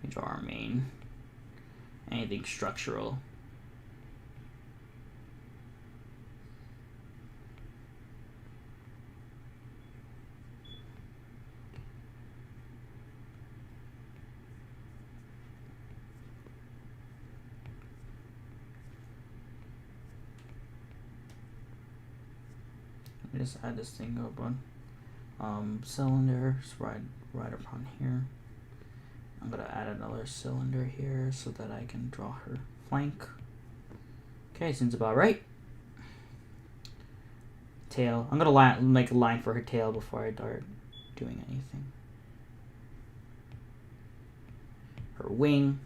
We draw our main. Anything structural. Just add this thing up on cylinders right upon here. I'm gonna add another cylinder here so that I can draw her flank. Okay, seems about right. Tail. I'm gonna make a line for her tail before I start doing anything. Her wing.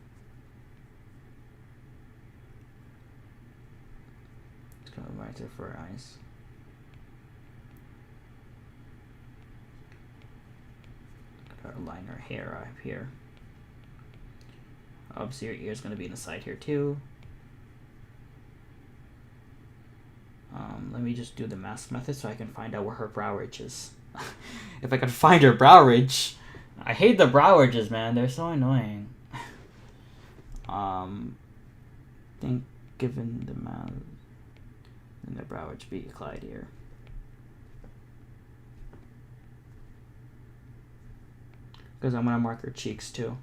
It's gonna right there for her eyes. Line her hair up here. Obviously, her ear is going to be in the side here too. Let me just do the mask method so I can find out where her brow ridge is. If I can find her brow ridge. I hate the brow ridges, man. They're so annoying. Think given the mouth and the brow ridge be applied here. Because I'm going to mark her cheeks too.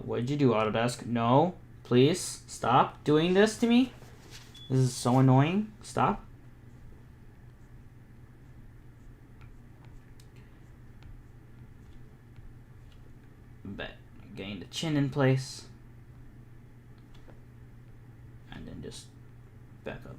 What did you do, Autodesk? No, please stop doing this to me. This is so annoying. Stop. But getting the chin in place. And then just back up.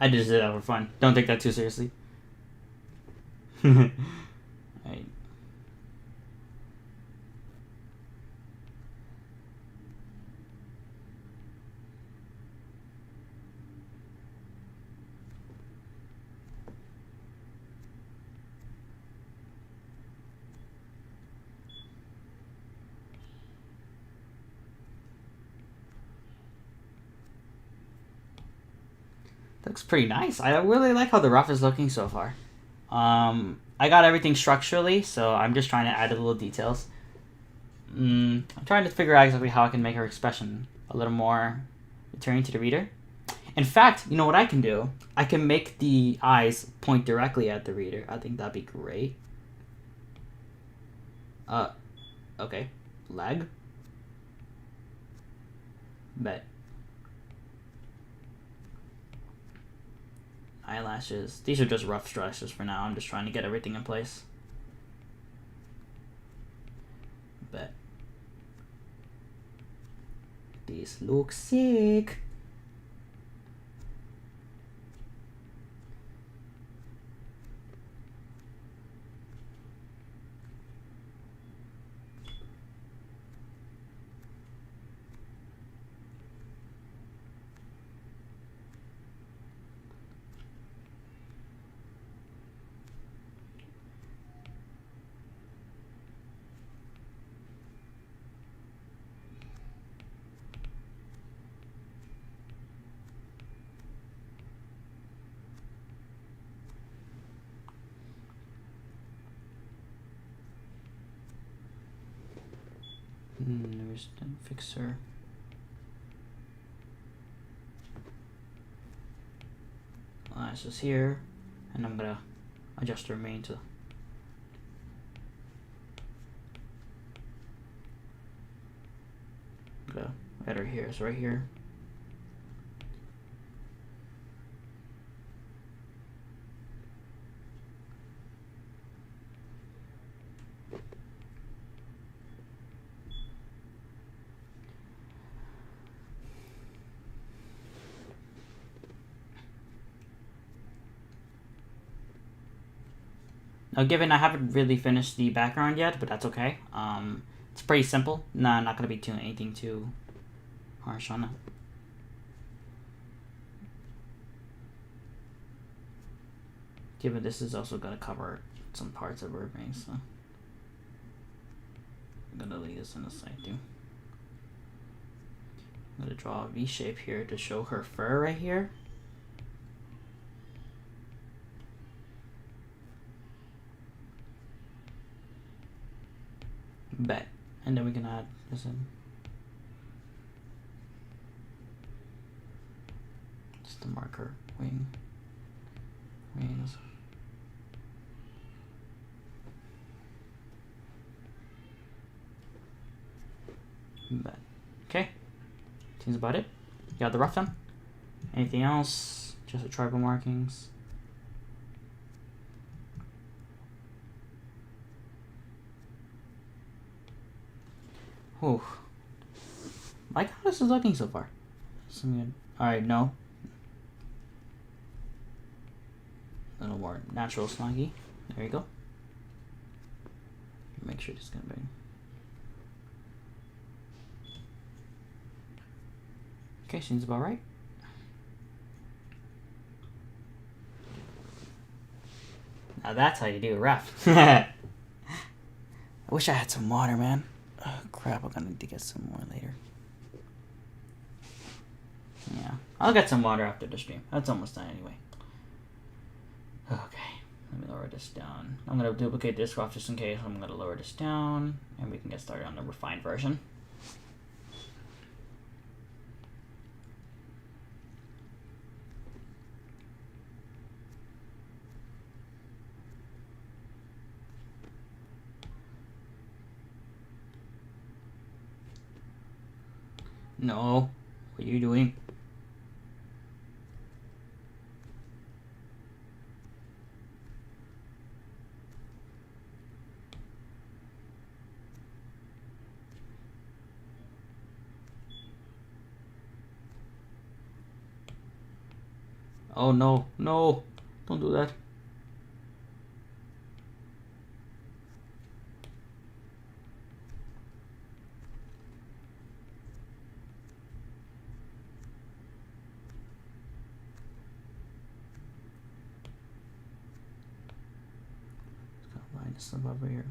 I just did that for fun. Don't take that too seriously. Alright. Looks pretty nice. I really like how the rough is looking so far. I got everything structurally, so I'm just trying to add a little details. I'm trying to figure out exactly how I can make her expression a little more returning to the reader. In fact, you know what I can do? I can make the eyes point directly at the reader. I think that'd be great. Okay. Leg. Bet. Eyelashes. These are just rough stretches for now. I'm just trying to get everything in place. Bet. These look sick. There's the fixer. Lashes here, and I'm gonna adjust the remain to the header here is right here. Now, given I haven't really finished the background yet, but that's okay. It's pretty simple. Nah, not gonna be anything too harsh on it. Given this is also gonna cover some parts of her face, so I'm gonna leave this on the side too. I'm gonna draw a V shape here to show her fur right here. Bet. And then we can add this in. Just the marker wings. Bet. Okay. Seems about it. You got the rough done? Anything else? Just the tribal markings. Whew. Like how this is looking so far. Alright, no. A little more natural snuggy. There you go. Make sure this is gonna be. Okay, seems about right. Now that's how you do a rough. I wish I had some water, man. Oh, crap, I'm gonna need to get some more later. Yeah, I'll get some water after the stream. That's almost done anyway. Okay, let me lower this down. I'm gonna duplicate this off just in case. I'm gonna lower this down, and we can get started on the refined version. No, what are you doing? Oh no, no. Don't do that. Line this up over here.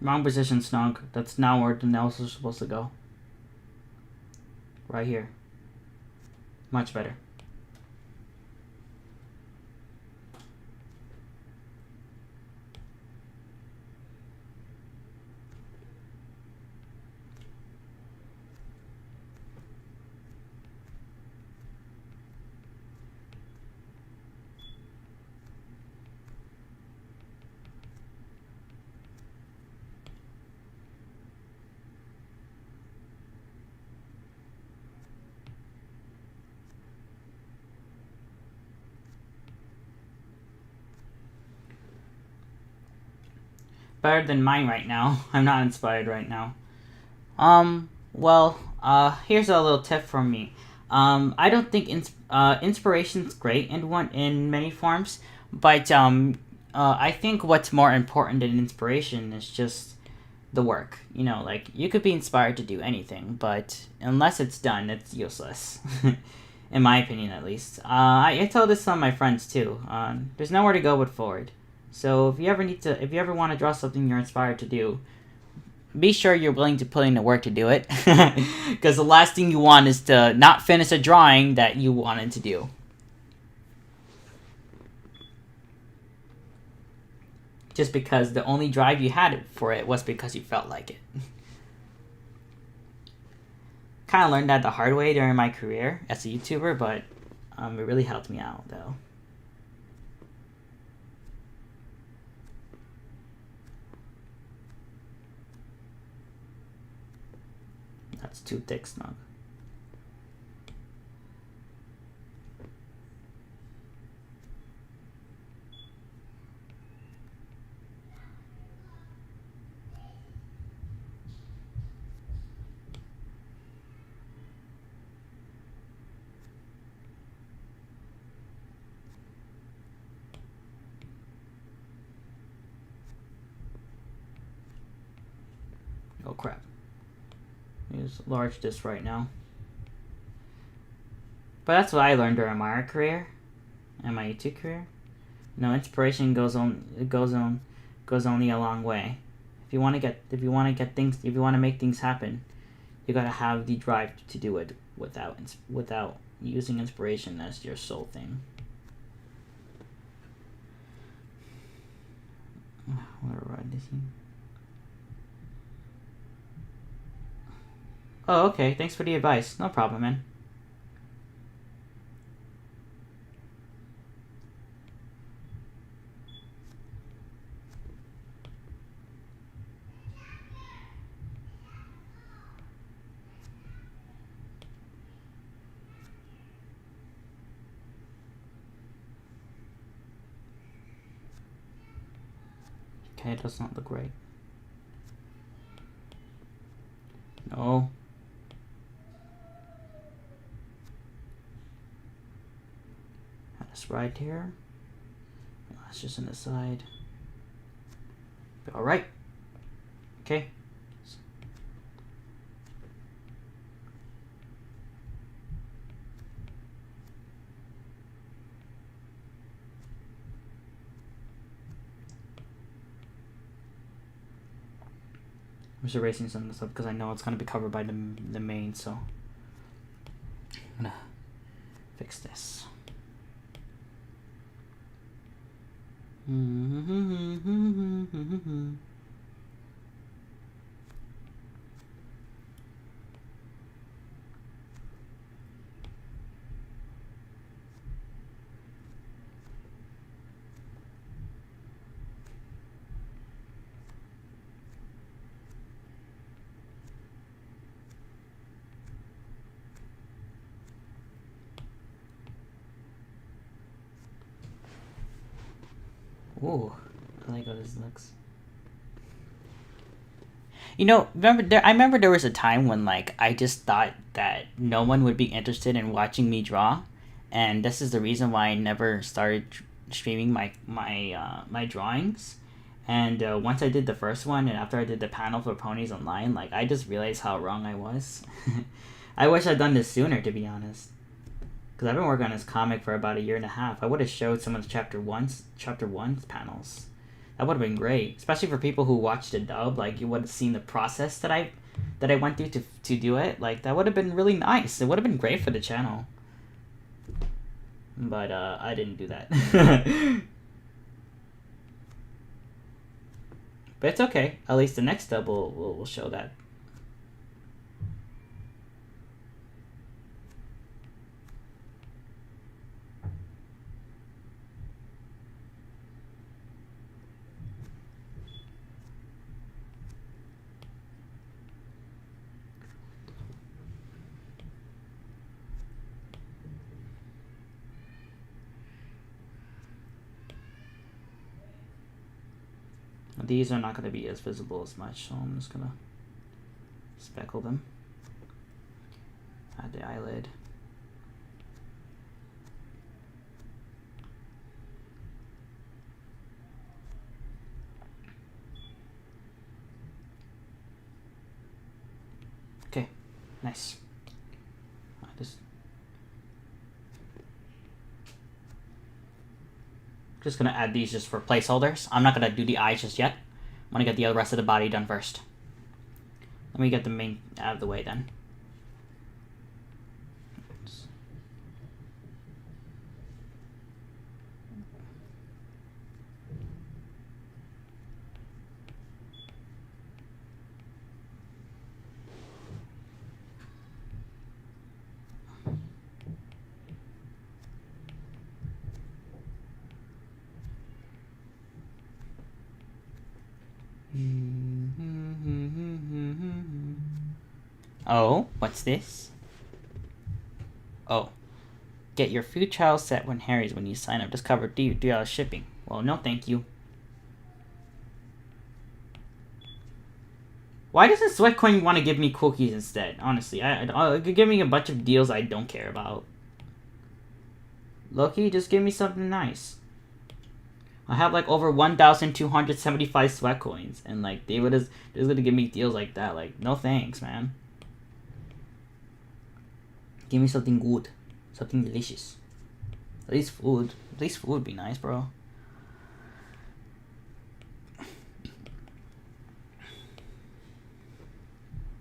Wrong position, Snog. That's not where the nails are supposed to go. Right here. Much better. Better than mine right now. I'm not inspired right now. Well, here's a little tip from me. I don't think inspiration's great in many forms, but I think what's more important than inspiration is just the work. You know, like you could be inspired to do anything, but unless it's done, it's useless. In my opinion, at least. I tell this to some of my friends too. There's nowhere to go but forward. So if you ever want to draw something you're inspired to do, be sure you're willing to put in the work to do it. Because the last thing you want is to not finish a drawing that you wanted to do. Just because the only drive you had for it was because you felt like it. Kind of learned that the hard way during my career as a YouTuber, but it really helped me out though. That's too thick, Snog. Oh crap. Use large this right now. But that's what I learned during my art career and my YouTube career. No, inspiration goes only a long way. If you want to make things happen, you gotta have the drive to do it without using inspiration as your sole thing. Where are this? Oh, okay. Thanks for the advice. No problem, man. Okay, it does not look right. No. That's right here. That's just on the side. Alright. Okay. I'm just erasing some of this up because I know it's going to be covered by the main, so I'm going to fix this. Ooh, I like how this looks. You know, I remember there was a time when like I just thought that no one would be interested in watching me draw, and this is the reason why I never started streaming my drawings. And once I did the first one, and after I did the panel for Ponies Online, like I just realized how wrong I was. I wish I'd done this sooner, to be honest. Because I've been working on this comic for about a year and a half. I would have showed some of the chapter one panels. That would have been great, especially for people who watched the dub. Like you would have seen the process that I went through to do it. Like that would have been really nice. It would have been great for the channel. But I didn't do that. But it's okay. At least the next dub will show that. These are not going to be as visible as much, so I'm just going to speckle them. Add the eyelid. Okay, nice. Just gonna add these just for placeholders. I'm not gonna do the eyes just yet. I'm gonna get the rest of the body done first. Let me get the main out of the way then. Oh, what's this? Oh. Get your free trial set when Harry's when you sign up. Discover $3 shipping. Well, no thank you. Why doesn't Sweatcoin want to give me cookies instead? Honestly, I give me a bunch of deals I don't care about. Loki, just give me something nice. I have like over 1,275 sweat coins, and like they just gonna give me deals like that. Like, no thanks, man. Give me something good, something delicious. At least food. At least food would be nice, bro.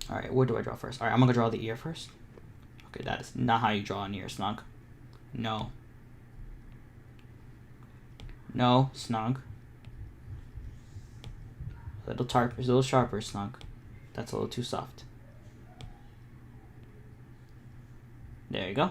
Alright, what do I draw first? Alright, I'm gonna draw the ear first. Okay, that is not how you draw an ear, Snug. No. No, Snug. A little sharper, Snug. That's a little too soft. There you go.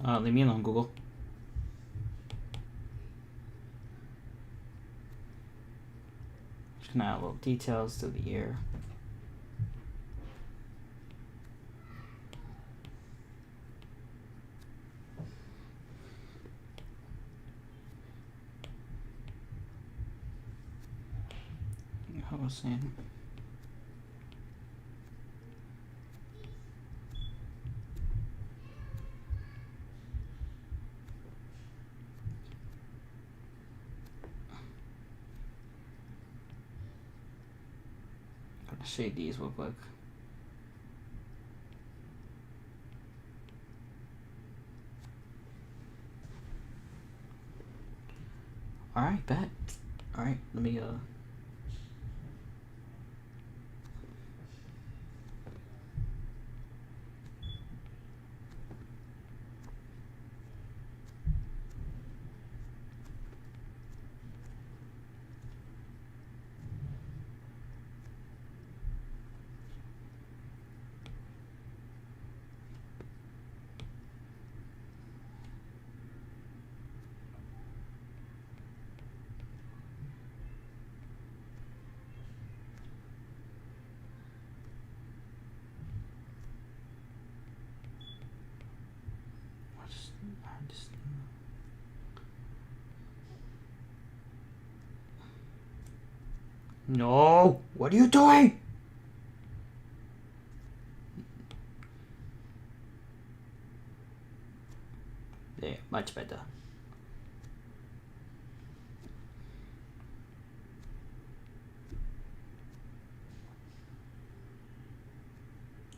Leave me alone, Google. Just gonna add little details to the ear. I was saying. Shade these real quick. Alright, bet. Alright, let me No! What are you doing? There, much better.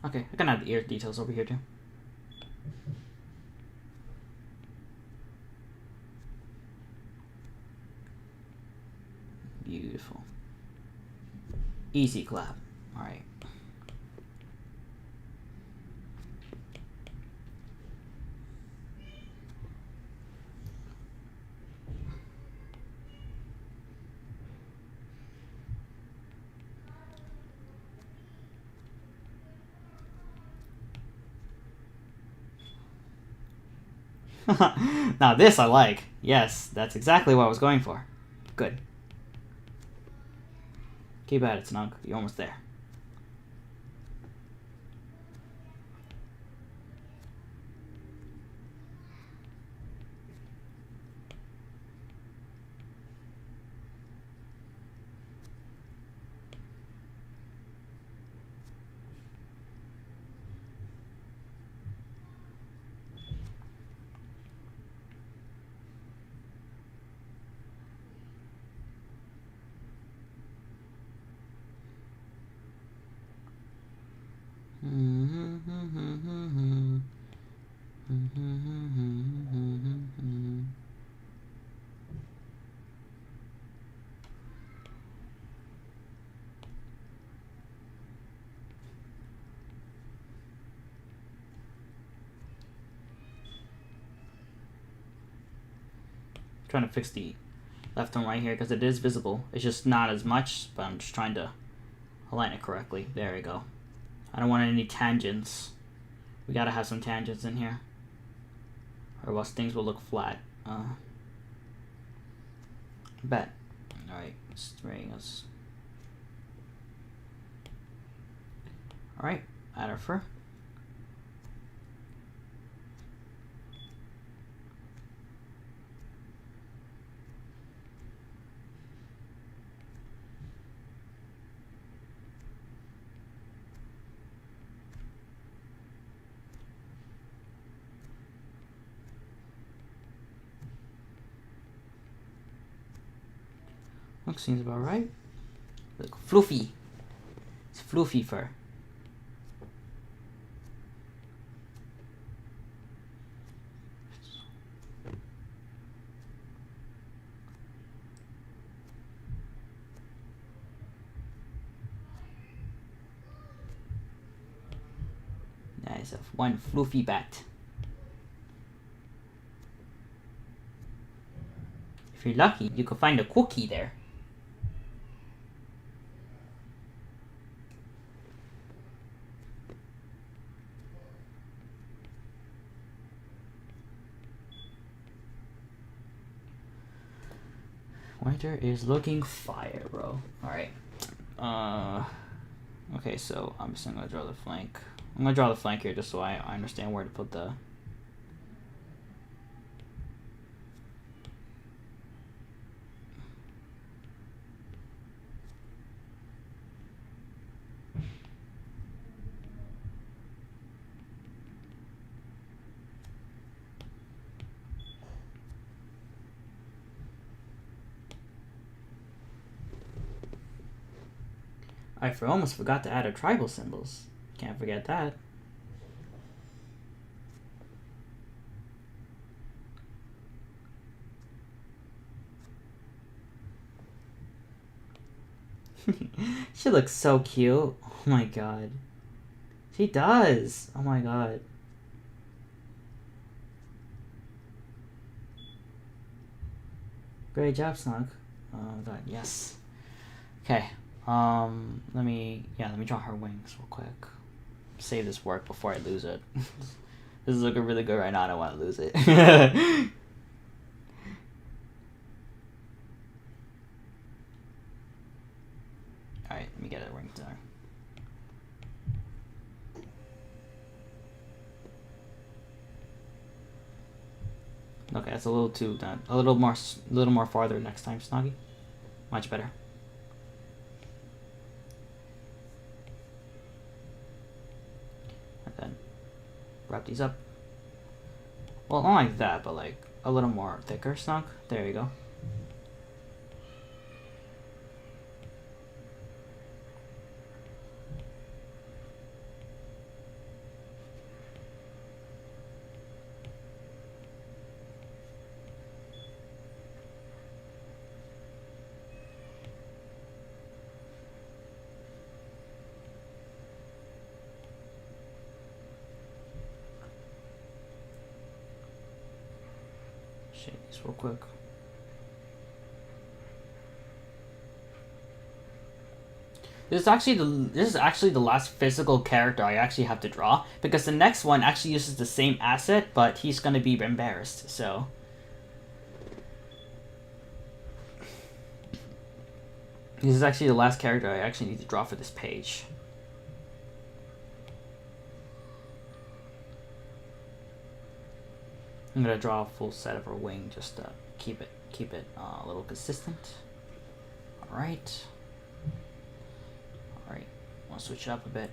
Okay, I can add the ear details over here too. Beautiful. Easy clap. Alright. Now this I like. Yes, that's exactly what I was going for. Good. Keep at it, Snug. You're almost there. Trying to fix the left and right here because it is visible. It's just not as much, but I'm just trying to align it correctly. There we go. I don't want any tangents. We gotta have some tangents in here, or else things will look flat. Bet. Alright, string us. Alright, add our fur. Looks seems about right. Look, fluffy. It's fluffy fur. Nice, one fluffy bat. If you're lucky, you could find a cookie there. Winter is looking fire, bro. Alright. Okay, so I'm just gonna draw the flank. I'm gonna draw the flank here just so I understand where to put the... I almost forgot to add our tribal symbols. Can't forget that. She looks so cute. Oh my god. She does. Oh my god. Great job, Snug. Oh god, yes. Okay. Let me draw her wings real quick. Save this work before I lose it. This is looking really good right now. I don't want to lose it. Alright, let me get a ring there. Okay, that's a little too done. A little more farther next time, Snoggy. Much better. And then wrap these up. Well, not like that, but like a little more thicker, Snog. There you go. Shake these real quick. This is actually the last physical character I actually have to draw, because the next one actually uses the same asset, but he's gonna be embarrassed. So this is actually the last character I actually need to draw for this page. I'm gonna draw a full set of her wing just to keep it a little consistent. All right. I'll switch it up a bit.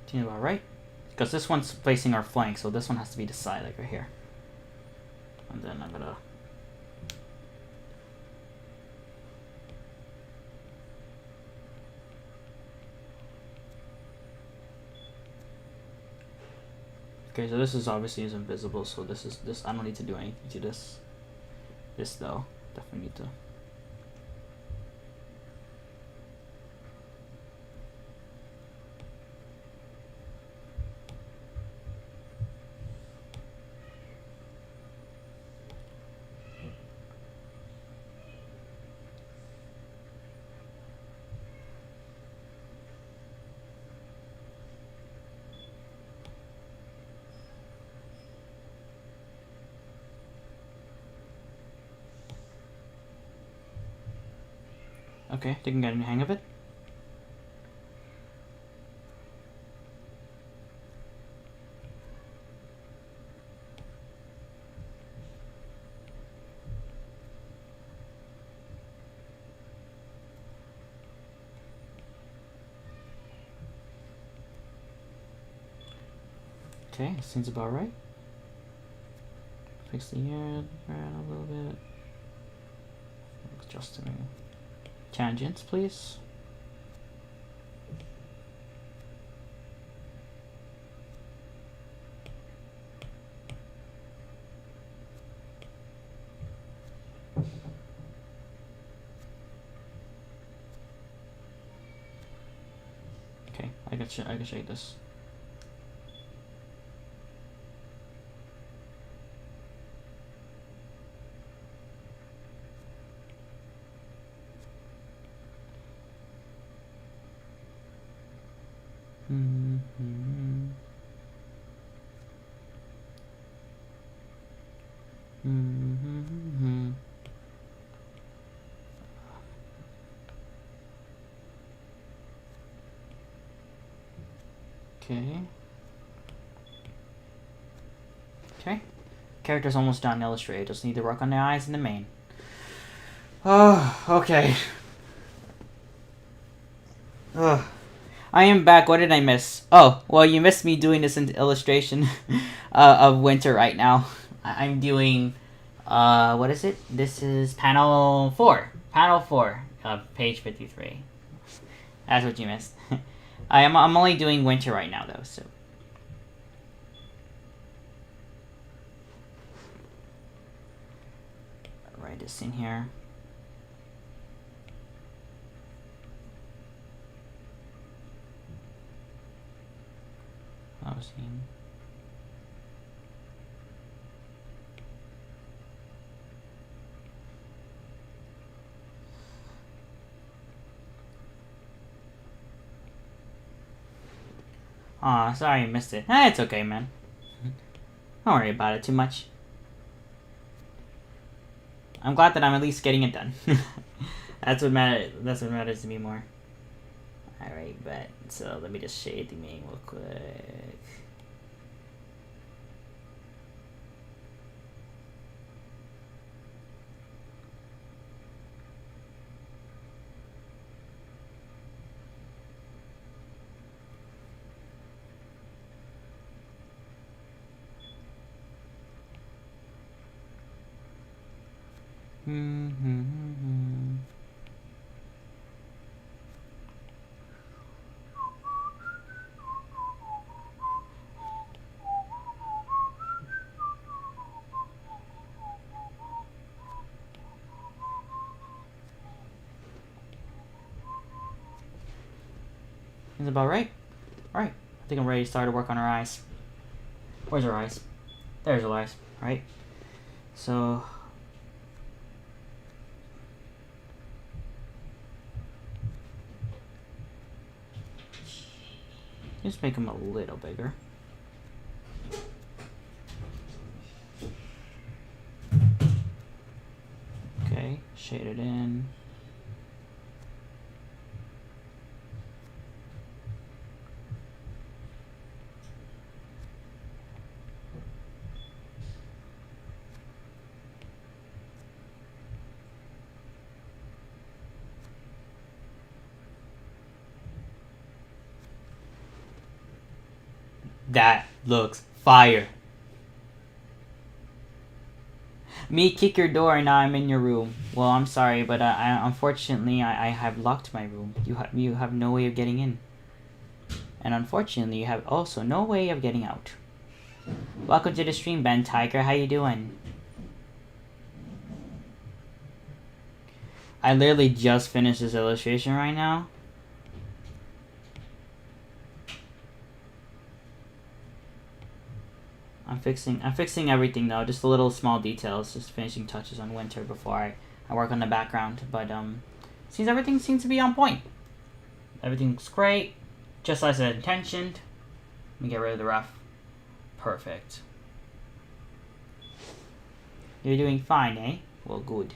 Seems about right. Because this one's facing our flank, so this one has to be the side, like right here. And then I'm gonna okay, so this is obviously invisible, so this I don't need to do anything to this. This though, definitely need to. Okay, they can get a hang of it. Okay, seems about right. Fix the air a little bit. Adjusting tangents, please. Okay, I can shake this. Okay. Okay. Character's almost done illustrated. Just need to work on the eyes and the mane. Oh, okay. Ugh. I am back. What did I miss? Oh, well, you missed me doing this illustration of winter right now. I'm doing, what is it? This is panel 4. Panel 4 of page 53. That's what you missed. I'm only doing winter right now, though, so. I'll write this in here. Housing. Aw, sorry you missed it. It's okay, man. Don't worry about it too much. I'm glad that I'm at least getting it done. That's what matters to me more. Alright, bet. So let me just shade the main real quick. Is about right? Alright. I think I'm ready to start to work on our eyes. Where's our eyes? There's our eyes. Alright. So just make them a little bigger. Okay, shade it in. That looks fire. Me kick your door and now I'm in your room. Well, I'm sorry, but unfortunately I have locked my room. You have no way of getting in. And unfortunately you have also no way of getting out. Welcome to the stream, Ben Tiger. How you doing? I literally just finished this illustration right now. I'm fixing everything though, just the little small details, just finishing touches on Winter before I work on the background. But seems everything seems to be on point. Everything looks great, just as I intentioned. Let me get rid of the rough. Perfect. You're doing fine, eh? Well, good.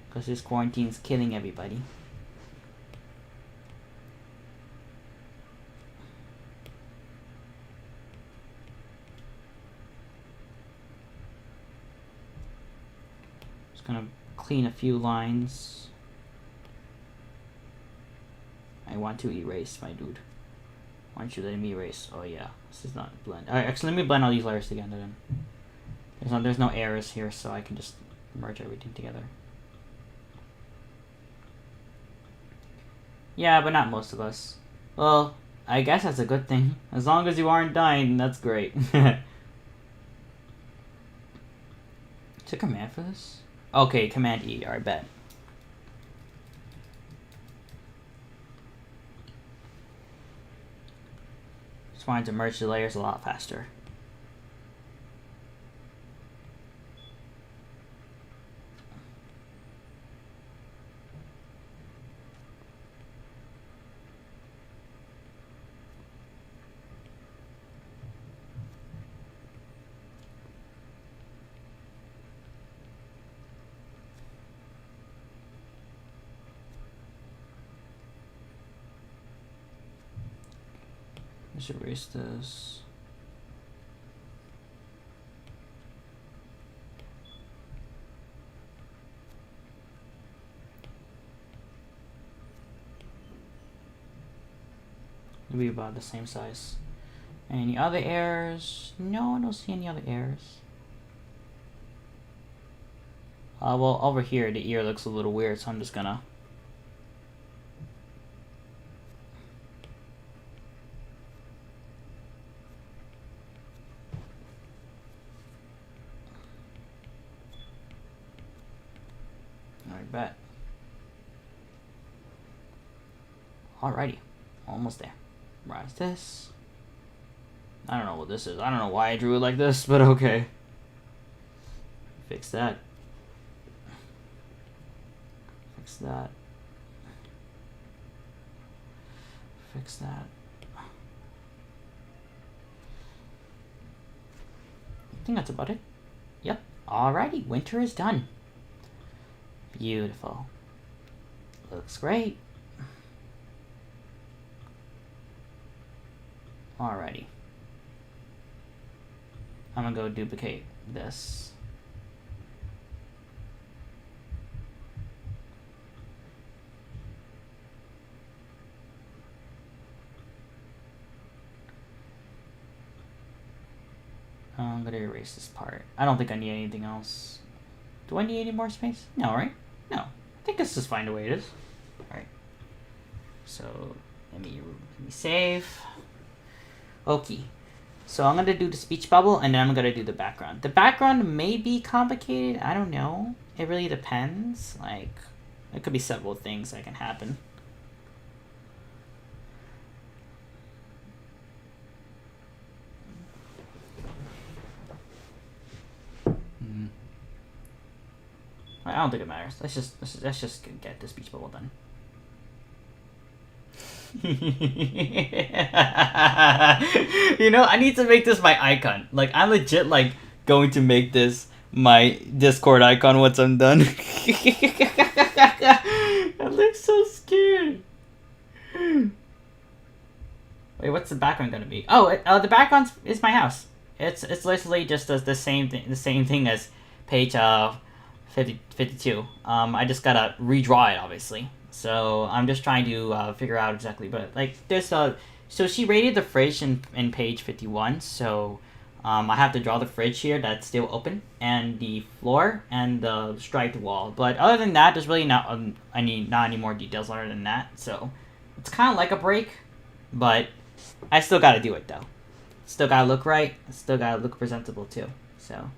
Because this quarantine's killing everybody. Gonna clean a few lines. I want to erase, my dude. Why aren't you letting me erase? Oh yeah, this is not blend. Alright, actually let me blend all these layers together then. There's no errors here, so I can just merge everything together. Yeah, but not most of us. Well, I guess that's a good thing. As long as you aren't dying, that's great. Is a command for this? Okay, Command E, I bet. Just wanted to merge the layers a lot faster. Let's erase this. It'll be about the same size. Any other errors? No, I don't see any other errors. Well, over here, the ear looks a little weird, so I'm just gonna... I bet. Alrighty, almost there. Rise this. I don't know what this is. I don't know why I drew it like this, but okay. Fix that. Fix that. Fix that. think that's about it. Yep. Alrighty, winter is done. Beautiful. Looks great. Alrighty. I'm gonna go duplicate this. I'm gonna erase this part. I don't think I need anything else. Do I need any more space? No, right? No. I think this is fine the way it is. Alright. So, let me save. Okay. So I'm gonna do the speech bubble and then I'm gonna do the background. The background may be complicated. I don't know. It really depends. Like, it could be several things that can happen. I don't think it matters. Let's just get the speech bubble done. You know, I need to make this my icon. Like, I'm legit like going to make this my Discord icon once I'm done. I look so scared. Wait, what's the background gonna be? Oh, the background is my house. It's literally just the same thing as page 52. I just gotta redraw it, obviously. So I'm just trying to figure out exactly, but like there's so she rated the fridge in page 51. So I have to draw the fridge here that's still open, and the floor and the striped wall. But other than that, there's really not any more details other than that. So it's kind of like a break, but I still gotta do it though. Still gotta look right. Still gotta look presentable too. So,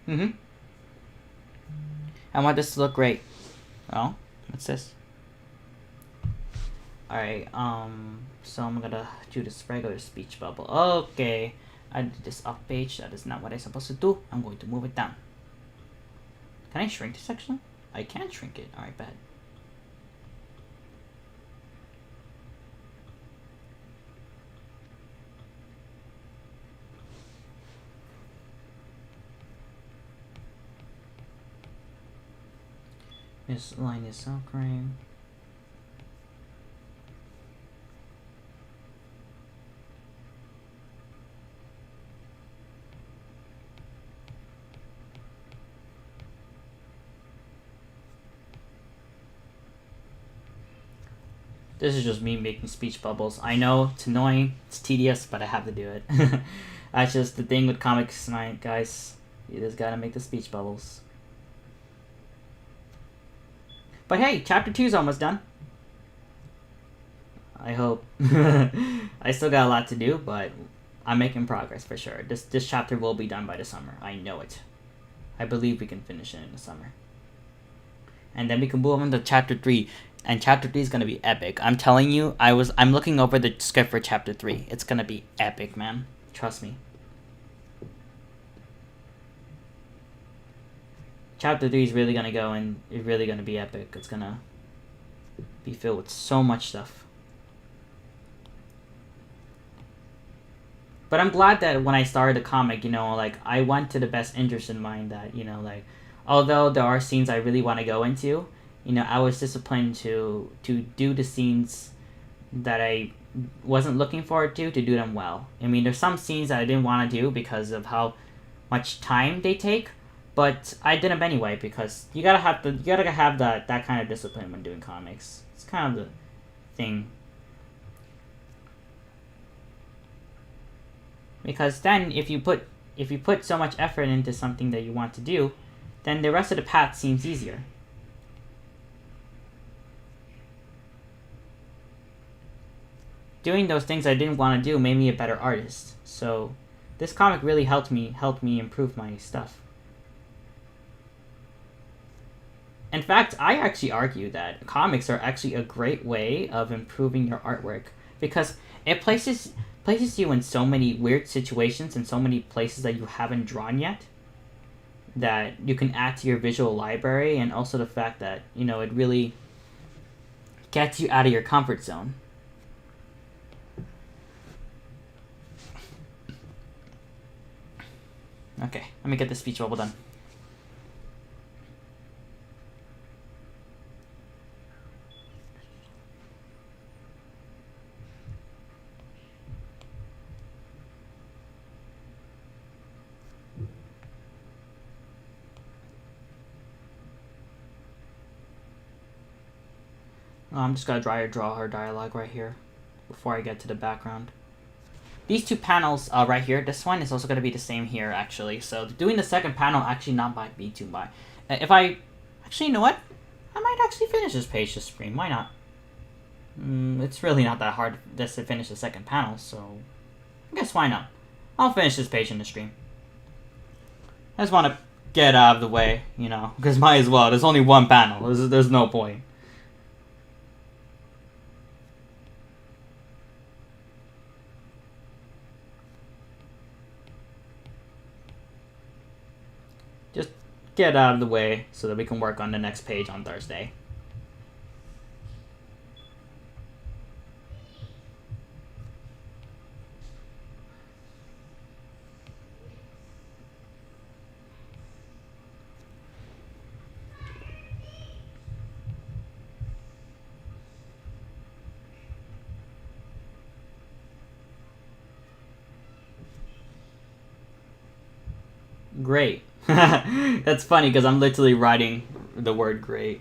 I want this to look great. Oh, what's this? Alright, so I'm gonna do this regular speech bubble. Okay, I did this up page. That is not what I'm supposed to do. I'm going to move it down. Can I shrink this actually? I can shrink it. Alright, bad. This line is occurring. This is just me making speech bubbles. I know it's annoying, it's tedious, but I have to do it. That's just the thing with comics tonight, guys. You just gotta make the speech bubbles. But hey, chapter 2 is almost done. I hope. I still got a lot to do, but I'm making progress for sure. This chapter will be done by the summer. I know it. I believe we can finish it in the summer. And then we can move on to chapter 3. And chapter 3 is gonna be epic. I'm telling you, I'm looking over the script for chapter 3. It's gonna be epic, man. Trust me. Chapter 3 is really gonna go and it's really gonna be epic. It's gonna be filled with so much stuff. But I'm glad that when I started the comic, you know, like, I went to the best interest in mind that, you know, like, although there are scenes I really want to go into, you know, I was disciplined to do the scenes that I wasn't looking forward to do them well. I mean, there's some scenes that I didn't want to do because of how much time they take, but I did them anyway because you gotta have that kind of discipline when doing comics. It's kind of the thing. Because then if you put so much effort into something that you want to do, then the rest of the path seems easier. Doing those things I didn't want to do made me a better artist. So this comic really helped me improve my stuff. In fact, I actually argue that comics are actually a great way of improving your artwork because it places you in so many weird situations and so many places that you haven't drawn yet that you can add to your visual library, and also the fact that, you know, it really gets you out of your comfort zone. Let me get the speech bubble done. I'm just gonna draw her dialogue right here before I get to the background. These two panels right here, this one is also going to be the same here, actually. So doing the second panel actually not might be too bad. If I... Actually, you know what? I might actually finish this page this stream. Why not? It's really not that hard just to finish the second panel, so... I guess why not? I'll finish this page in the stream. I just want to get out of the way, you know, because might as well. There's only one panel. There's no point. Just get out of the way so that we can work on the next page on Thursday. Great. That's funny because I'm literally writing the word great.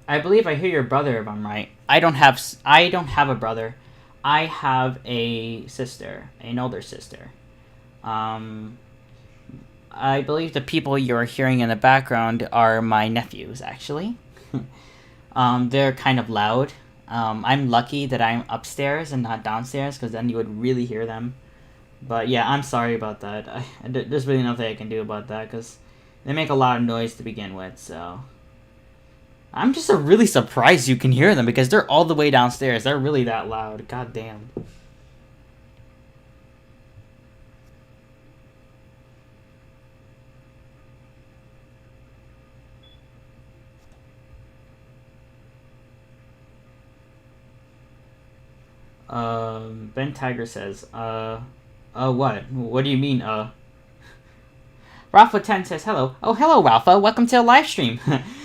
I believe I hear your brother, if I'm right. I don't have a brother. I have a sister, an older sister. I believe the people you're hearing in the background are my nephews, actually. They're kind of loud. I'm lucky that I'm upstairs and not downstairs, because then you would really hear them. But yeah, I'm sorry about that. There's really nothing I can do about that, because they make a lot of noise to begin with, so... I'm just really surprised you can hear them, because they're all the way downstairs. They're really that loud. God damn. Ben Tiger says, what? What do you mean, Rafa 10 says hello. Oh, hello, Rafa. Welcome to the live stream.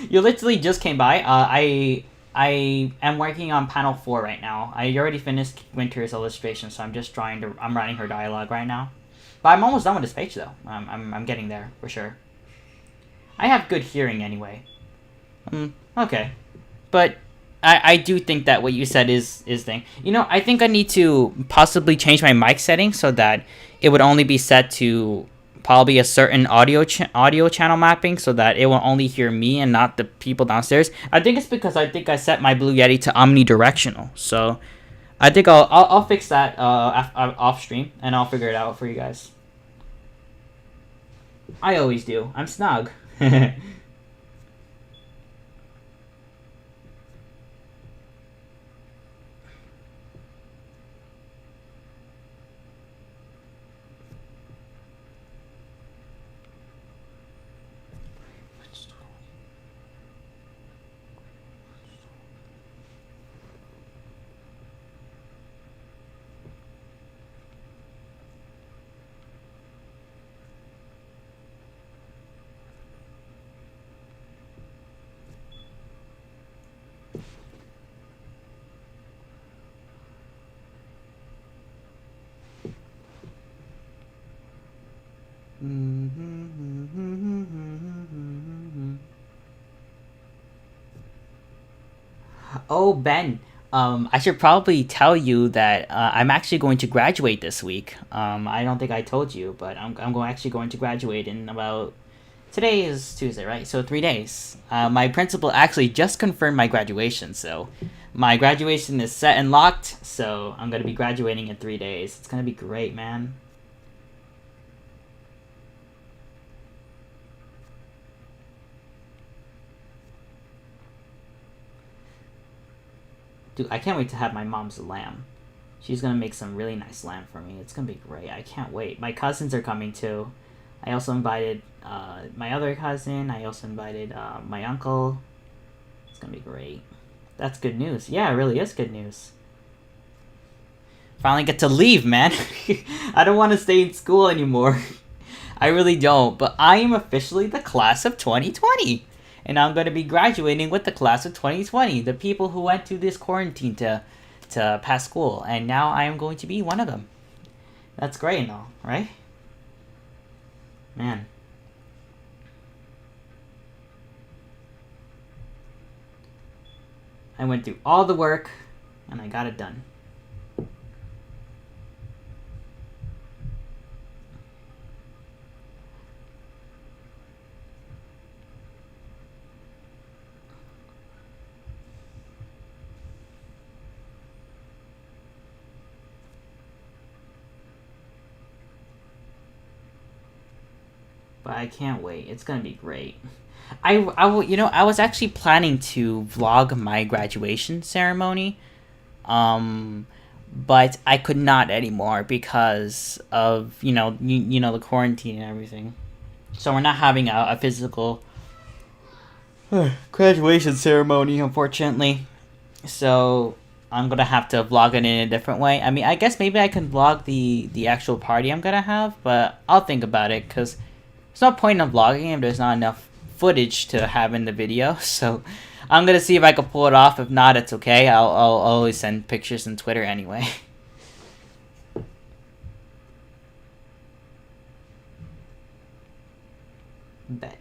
You literally just came by. I am working on panel 4 right now. I already finished Winter's illustration, so I'm writing her dialogue right now. But I'm almost done with this page, though. I'm getting there, for sure. I have good hearing, anyway. Okay. But I do think that what you said is thing. You know, I think I need to possibly change my mic setting so that it would only be set to probably a certain audio channel mapping, so that it will only hear me and not the people downstairs. I think it's because I think I set my Blue Yeti to omnidirectional. So I think I'll fix that off stream, and I'll figure it out for you guys. I always do. I'm snug. Oh, Ben. I should probably tell you that I'm actually going to graduate this week. I don't think I told you, but actually going to graduate in about... Today is Tuesday, right? So 3 days. My principal actually just confirmed my graduation, so... My graduation is set and locked, so I'm going to be graduating in 3 days. It's going to be great, man. Dude, I can't wait to have my mom's lamb. She's gonna make some really nice lamb for me. It's gonna be great. I can't wait. My cousins are coming too. I also invited my other cousin. I also invited my uncle. It's gonna be great. That's good news. Yeah, it really is good news. Finally get to leave, man. I don't want to stay in school anymore. I really don't. But I am officially the class of 2020. And I'm going to be graduating with the class of 2020. The people who went through this quarantine to pass school. And now I am going to be one of them. That's great and all, right? Man. I went through all the work, and I got it done. But I can't wait. It's gonna be great. I was actually planning to vlog my graduation ceremony, but I could not anymore because of the quarantine and everything. So we're not having a physical graduation ceremony, unfortunately. So I'm gonna have to vlog it in a different way. I mean, I guess maybe I can vlog the actual party I'm gonna have, but I'll think about it because there's no point in vlogging if there's not enough footage to have in the video. So I'm gonna see if I can pull it off. If not, it's okay. I'll always send pictures on Twitter anyway. Bet.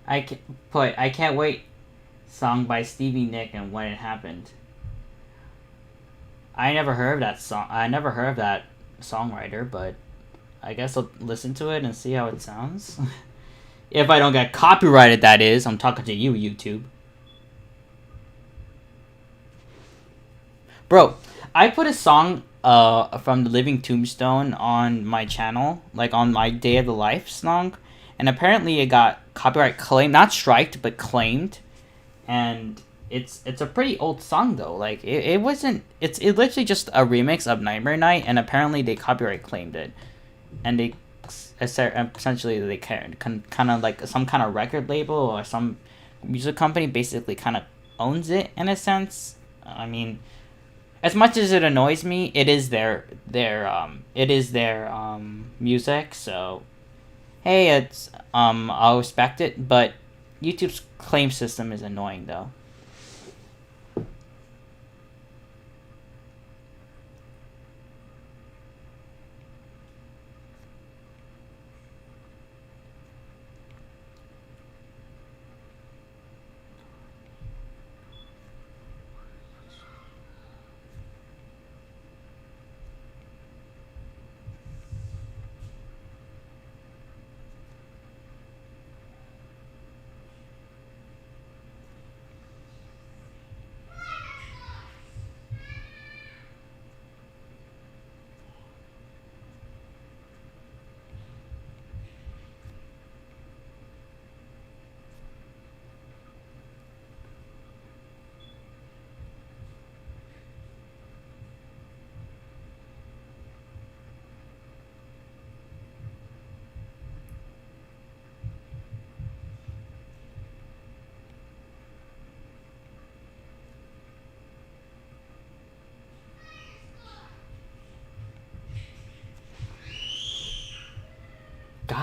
I can't wait. Song by Stevie Nicks and When It Happened. I never heard of that song. I never heard of that songwriter, but I guess I'll listen to it and see how it sounds. If I don't get copyrighted, that is. I'm talking to you, YouTube. Bro, I put a song from the Living Tombstone on my channel, like on my Day of the Life song, and apparently it got copyright claimed, not striked, but claimed. And it's a pretty old song though. Like it wasn't. It's literally just a remix of Nightmare Night, and apparently they copyright claimed it, and they essentially they kind of like some kind of record label or some music company basically kind of owns it in a sense. I mean, as much as it annoys me, it is their music. So hey, it's I'll respect it, but YouTube's claim system is annoying though.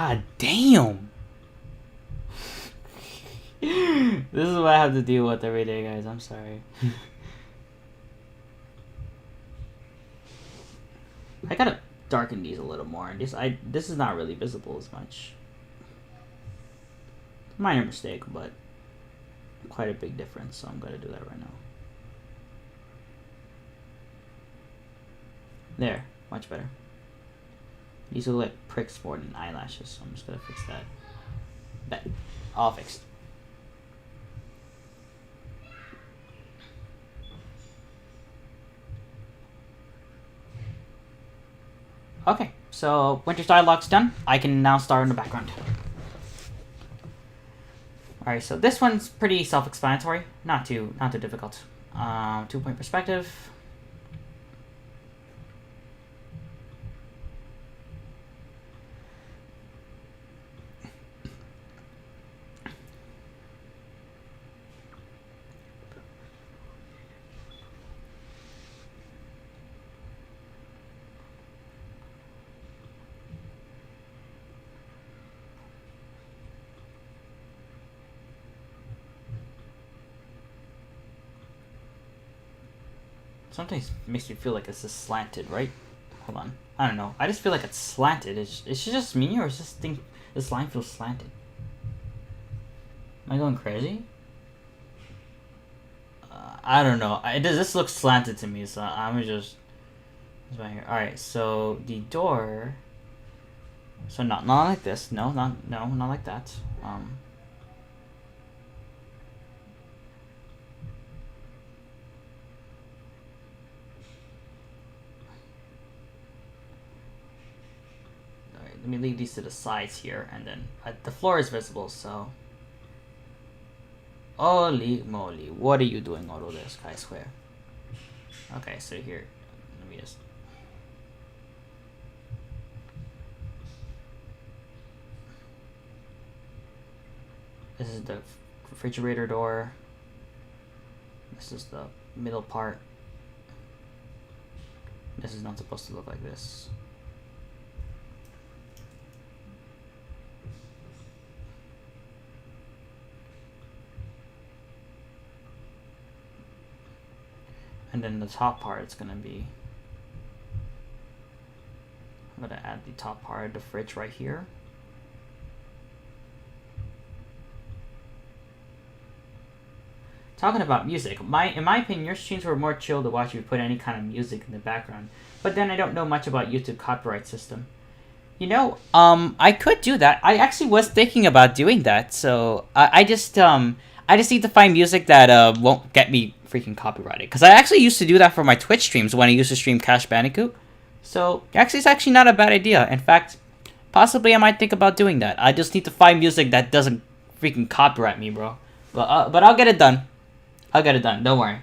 God damn. This is what I have to deal with every day, guys. I'm sorry. I gotta darken these a little more. This is not really visible as much. Minor mistake, but quite a big difference, so I'm gonna do that right now. There, much better. These look like pricks more than eyelashes, so I'm just gonna fix that. Bet. All fixed. Okay, so Winter's dialogue's done. I can now start in the background. Alright, so this one's pretty self-explanatory. Not too difficult. 2-point perspective. Sometimes it makes me feel like it's just slanted, right? Hold on. I don't know. I just feel like it's slanted. Is it just me, or is this line feels slanted? Am I going crazy? I don't know. This looks slanted to me, so I'm just right here. All right. So the door. So not like this. No, not like that. Let me leave these to the sides here, and then the floor is visible, so... Holy moly, what are you doing all of this, I swear. Okay, so here, let me just... This is the refrigerator door. This is the middle part. This is not supposed to look like this. And then the top part is gonna be... I'm gonna add the top part of the fridge right here. Talking about music, in my opinion, your streams were more chill to watch if you put any kind of music in the background. But then I don't know much about YouTube copyright system. You know, I could do that. I actually was thinking about doing that. So I just need to find music that won't get me freaking copyrighted. Because I actually used to do that for my Twitch streams when I used to stream Crash Bandicoot. So actually, it's actually not a bad idea. In fact, possibly I might think about doing that. I just need to find music that doesn't freaking copyright me, bro. But I'll get it done. I'll get it done. Don't worry.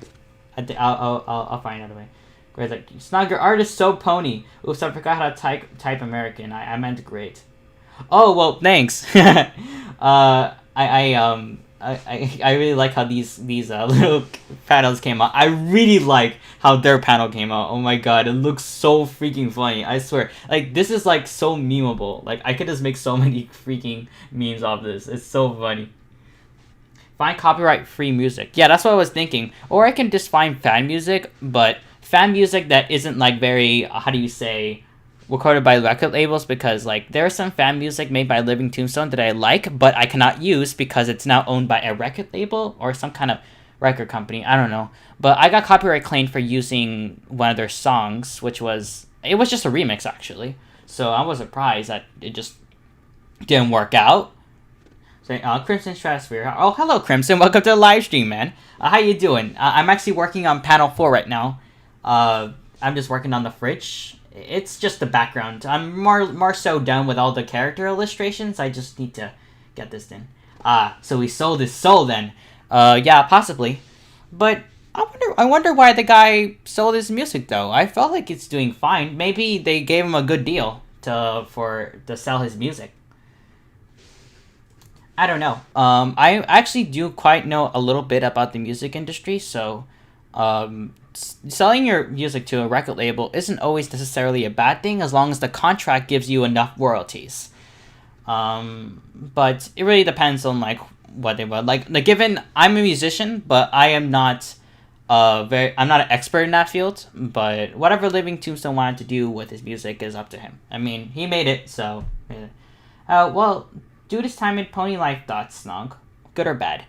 I'll find out a way. Great, like Snug, your art is so pony. Oops, I forgot how to type American. I meant great. Oh well, thanks. I really like how these little panels came out. I really like how their panel came out. Oh my god, it looks so freaking funny. I swear, like this is like so memeable. Like I could just make so many freaking memes off this. It's so funny. Find copyright-free music. Yeah, that's what I was thinking. Or I can just find fan music, but fan music that isn't like very, how do you say, recorded by record labels, because like there's some fan music made by Living Tombstone that I like, but I cannot use because it's now owned by a record label or some kind of record company. I don't know. But I got copyright claimed for using one of their songs, it was just a remix actually. So I was surprised that it just didn't work out. Crimson Stratosphere. Oh, hello, Crimson. Welcome to the live stream, man. How you doing? I'm actually working on panel 4 right now. I'm just working on the fridge. It's just the background. I'm more so done with all the character illustrations. I just need to get this in. So we sold his soul then. Yeah, possibly. But I wonder why the guy sold his music though. I felt like it's doing fine. Maybe they gave him a good deal to sell his music. I don't know. I actually do quite know a little bit about the music industry, so selling your music to a record label isn't always necessarily a bad thing as long as the contract gives you enough royalties. But it really depends on like what they want. Like given I'm a musician, but I am not I'm not an expert in that field, but whatever Living Tombstone wanted to do with his music is up to him. I mean, he made it, so yeah. Well, due this time in Pony Life thoughts, Snog, good or bad?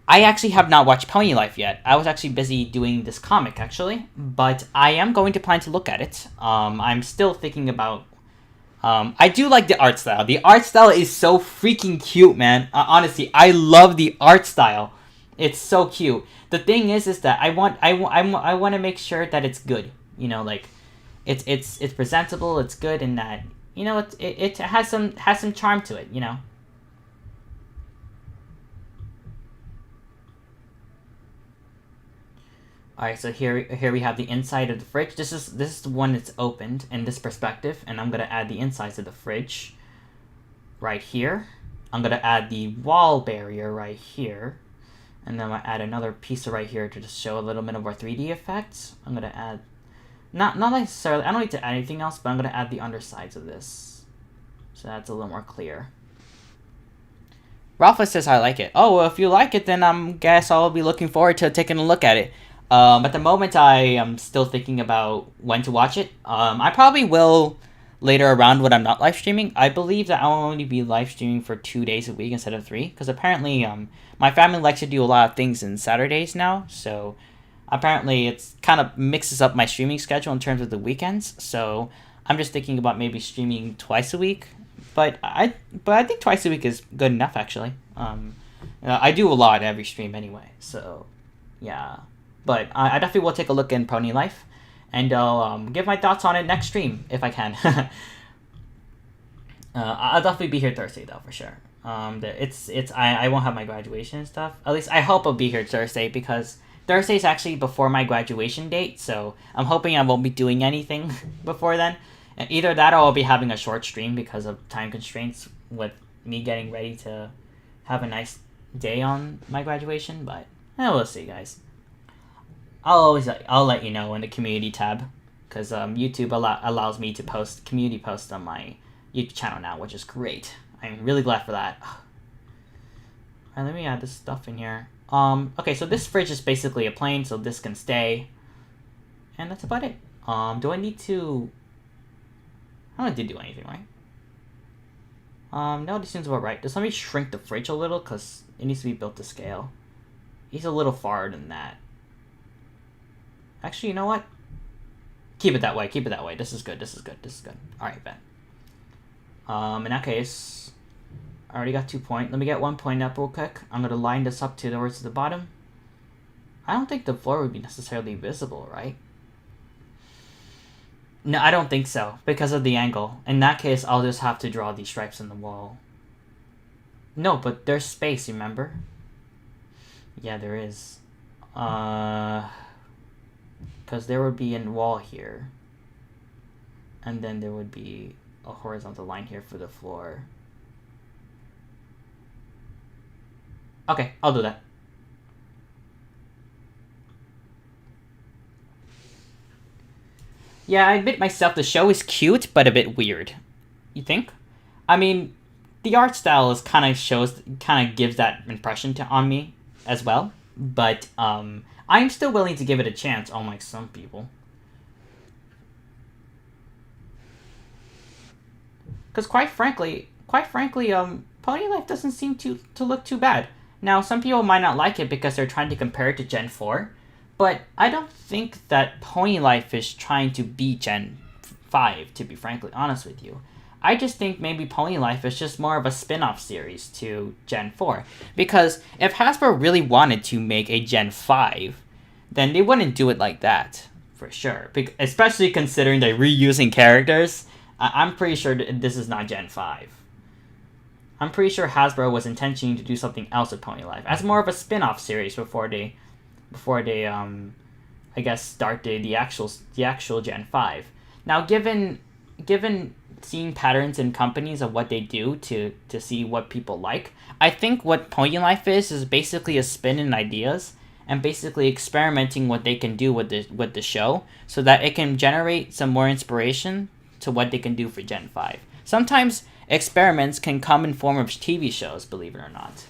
I actually have not watched Pony Life yet. I was actually busy doing this comic, actually, but I am going to plan to look at it. I'm still thinking about. I do like the art style. The art style is so freaking cute, man. Honestly, I love the art style. It's so cute. The thing is that I want to make sure that it's good. You know, like it's presentable. It's good, and that it has some charm to it. You know. Alright, so here we have the inside of the fridge. This is the one that's opened in this perspective, and I'm gonna add the insides of the fridge right here. I'm gonna add the wall barrier right here, and then I'm gonna add another piece right here to just show a little bit of our 3D effects. I'm gonna add not necessarily. I don't need to add anything else, but I'm gonna add the undersides of this, so that's a little more clear. Ralpha says I like it. Oh, well, if you like it, then I guess I'll be looking forward to taking a look at it. At the moment, I am still thinking about when to watch it. I probably will later around when I'm not live streaming. I believe that I'll only be live streaming for 2 days a week instead of 3, because apparently my family likes to do a lot of things in Saturdays now, so apparently it's kind of mixes up my streaming schedule in terms of the weekends, so I'm just thinking about maybe streaming twice a week, but I think twice a week is good enough, actually. I do a lot every stream anyway, so yeah. But I definitely will take a look in Pony Life, and I'll give my thoughts on it next stream if I can. I'll definitely be here Thursday though for sure. I won't have my graduation and stuff. At least I hope I'll be here Thursday, because Thursday is actually before my graduation date. So I'm hoping I won't be doing anything before then. And either that or I'll be having a short stream because of time constraints with me getting ready to have a nice day on my graduation. But we'll see, guys. I'll let you know in the community tab, because YouTube allows me to post community posts on my YouTube channel now, which is great. I'm really glad for that. Alright, let me add this stuff in here. Okay, so this fridge is basically a plane, so this can stay, and that's about it. Do I need to? I don't need to do anything, right? No, this seems about right. Just let me shrink the fridge a little, because it needs to be built to scale. He's a little farther than that. Actually, you know what? Keep it that way. Keep it that way. This is good. This is good. This is good. Alright, Ben. In that case, I already got 2 points. Let me get 1 point up real quick. I'm going to line this up towards the bottom. I don't think the floor would be necessarily visible, right? No, I don't think so, because of the angle. In that case, I'll just have to draw these stripes in the wall. No, but there's space, remember? Yeah, there is. Because there would be a wall here, and then there would be a horizontal line here for the floor. Okay, I'll do that. Yeah, I admit myself, the show is cute, but a bit weird. You think? I mean, the art style is kind of gives that impression on me as well, but I'm still willing to give it a chance, unlike some people. Because quite frankly, Pony Life doesn't seem to look too bad. Now, some people might not like it because they're trying to compare it to Gen 4, but I don't think that Pony Life is trying to beat Gen 5, to be frankly honest with you. I just think maybe Pony Life is just more of a spin-off series to Gen 4. Because if Hasbro really wanted to make a Gen 5, then they wouldn't do it like that, for sure. Especially considering they're reusing characters. I'm pretty sure this is not Gen 5. I'm pretty sure Hasbro was intending to do something else with Pony Life, as more of a spin-off series before they I guess start the actual Gen 5. Now, given seeing patterns in companies of what they do to see what people like, I think what Pony Life is basically a spin in ideas and basically experimenting what they can do with the show, so that it can generate some more inspiration to what they can do for Gen 5. Sometimes experiments can come in form of TV shows, believe it or not.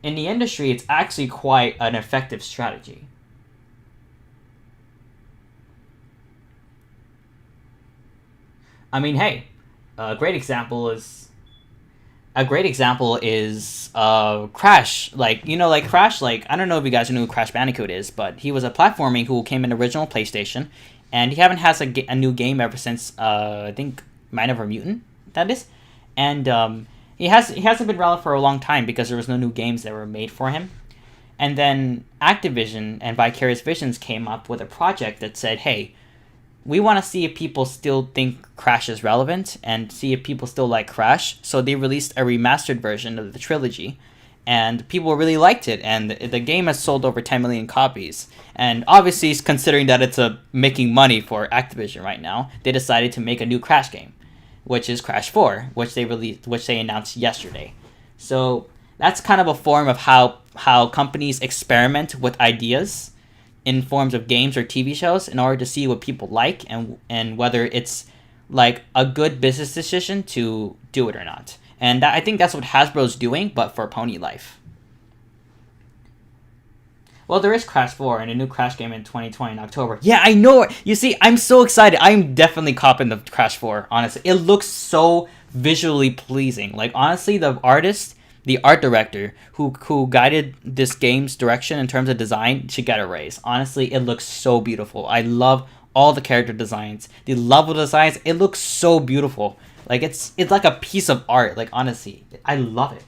In the industry, it's actually quite an effective strategy. I mean, hey, a great example is Crash. Like Crash. Like, I don't know if you guys know who Crash Bandicoot is, but he was a platforming who came in the original PlayStation, and he haven't has a new game ever since. I think Mind of a Mutant. That is, and he hasn't been relevant for a long time because there was no new games that were made for him. And then Activision and Vicarious Visions came up with a project that said, hey, we want to see if people still think Crash is relevant and see if people still like Crash. So they released a remastered version of the trilogy, and people really liked it. And the game has sold over 10 million copies. And obviously, considering that it's making money for Activision right now, they decided to make a new Crash game, which is Crash 4, which they announced yesterday. So that's kind of a form of how companies experiment with ideas in forms of games or TV shows in order to see what people like and whether it's like a good business decision to do it or not. And I think that's what Hasbro's doing, but for Pony Life. Well, there is Crash 4 and a new Crash game in 2020 in October. Yeah, I know. You see, I'm so excited. I'm definitely copping the Crash 4, honestly. It looks so visually pleasing. Like, honestly, the art director who guided this game's direction in terms of design should get a raise. Honestly, it looks so beautiful. I love all the character designs. The level designs, it looks so beautiful. Like, it's like a piece of art. Like, honestly, I love it.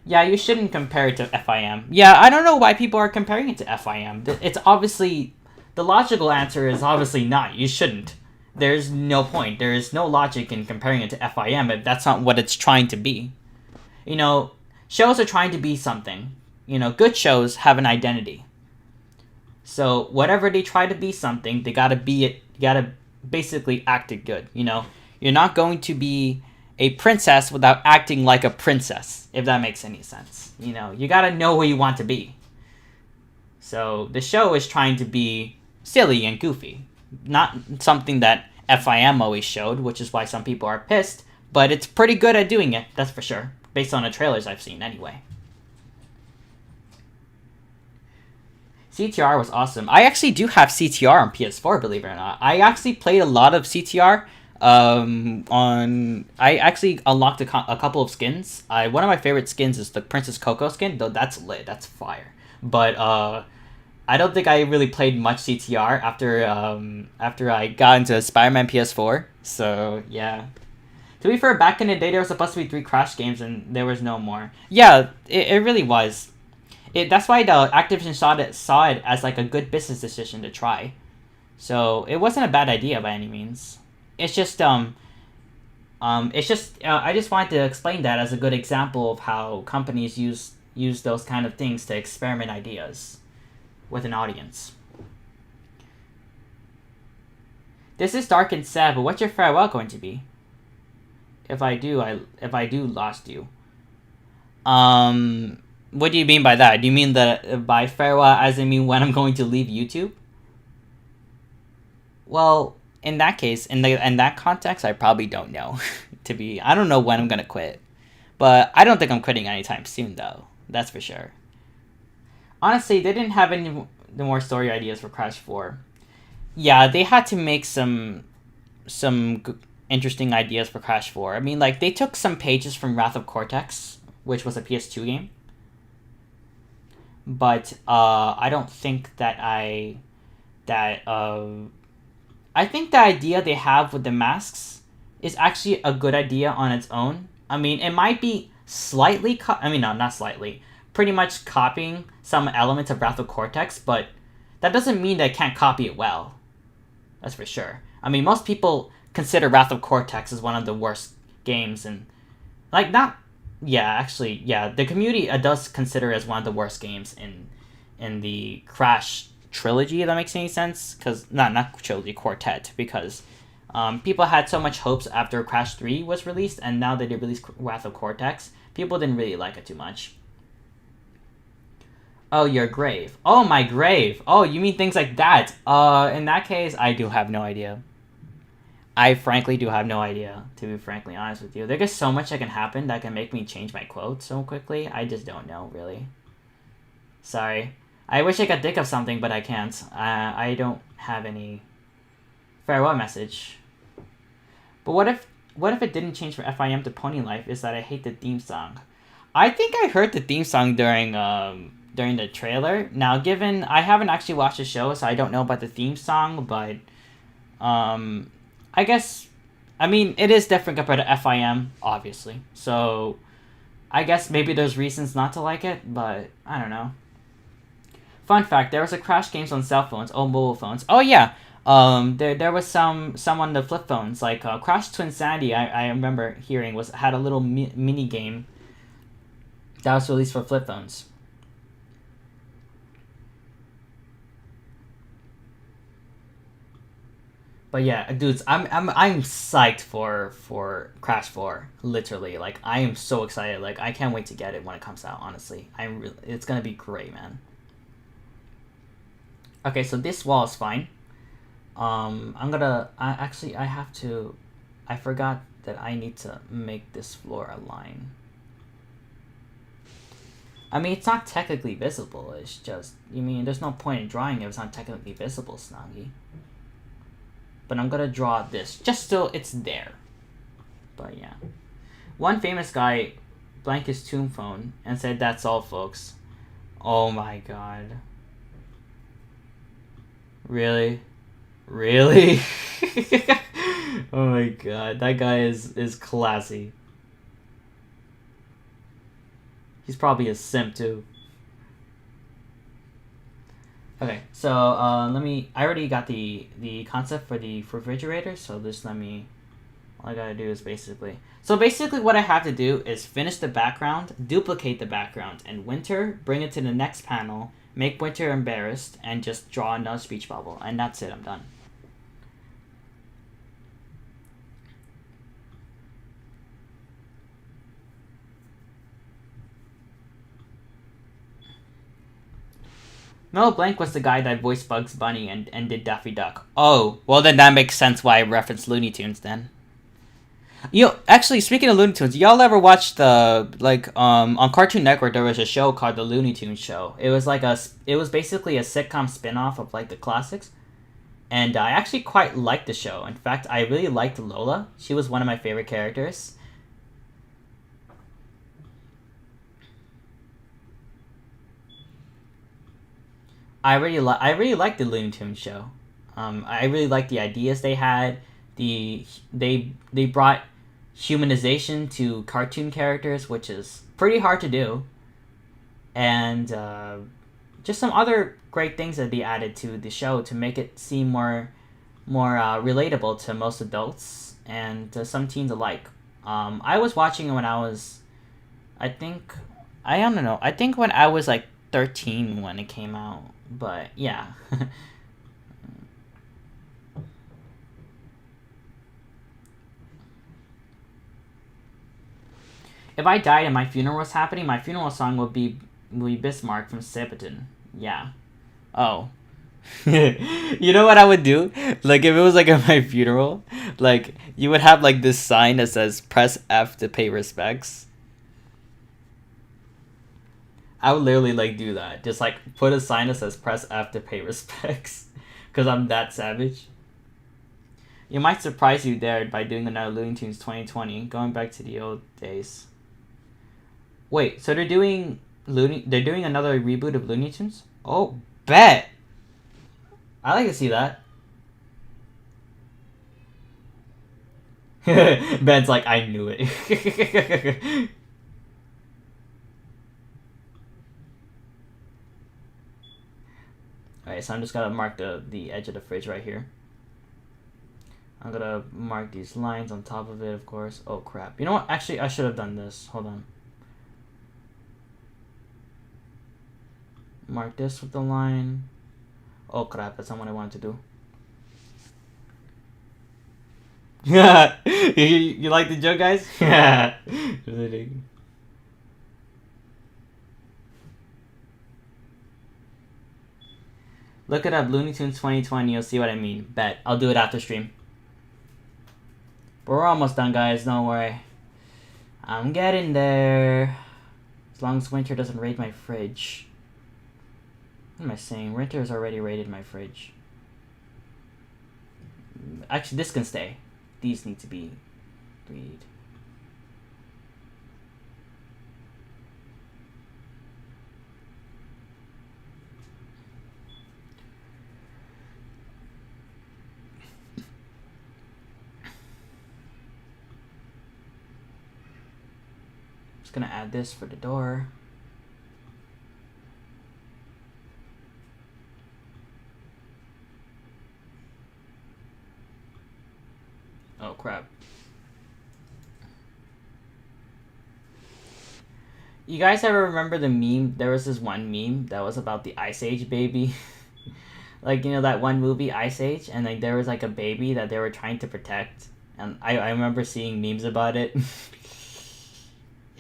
Yeah, you shouldn't compare it to FIM. Yeah, I don't know why people are comparing it to FIM. It's obviously... The logical answer is obviously not. You shouldn't. There's no point. There is no logic in comparing it to FIM if that's not what it's trying to be. You know, shows are trying to be something. You know, good shows have an identity. So whatever they try to be something, they gotta be it. You gotta basically act it good. You know, you're not going to be a princess without acting like a princess, if that makes any sense. You know, you gotta know who you want to be. So the show is trying to be silly and goofy. Not something that FIM always showed, which is why some people are pissed, but it's pretty good at doing it, that's for sure, based on the trailers I've seen anyway. CTR was awesome. I actually do have CTR on PS4, believe it or not. I actually played a lot of CTR. I actually unlocked a couple of skins. One of my favorite skins is the Princess Coco skin, though that's lit, that's fire. But I don't think I really played much CTR after I got into Spider-Man PS4. So yeah. To be fair, back in the day there was supposed to be 3 Crash games and there was no more. Yeah, it really was. That's why the Activision saw it as like a good business decision to try. So it wasn't a bad idea by any means. I just wanted to explain that as a good example of how companies use those kind of things to experiment ideas with an audience. This is dark and sad, but what's your farewell going to be? If I do lost you. What do you mean by that? Do you mean that by farewell as I mean when I'm going to leave YouTube? Well, in that case, in that context, I probably don't know. I don't know when I'm gonna quit, but I don't think I'm quitting anytime soon, though. That's for sure. Honestly, they didn't have any more story ideas for Crash 4. Yeah, they had to make some interesting ideas for Crash 4. I mean, like, they took some pages from Wrath of Cortex, which was a PS2 game. But I don't think I think the idea they have with the masks is actually a good idea on its own. I mean, it might be slightly... not slightly. Pretty much copying some elements of Wrath of Cortex, but that doesn't mean that it can't copy it well. That's for sure. I mean, most people consider Wrath of Cortex as one of the worst games, and... Like, not... Yeah, actually, yeah. The community does consider it as one of the worst games in the Crash trilogy, if that makes any sense. Because, not trilogy, quartet. Because people had so much hopes after Crash 3 was released, and now that they released Wrath of Cortex, people didn't really like it too much. Oh, your grave. Oh, my grave. Oh, you mean things like that. In that case, I do have no idea. I frankly do have no idea, to be frankly honest with you. There's just so much that can happen that can make me change my quote so quickly. I just don't know, really. Sorry. I wish I could think of something, but I can't. I don't have any farewell message. But what if it didn't change from FIM to Pony Life? Is that I hate the theme song. I think I heard the theme song during the trailer. Now, given I haven't actually watched the show, so I don't know about the theme song, but I guess, I mean, it is different compared to FIM, obviously. So I guess maybe there's reasons not to like it, but I don't know. Fun fact: there was a Crash games on cell phones, mobile phones. Oh yeah, there was some on the flip phones, like Crash Twinsanity. I remember hearing had a little mini game that was released for flip phones. But yeah, dudes, I'm psyched for Crash 4. Literally, like I am so excited. Like I can't wait to get it when it comes out. Honestly, it's gonna be great, man. Okay, so this wall is fine. I have to. I forgot that I need to make this floor a line. I mean, it's not technically visible. It's just, you mean, there's no point in drawing it if it's not technically visible, Snoggy. But I'm gonna draw this just so it's there. But yeah. One famous guy blanked his tomb phone and said, "That's all, folks." Oh my god. Really? Really? Oh my god. That guy is classy. He's probably a simp too. Okay, so let me. I already got the concept for the refrigerator, so just let me. All I gotta do is basically. So basically, what I have to do is finish the background, duplicate the background, and Winter, bring it to the next panel, make Winter embarrassed, and just draw another speech bubble, and that's it. I'm done. Mel Blanc was the guy that voiced Bugs Bunny and did Daffy Duck. Oh, well then that makes sense why I referenced Looney Tunes then. Actually, speaking of Looney Tunes, y'all ever watched the, on Cartoon Network there was a show called The Looney Tunes Show. It was basically a sitcom spin-off of, like, the classics. And I actually quite liked the show. In fact, I really liked Lola. She was one of my favorite characters. I really liked the Looney Tunes show. I really liked the ideas they had. They brought humanization to cartoon characters, which is pretty hard to do, and just some other great things that they added to the show to make it seem more relatable to most adults and to some teens alike. I was watching it when I was, I don't know. I think when I was like 13 when it came out. But yeah. If I died and my funeral was happening, my funeral song would be Bismarck from Septon. Yeah. Oh. You know what I would do? Like if it was like at my funeral, like you would have like this sign that says press F to pay respects. I would literally like do that. Just like put a sign that says press F to pay respects. Because I'm that savage. You might surprise you there by doing another Looney Tunes 2020, going back to the old days. Wait, so they're doing another reboot of Looney Tunes? Oh, bet! I like to see that. Ben's like, I knew it. Alright, so I'm just gonna mark the edge of the fridge right here. I'm gonna mark these lines on top of it, of course. Oh crap. You know what? Actually, I should have done this. Hold on. Mark this with the line. Oh crap, that's not what I wanted to do. Yeah. You like the joke, guys? Yeah. Look it up, Looney Tunes 2020, you'll see what I mean. Bet. I'll do it after stream. But we're almost done, guys. Don't worry. I'm getting there. As long as winter doesn't raid my fridge. What am I saying? Winter has already raided my fridge. Actually, this can stay. These need to be read. Just gonna add this for the door. Oh crap. You guys ever remember the meme? There was this one meme that was about the Ice Age baby. Like, you know, that one movie, Ice Age? And like there was like a baby that they were trying to protect. And I remember seeing memes about it.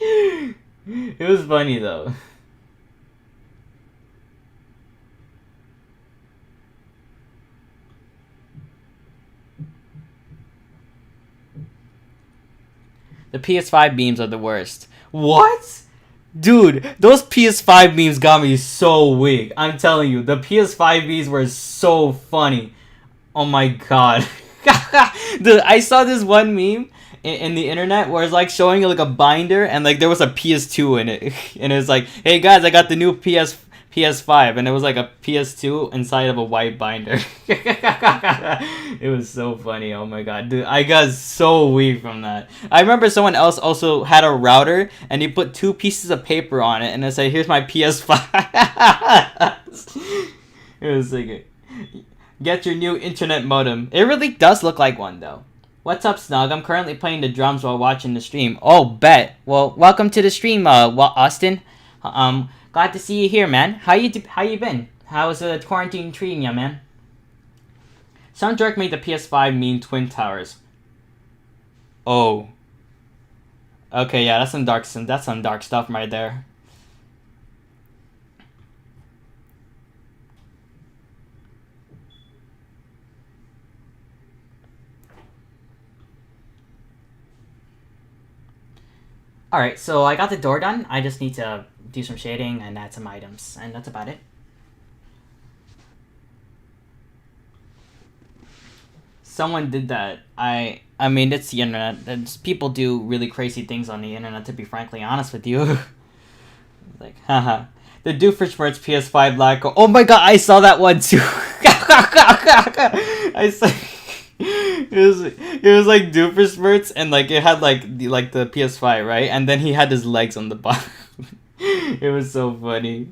It was funny though. The PS5 memes are the worst. What? Dude, those PS5 memes got me so weak. I'm telling you, the PS5 memes were so funny. Oh my god. Dude, I saw this one meme in the internet where it's like showing like a binder and like there was a PS2 in it. And it's like, hey guys, I got the new PS5, and it was like a PS2 inside of a white binder. It was so funny. Oh my god, dude, I got so weak from that. I remember someone else also had a router and he put 2 pieces of paper on it and it said, here's my PS5. It was like, get your new internet modem. It really does look like one though. What's up, Snug? I'm currently playing the drums while watching the stream. Oh, bet. Well, welcome to the stream, Austin. Glad to see you here, man. How you been? How's the quarantine treating you, man? Some jerk made the PS5 mean Twin Towers. Oh. Okay, yeah, that's some dark stuff right there. Alright, so I got the door done. I just need to do some shading and add some items, and that's about it. Someone did that. I mean, it's the internet. People do really crazy things on the internet, to be frankly honest with you. Like, haha. The Doofenshmirtz PS5 Black. Oh my god, I saw that one too. I saw... It was like Doofenshmirtz, and like it had like the PS5, right? And then he had his legs on the bottom. It was so funny.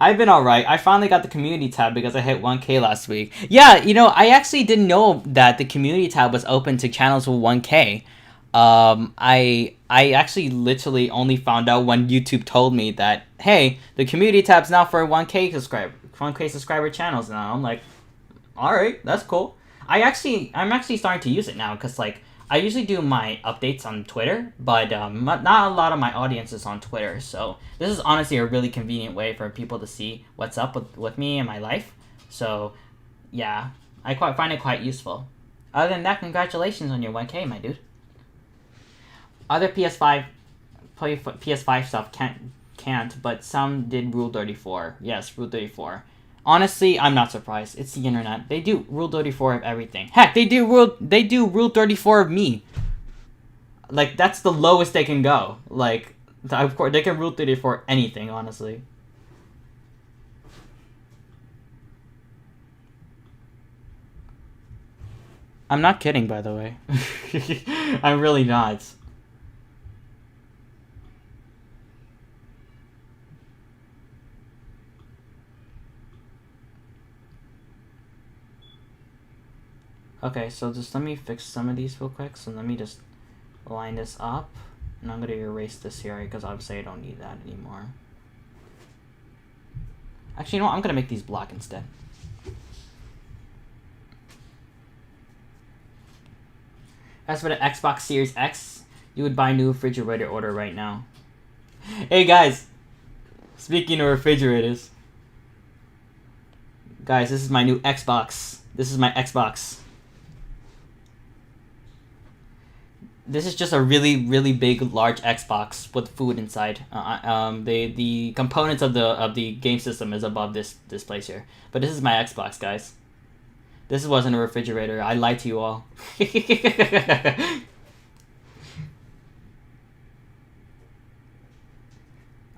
I've been alright. I finally got the community tab because I hit 1K last week. Yeah, you know, I actually didn't know that the community tab was open to channels with 1K. I actually literally only found out when YouTube told me that, hey, the community tab's now for 1K subscriber channels now. I'm like, alright, that's cool. I'm actually starting to use it now because like I usually do my updates on Twitter, but not a lot of my audience is on Twitter, so this is honestly a really convenient way for people to see what's up with me and my life. So yeah, I find it quite useful. Other than that, congratulations on your 1K, my dude. Other PS5 stuff can't, but some did Rule 34. Yes, Rule 34. Honestly, I'm not surprised. It's the internet. They do Rule 34 of everything. Heck, they do Rule 34 of me. Like, that's the lowest they can go. Like, of course, they can Rule 34 anything, honestly. I'm not kidding, by the way. I'm really not. Okay, so just let me fix some of these real quick. So let me just line this up. And I'm going to erase this here because obviously I don't need that anymore. Actually, you know what? I'm going to make these black instead. As for the Xbox Series X, you would buy a new refrigerator order right now. Hey guys, speaking of refrigerators. Guys, this is my new Xbox. This is my Xbox. This is just a really big large Xbox with food inside. The components of the game system is above this place here. But this is my Xbox, guys. This wasn't a refrigerator. I lied to you all.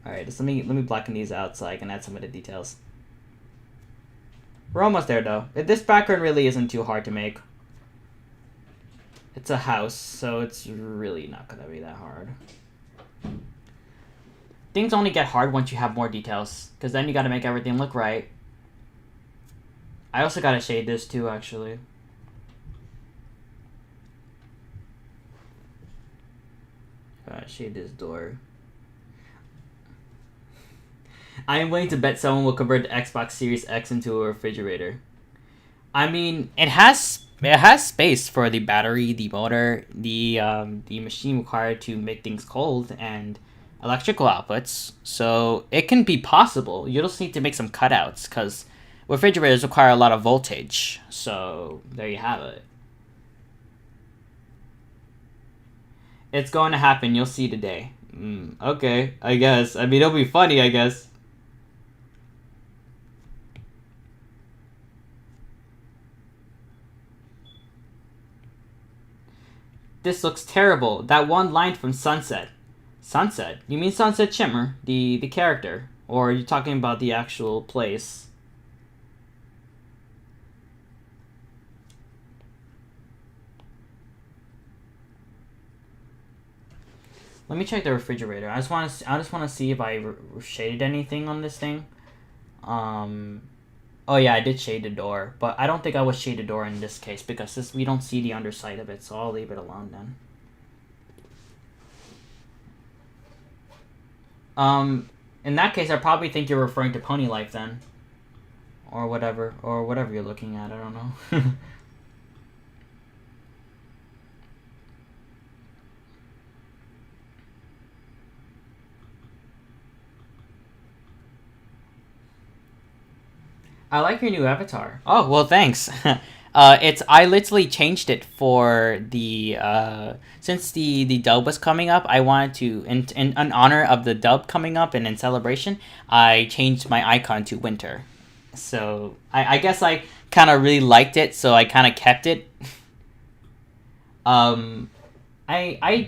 Alright, just let me blacken these out so I can add some of the details. We're almost there though. This background really isn't too hard to make. It's a house, so it's really not gonna be that hard. Things only get hard once you have more details, because then you gotta make everything look right. I also gotta shade this too, actually. Shade this door. I am willing to bet someone will convert the Xbox Series X into a refrigerator. I mean, it has space for the battery, the motor, the machine required to make things cold, and electrical outputs. So it can be possible. You just need to make some cutouts, because refrigerators require a lot of voltage. So there you have it. It's going to happen. You'll see today. Okay, I guess. I mean, it'll be funny, I guess. This looks terrible. That one line from Sunset. Sunset? You mean Sunset Shimmer, the character? Or are you talking about the actual place? Let me check the refrigerator. I just want to see if I shaded anything on this thing. Oh yeah, I did shade the door, but I don't think I would shade the door in this case because we don't see the underside of it, so I'll leave it alone then. In that case, I probably think you're referring to Pony Life then, or whatever you're looking at. I don't know. I like your new avatar. Oh, well, thanks. I literally changed it for the, since the dub was coming up, I wanted to, in honor of the dub coming up and in celebration, I changed my icon to winter. So, I guess I kind of really liked it, so I kind of kept it. I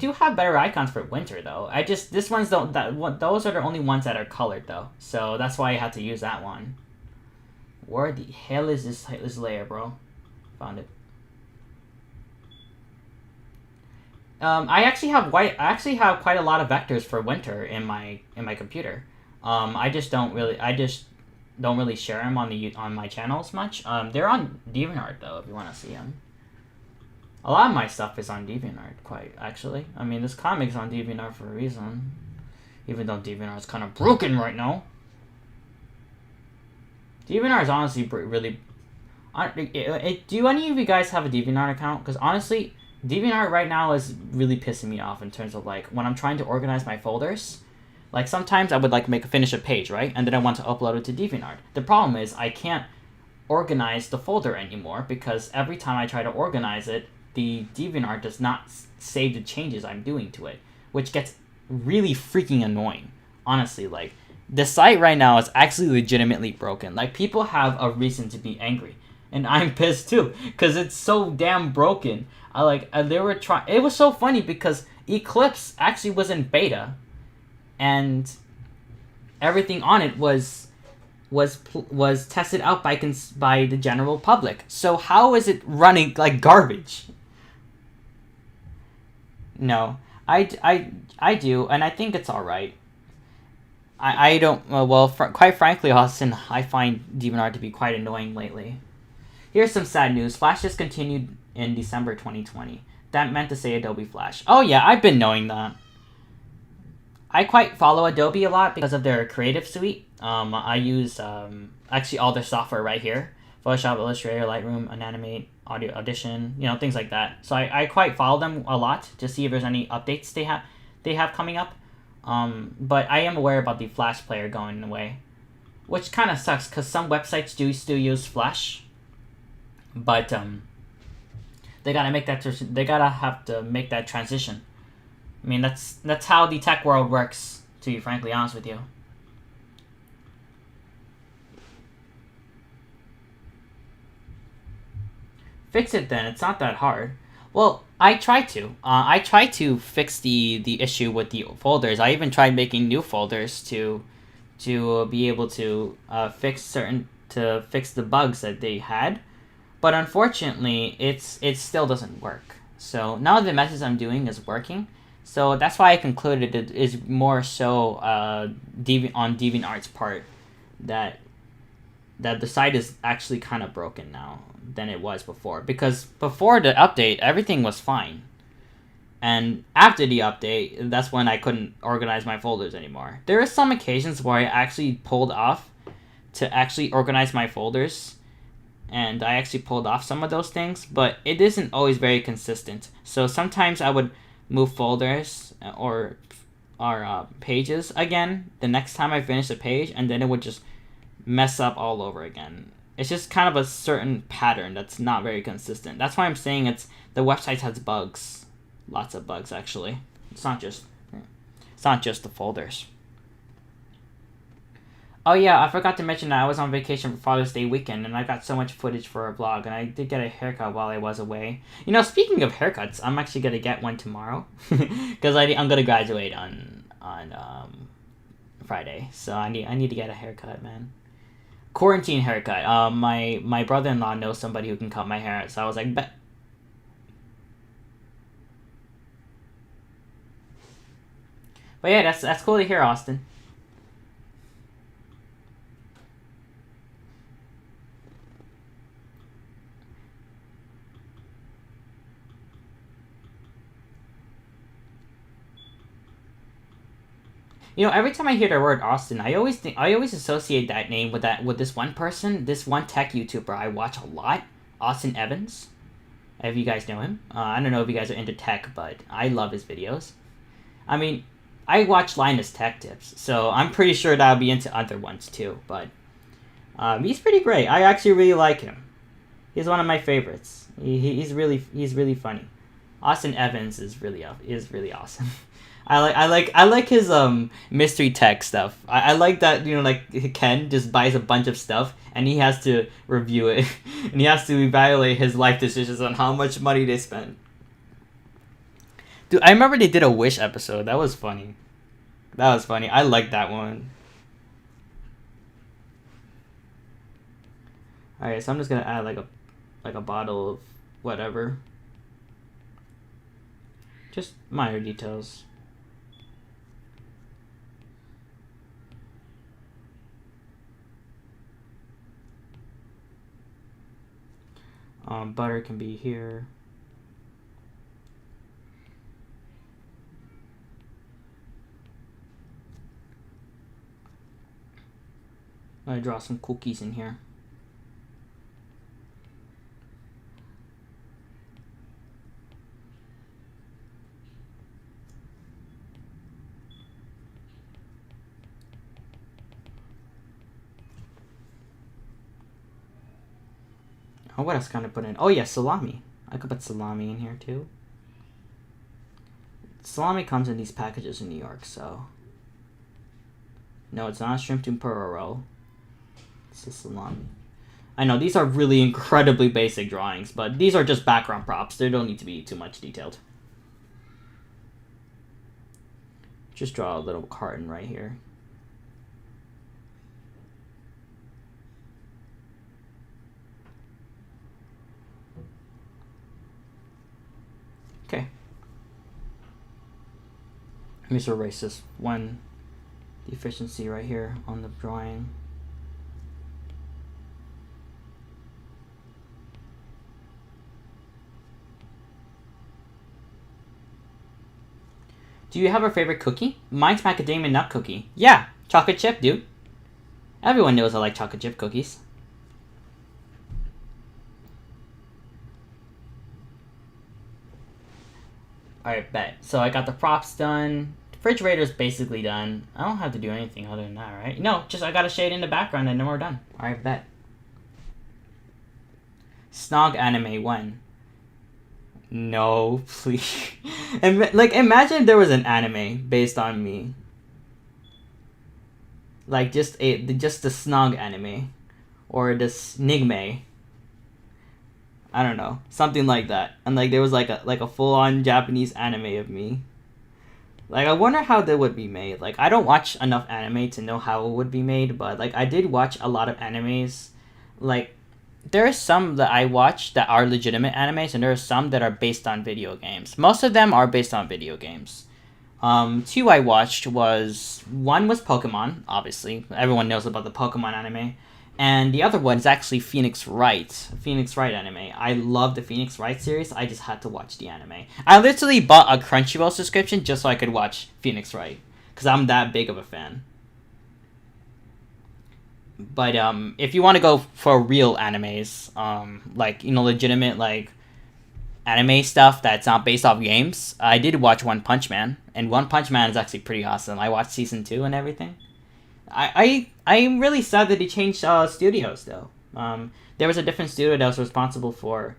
do have better icons for winter, though. Those are the only ones that are colored, though. So, that's why I had to use that one. Where the hell is this layer, bro? Found it. I actually have quite a lot of vectors for winter in my computer. I just don't really share them on my channels much. They're on DeviantArt though, if you want to see them. A lot of my stuff is on DeviantArt, quite actually. I mean, this comic's on DeviantArt for a reason, even though DeviantArt is kind of broken right now. DeviantArt is honestly really... Do any of you guys have a DeviantArt account? Because honestly, DeviantArt right now is really pissing me off in terms of, like, when I'm trying to organize my folders. Like, sometimes I would, like, finish a page, right? And then I want to upload it to DeviantArt. The problem is I can't organize the folder anymore because every time I try to organize it, the DeviantArt does not save the changes I'm doing to it, which gets really freaking annoying. Honestly, like... The site right now is actually legitimately broken. Like, people have a reason to be angry. And I'm pissed too, because it's so damn broken. It was so funny because Eclipse actually was in beta. And everything on it was tested out by the general public. So how is it running like garbage? No, I do, and I think it's alright. I don't... quite frankly, Austin, I find DeviantArt to be quite annoying lately. Here's some sad news. Flash discontinued in December 2020. That meant to say Adobe Flash. Oh yeah, I've been knowing that. I quite follow Adobe a lot because of their Creative Suite. I use actually all their software right here. Photoshop, Illustrator, Lightroom, Animate, Audition, things like that. So I quite follow them a lot to see if there's any updates they have coming up. But I am aware about the Flash player going away, which kind of sucks because some websites do still use Flash, but They gotta make that. They gotta have to make that transition. I mean, that's how the tech world works. To be frankly honest with you. Fix it then. It's not that hard. Well, I tried to. I tried to fix the issue with the folders. I even tried making new folders to be able to fix the bugs that they had, but unfortunately, it still doesn't work. So now the message I'm doing is working. So that's why I concluded it is more so on DeviantArt's part that the site is actually kind of broken now than it was before. Because before the update, everything was fine. And after the update, that's when I couldn't organize my folders anymore. There are some occasions where I actually pulled off to actually organize my folders. And I actually pulled off some of those things, but it isn't always very consistent. So sometimes I would move folders or pages again the next time I finish a page, and then it would just mess up all over again. It's just kind of a certain pattern that's not very consistent. That's why I'm saying the website has bugs. Lots of bugs, actually. It's not just the folders. Oh yeah, I forgot to mention that I was on vacation for Father's Day weekend, and I got so much footage for a vlog, and I did get a haircut while I was away. You know, speaking of haircuts, I'm actually gonna get one tomorrow, because I'm gonna graduate on Friday, so I need to get a haircut, man. Quarantine haircut. My brother-in-law knows somebody who can cut my hair, so I was like, bet. But yeah, that's cool to hear, Austin. You know, every time I hear the word Austin, I always associate that name with this one person, this one tech YouTuber I watch a lot, Austin Evans. If you guys know him, I don't know if you guys are into tech, but I love his videos. I mean, I watch Linus Tech Tips, so I'm pretty sure that I'll be into other ones too. But he's pretty great. I actually really like him. He's one of my favorites. He's really funny. Austin Evans is really awesome. I like his mystery tech stuff. I like that, you know, like Ken just buys a bunch of stuff and he has to review it and he has to evaluate his life decisions on how much money they spent. Dude, I remember they did a Wish episode. That was funny. I like that one. Alright, so I'm just gonna add like a bottle of whatever. Just minor details. Butter can be here. I'm gonna draw some cookies in here. Oh, what else can I put in? Oh yeah, salami. I could put salami in here too. Salami comes in these packages in New York, so... No, it's not a shrimp tempura roll. It's a salami. I know, these are really incredibly basic drawings, but these are just background props. They don't need to be too much detailed. Just draw a little carton right here. Okay. Let me just erase this one deficiency right here on the drawing. Do you have a favorite cookie? Mine's macadamia nut cookie. Yeah, chocolate chip, dude. Everyone knows I like chocolate chip cookies. Alright, bet. So I got the props done. The refrigerator's basically done. I don't have to do anything other than that, right? No, just I gotta shade in the background and then we're done. Alright, bet. Snog anime when? No, please. Like, imagine there was an anime based on me. Like, just the Snog anime. Or the Snigme. I don't know. Something like that. And, like, there was, like a full-on Japanese anime of me. Like, I wonder how they would be made. Like, I don't watch enough anime to know how it would be made, but, like, I did watch a lot of animes. Like, there are some that I watch that are legitimate animes, and there are some that are based on video games. Most of them are based on video games. Two I watched one was Pokemon, obviously. Everyone knows about the Pokemon anime. And the other one is actually Phoenix Wright anime. I love the Phoenix Wright series. I just had to watch the anime. I literally bought a Crunchyroll subscription just so I could watch Phoenix Wright, because I'm that big of a fan. But if you want to go for real animes, like, you know, legitimate, like, anime stuff that's not based off games, I did watch One Punch Man, and One Punch Man is actually pretty awesome. I watched season 2 and everything. I'm really sad that he changed studios, though. There was a different studio that was responsible for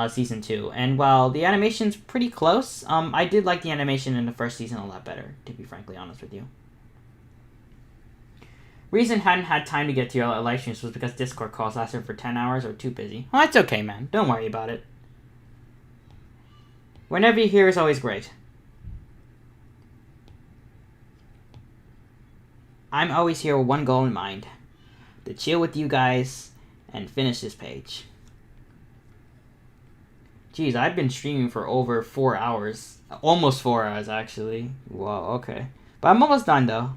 season 2, and while the animation's pretty close, I did like the animation in the first season a lot better, to be frankly honest with you. Reason hadn't had time to get to your live streams was because Discord calls lasted for 10 hours or too busy. Well, that's okay, man. Don't worry about it. Whenever you're here is always great. I'm always here with one goal in mind. To chill with you guys and finish this page. Jeez, I've been streaming for over 4 hours. Almost 4 hours, actually. Wow, okay. But I'm almost done, though.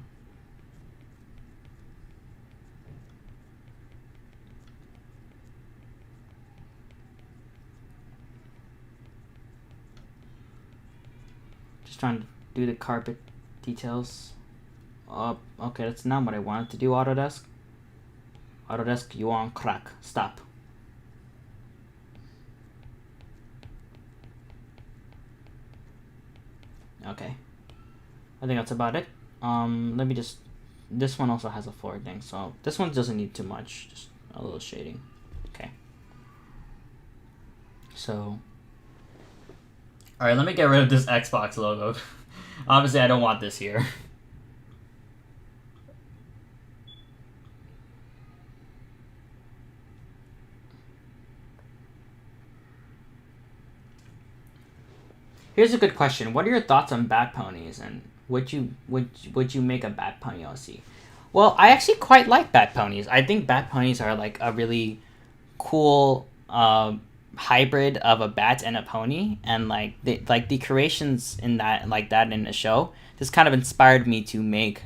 Just trying to do the carpet details. Okay, that's not what I wanted to do, Autodesk. Autodesk, you on crack. Stop. Okay. I think that's about it. Let me just... This one also has a floor thing, so... This one doesn't need too much. Just a little shading. Okay. So... Alright, let me get rid of this Xbox logo. Obviously, I don't want this here. Here's a good question. What are your thoughts on bat ponies, and would you make a bat pony OC? Well, I actually quite like bat ponies. I think bat ponies are like a really cool hybrid of a bat and a pony, and like the creations in that in the show just kind of inspired me to make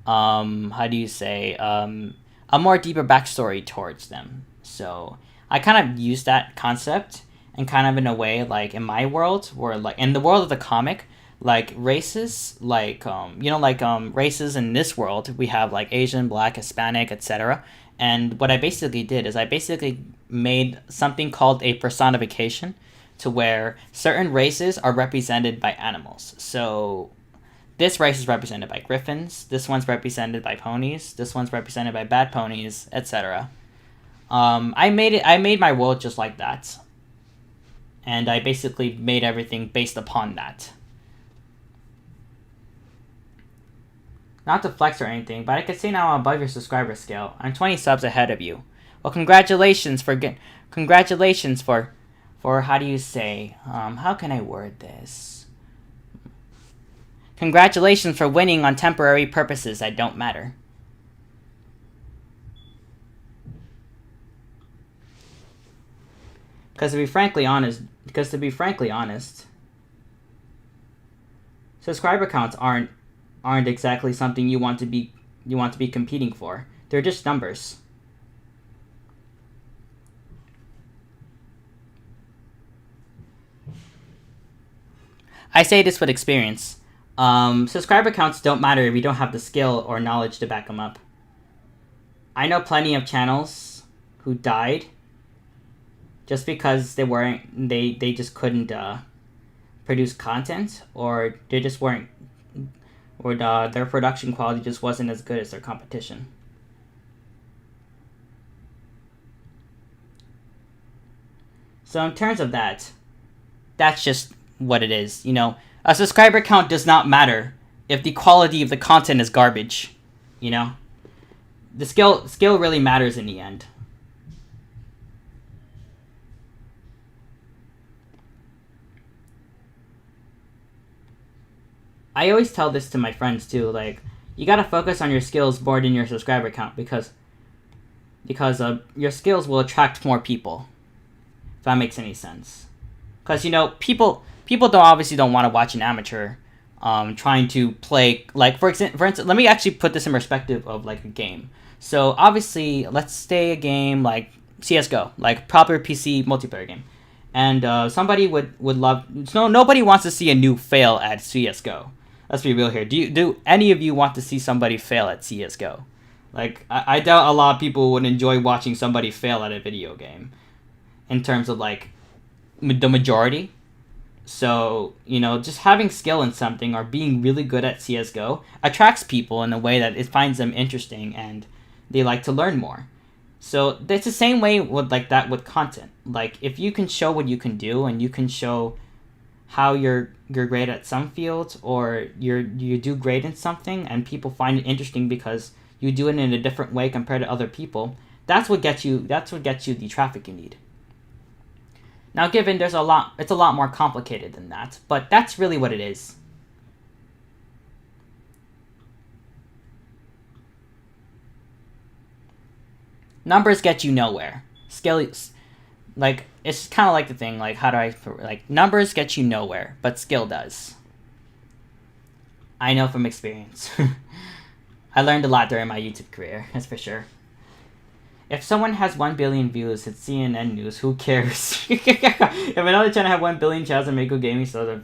how do you say a more deeper backstory towards them. So I kind of used that concept. And kind of in a way, like, in my world, where, like, in the world of the comic, like, races, like, races in this world, we have, like, Asian, Black, Hispanic, etc. And what I basically did is I basically made something called a personification, to where certain races are represented by animals. So this race is represented by griffins, this one's represented by ponies, this one's represented by bat ponies, etc. I made my world just like that. And I basically made everything based upon that. Not to flex or anything, but I can say now I'm above your subscriber scale. I'm 20 subs ahead of you. Well, congratulations for how do you say, how can I word this? Congratulations for winning on temporary purposes that don't matter. Because to be frankly honest, subscriber counts aren't exactly something you want to be competing for. They're just numbers. I say this with experience. Subscriber counts don't matter if you don't have the skill or knowledge to back them up. I know plenty of channels who died just because they just couldn't produce content, or they just weren't, or their production quality just wasn't as good as their competition. So in terms of that that's just what it is. You know, a subscriber count does not matter if the quality of the content is garbage. You know, the skill really matters in the end. I always tell this to my friends too, like, you gotta focus on your skills more than your subscriber count, because your skills will attract more people, if that makes any sense. Because, you know, people don't want to watch an amateur trying to play, like, for instance, let me actually put this in perspective of, like, a game. So obviously, let's say a game like CS:GO, like proper PC multiplayer game, and somebody would love. No, nobody wants to see a noob fail at CS:GO. Let's be real here. Do any of you want to see somebody fail at CS:GO? Like, I doubt a lot of people would enjoy watching somebody fail at a video game, in terms of, like, the majority. So, you know, just having skill in something or being really good at CS:GO attracts people in a way that it finds them interesting and they like to learn more. So it's the same way with, like, that with content. Like, if you can show what you can do, and you can show how you're great at some fields, or you do great in something and people find it interesting because you do it in a different way compared to other people, that's what gets you the traffic you need. Now, given it's a lot more complicated than that, but that's really what it is. Numbers get you nowhere. Skill, like, it's kind of like the thing, like, numbers get you nowhere, but skill does. I know from experience. I learned a lot during my YouTube career, that's for sure. If someone has 1 billion views, it's CNN News. Who cares? If another channel have 1 billion channels and make good gaming stuff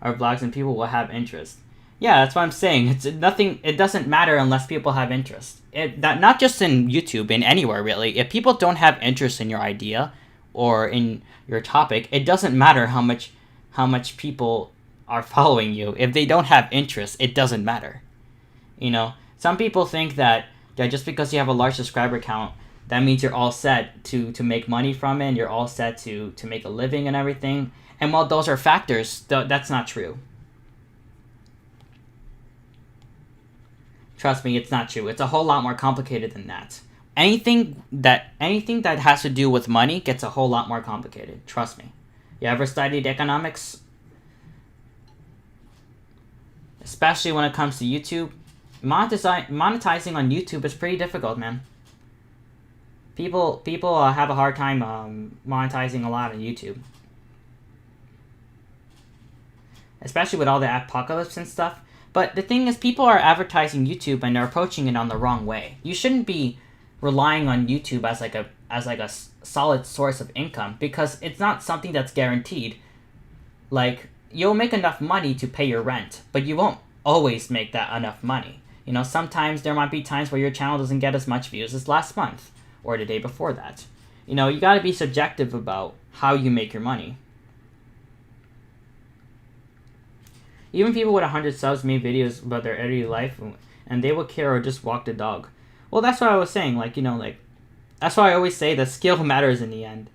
or vlogs, and people will have interest. Yeah, that's what I'm saying. It's nothing. It doesn't matter unless people have interest. That not just in YouTube, in anywhere really. If people don't have interest in your idea or in your topic, it doesn't matter how much people are following you. If they don't have interest, it doesn't matter. You know, some people think that just because you have a large subscriber count, that means you're all set to make money from it, and you're all set to make a living and everything. And while those are factors, that's not true. Trust me, it's not true. It's a whole lot more complicated than that. Anything that has to do with money gets a whole lot more complicated. Trust me. You ever studied economics? Especially when it comes to YouTube. Monetizing on YouTube is pretty difficult, man. People have a hard time monetizing a lot on YouTube. Especially with all the apocalypse and stuff. But the thing is, people are advertising YouTube and they're approaching it on the wrong way. You shouldn't be relying on YouTube as like a solid source of income, because it's not something that's guaranteed. Like, you'll make enough money to pay your rent, but you won't always make that enough money. You know, sometimes there might be times where your channel doesn't get as much views as last month or the day before that. You know, you got to be subjective about how you make your money. Even people with 100 subs made videos about their everyday life, and they would care or just walk the dog. Well, that's what I was saying. Like, you know, like, that's why I always say that skill matters in the end,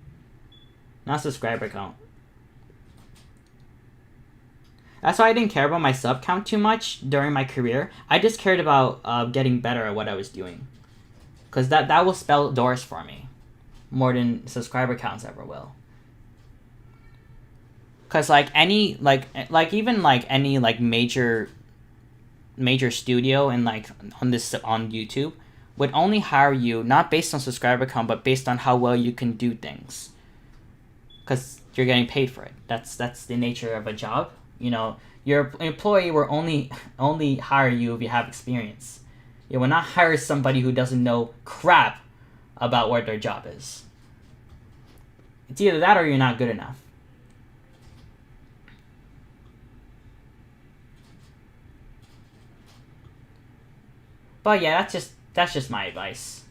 not subscriber count. That's why I didn't care about my sub count too much during my career. I just cared about getting better at what I was doing, because that will spell doors for me more than subscriber counts ever will. Because like any even any major studio and on YouTube would only hire you not based on subscriber count, but based on how well you can do things. Because you're getting paid for it. That's the nature of a job. You know, your employee will only hire you if you have experience. You will not hire somebody who doesn't know crap about what their job is. It's either that or you're not good enough. But yeah, that's just my advice.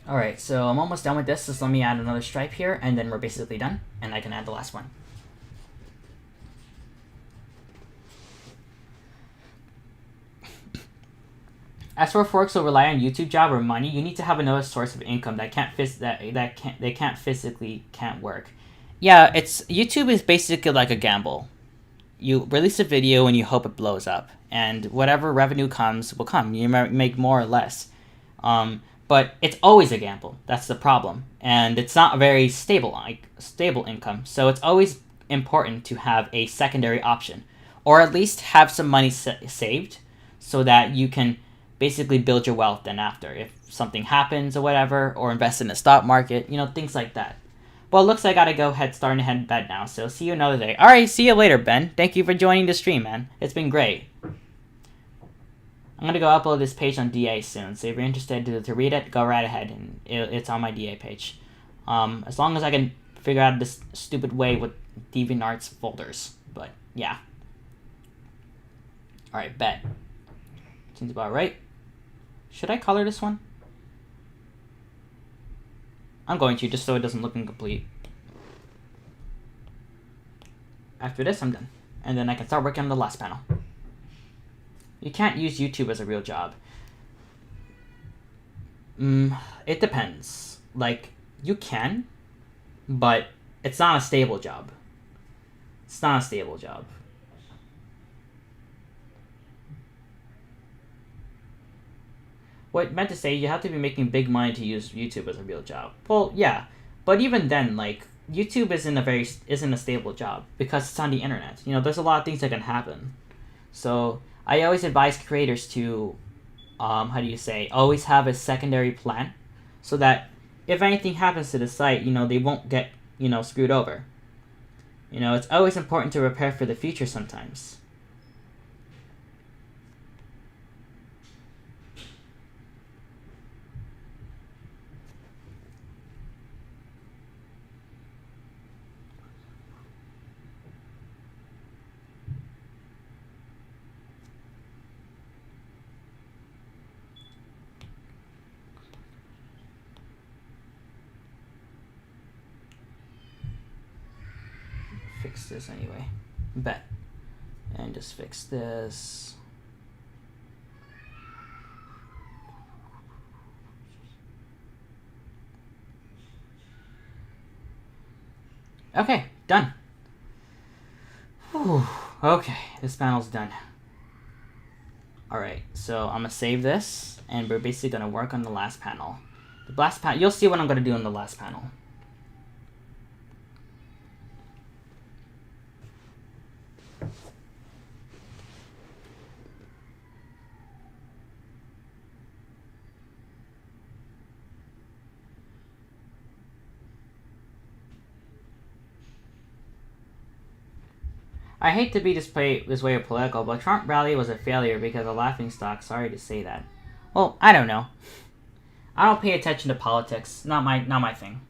Alright, so I'm almost done with this. Just let me add another stripe here, and then we're basically done, and I can add the last one. As for folks who rely on YouTube job or money, you need to have another source of income that can't work. Yeah, it's YouTube is basically like a gamble. You release a video and you hope it blows up, and whatever revenue comes will come. You make more or less, but it's always a gamble. That's the problem, and it's not a very stable income. So it's always important to have a secondary option, or at least have some money saved, so that you can basically build your wealth then after if something happens or whatever, or invest in the stock market. Things like that. Well, it looks like I gotta starting to head to bed now, so see you another day. Alright, see you later, Ben. Thank you for joining the stream, man. It's been great. I'm gonna go upload this page on DA soon, so if you're interested to read it, go right ahead, and it's on my DA page. As long as I can figure out this stupid way with DeviantArts folders, but yeah. Alright, bet. Seems about right. Should I color this one? I'm going to, just so it doesn't look incomplete. After this, I'm done. And then I can start working on the last panel. You can't use YouTube as a real job. It depends. Like, you can, but it's not a stable job. It's not a stable job. What meant to say, you have to be making big money to use YouTube as a real job. Well, yeah, but even then, like, YouTube isn't a stable job because it's on the internet. There's a lot of things that can happen. So I always advise creators to, always have a secondary plan, so that if anything happens to the site, they won't get, screwed over. It's always important to prepare for the future sometimes. Fix this anyway. Bet. And just fix this. Okay, done. Whew. Okay, this panel's done. Alright, so I'm gonna save this, and we're basically gonna work on the last panel. The last panel, you'll see what I'm gonna do in the last panel. I hate to be this way of political, but Trump rally was a failure because of laughingstock. Sorry to say that. Well, I don't know. I don't pay attention to politics. Not my thing.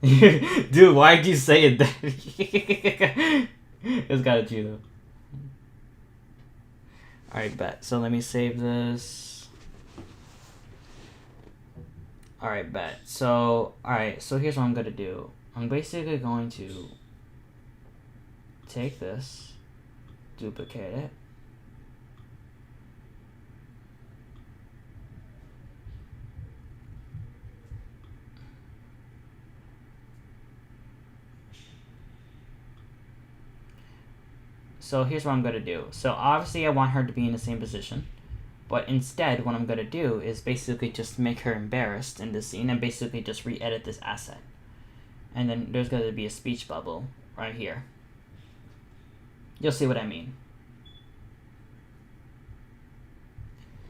Dude, why'd you say it that? It's got a G though. Alright, bet. So let me save this. Alright, bet. So, so here's what I'm gonna do. I'm basically going to take this, duplicate it, so here's what I'm gonna do. So obviously I want her to be in the same position. But instead, what I'm going to do is basically just make her embarrassed in this scene and basically just re-edit this asset. And then there's going to be a speech bubble right here. You'll see what I mean.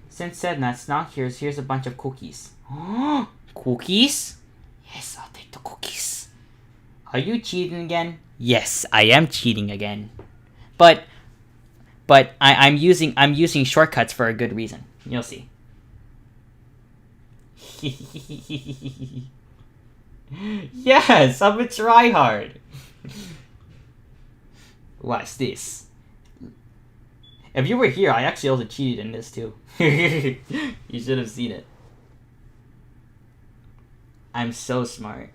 Since said that's not here's a bunch of cookies. Cookies? Yes, I'll take the cookies. Are you cheating again? Yes, I am cheating again. But I'm using shortcuts for a good reason. You'll see. Yes, I'm a tryhard. Watch this. If you were here, I actually also cheated in this too. You should have seen it. I'm so smart.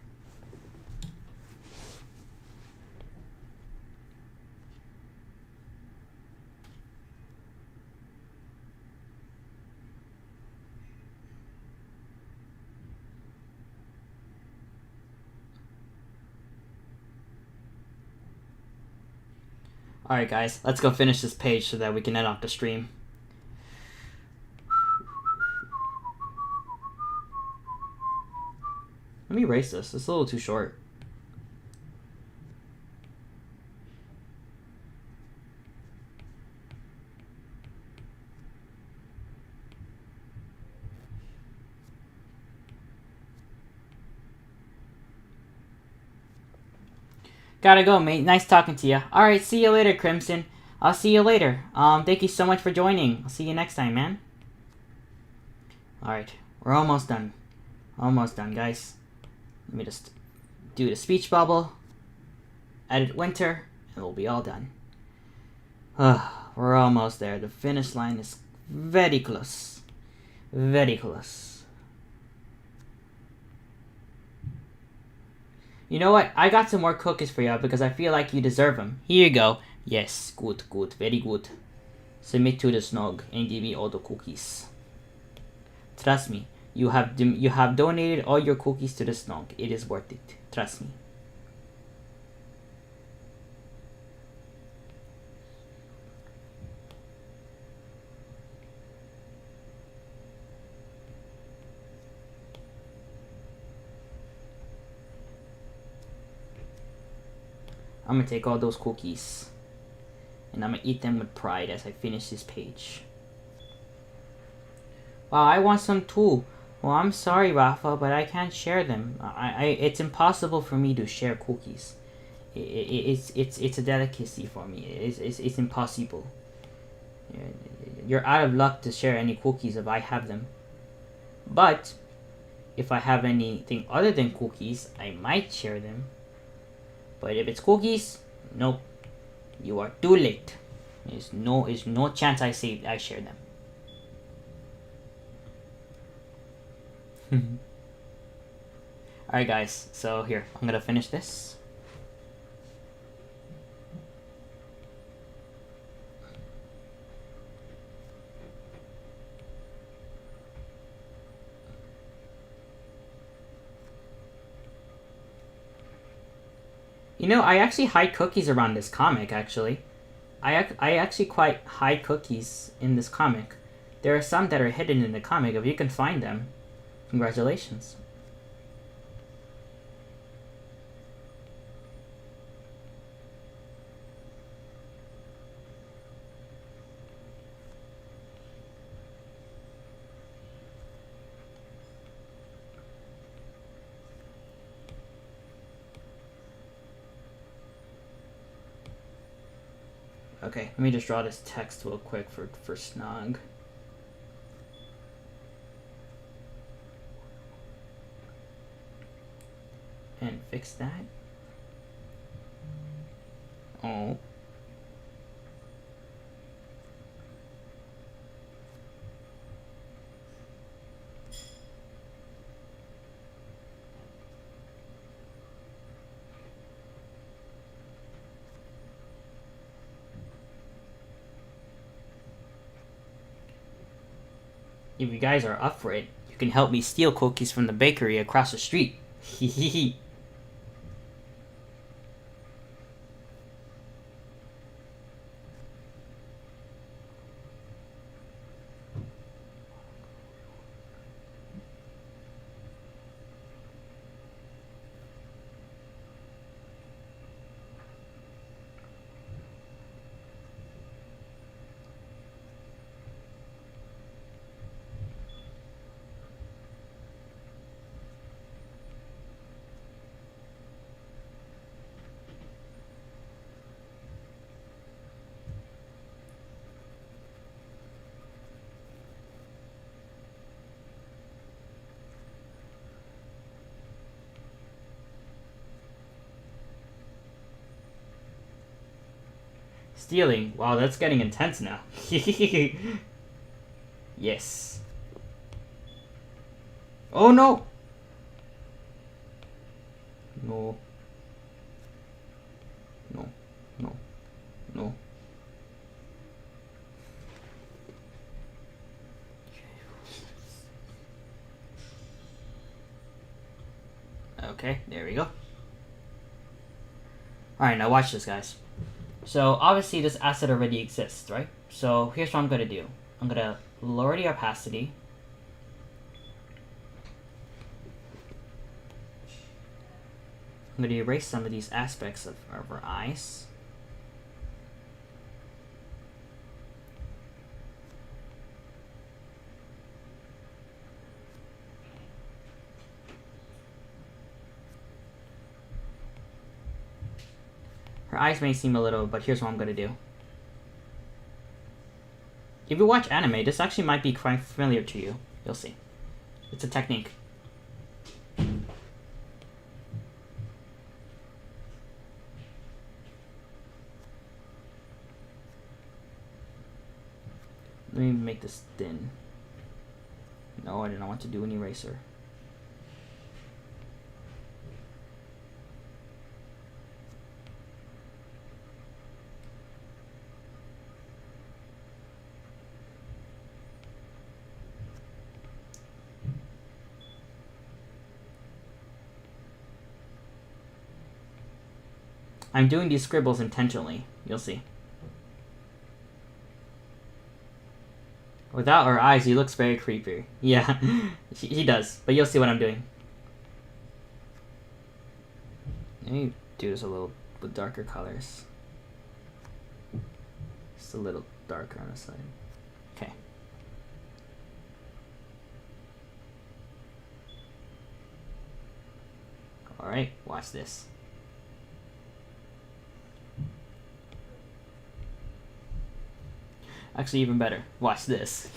Alright, guys, let's go finish this page so that we can end off the stream. Let me erase this. It's a little too short. Gotta go, mate. Nice talking to you. Alright, see you later, Crimson. I'll see you later. Thank you so much for joining. I'll see you next time, man. Alright, we're almost done. Almost done, guys. Let me just do the speech bubble. Edit winter, and we'll be all done. We're almost there. The finish line is very close. Very close. You know what? I got some more cookies for you because I feel like you deserve them. Here you go. Yes, good, good, very good. Submit to the snog and give me all the cookies. Trust me, you have donated all your cookies to the snog. It is worth it. Trust me. I'm gonna take all those cookies and I'm gonna eat them with pride as I finish this page. Wow, I want some too. Well, I'm sorry, Rafa, but I can't share them. It's impossible for me to share cookies. It's a delicacy for me. It's impossible. You're out of luck to share any cookies if I have them. But if I have anything other than cookies, I might share them. But if it's cookies, nope. You are too late. There's no chance I share them. Alright, guys. So here, I'm gonna finish this. You know, I actually hide cookies around this comic, actually. I actually quite hide cookies in this comic. There are some that are hidden in the comic. If you can find them, congratulations. Okay, let me just draw this text real quick for Snog. And fix that. Oh. If you guys are up for it, you can help me steal cookies from the bakery across the street. Hehehe. Stealing? Wow, that's getting intense now. Yes. Oh no! No. No. No. No. Okay, there we go. Alright, now watch this, guys. So obviously this asset already exists, right? So here's what I'm gonna do. I'm gonna lower the opacity. I'm gonna erase some of these aspects of her eyes. Her eyes may seem a little, but here's what I'm gonna do. If you watch anime, this actually might be quite familiar to you. You'll see. It's a technique. Let me make this thin. No, I did not want to do an eraser. I'm doing these scribbles intentionally. You'll see. Without her eyes, he looks very creepy. Yeah, he does. But you'll see what I'm doing. Let me do this a little with darker colors. Just a little darker on the side. Okay. Alright, watch this. Actually, even better. Watch this.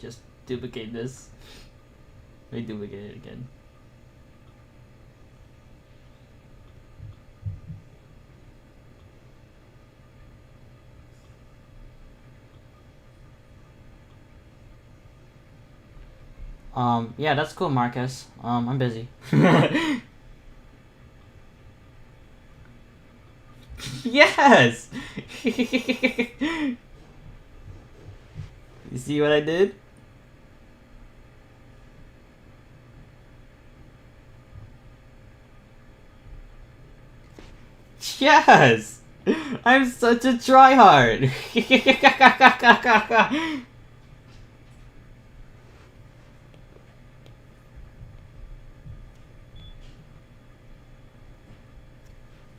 Just duplicate this. Let me duplicate it again. Yeah, that's cool, Marcus. I'm busy. Yes! You see what I did? Yes! I'm such a tryhard!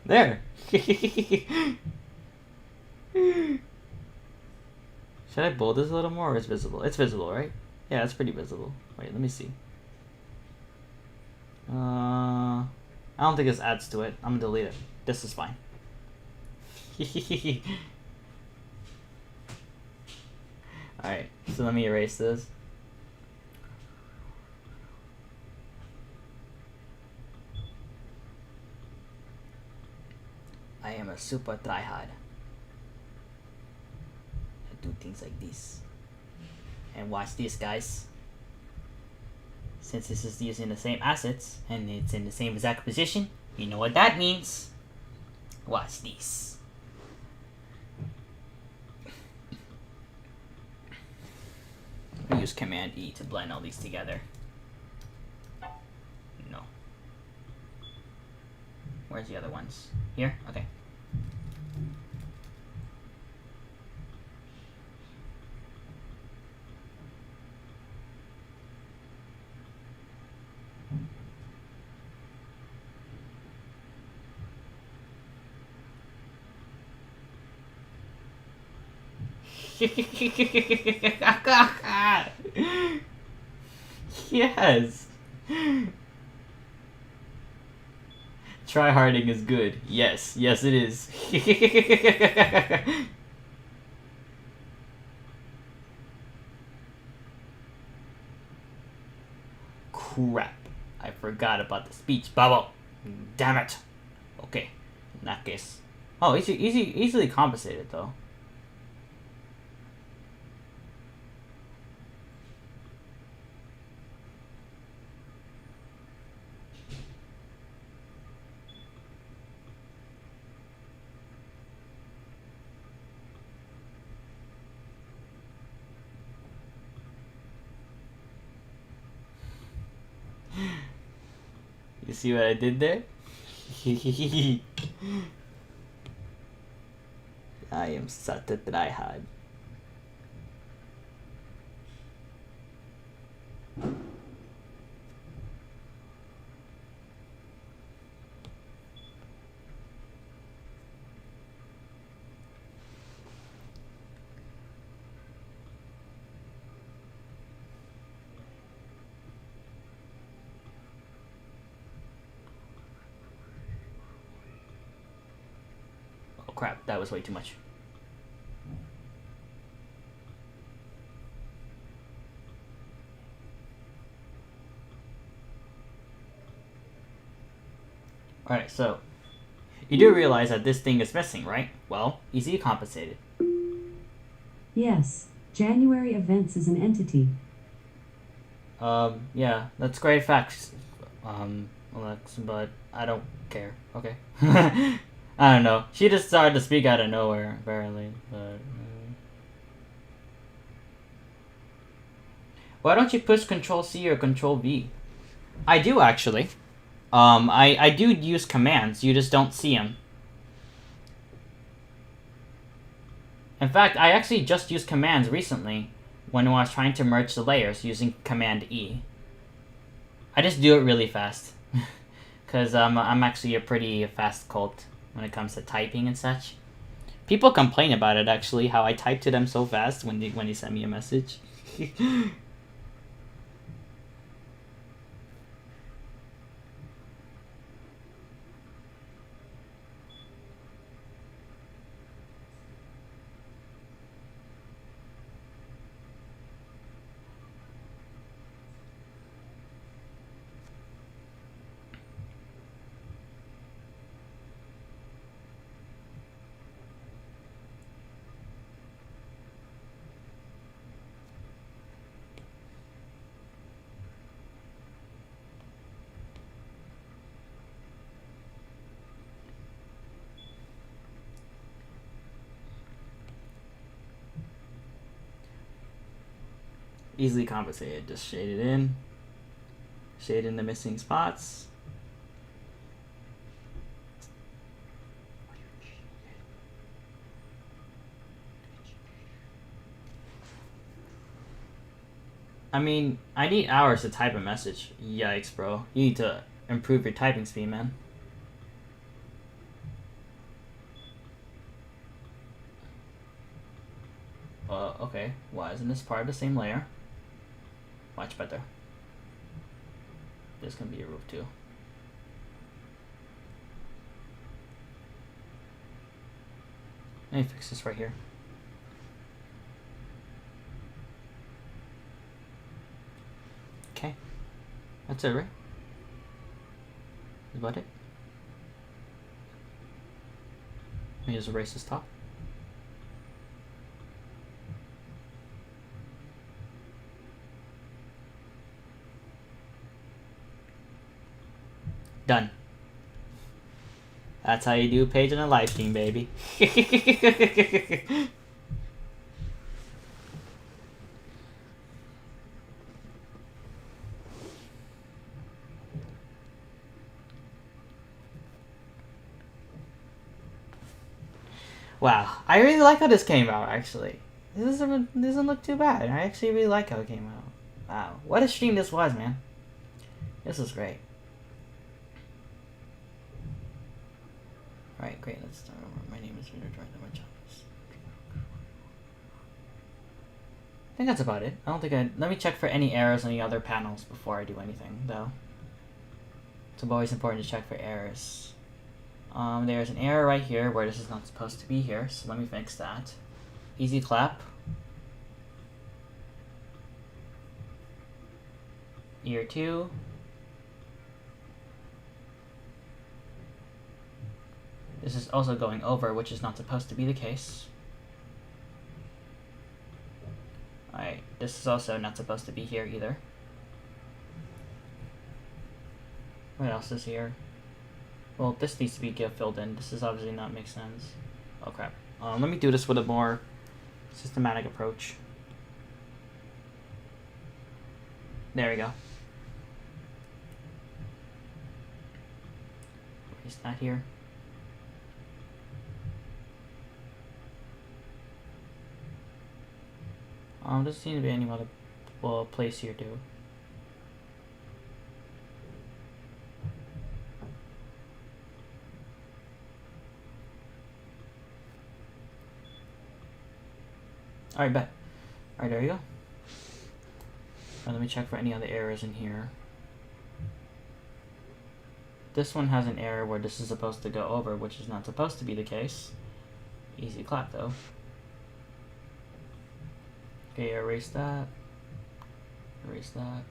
There! Should I bold this a little more or it's visible? It's visible, right? Yeah, it's pretty visible. Wait, let me see. I don't think this adds to it. I'm gonna delete it. This is fine. Alright, so let me erase this. I am a super tryhard. I do things like this. And watch this, guys. Since this is using the same assets and it's in the same exact position, you know what that means. Watch this. I use Command E to blend all these together. No. Where's the other ones? Here? Okay. Yes. Tryharding is good. Yes, yes it is. Crap. I forgot about the speech bubble. Damn it. Okay. In that case. Oh, easily compensated though. You see what I did there? I am such a tryhard. Oh crap, that was way too much. Alright, so you do realize that this thing is missing, right? Well, easily compensated. Yes, January events is an entity. Yeah, that's great facts, Alex, but I don't care. Okay. I don't know. She just started to speak out of nowhere, apparently, but... Why don't you push Control C or Control V? I do, actually. I do use commands, you just don't see them. In fact, I actually just used commands recently when I was trying to merge the layers using Command E. I just do it really fast. Because I'm actually a pretty fast Colt when it comes to typing and such. People complain about it, actually, how I type to them so fast when they send me a message. Easily compensated. Just shade it in. Shade in the missing spots. I mean, I need hours to type a message. Yikes, bro. You need to improve your typing speed, man. Okay. Why isn't this part of the same layer? Much better. There's gonna be a roof too. Let me fix this right here. Okay. That's it, right? Is about it? Let me just erase this top. Done. That's how you do a page in a live stream, baby. Wow, I really like how this came out, actually. This doesn't look too bad. I actually really like how it came out. Wow, what a stream this was, man. This was great. Alright, great, let's start over. My name is Reader Jordan, my job is... I think that's about it. I don't think I... Let me check for any errors on the other panels before I do anything, though. It's always important to check for errors. There's an error right here where this is not supposed to be here, so let me fix that. Easy clap. Ear 2. This is also going over, which is not supposed to be the case. Alright, this is also not supposed to be here either. What else is here? Well, this needs to be filled in. This is obviously not make sense. Oh crap. Let me do this with a more systematic approach. There we go. Is that here? Doesn't seem to be any other place here too. Alright, bet. Alright, there you go. Let me check for any other errors in here. This one has an error where this is supposed to go over, which is not supposed to be the case. Easy clap though. Okay, erase that. Erase that. And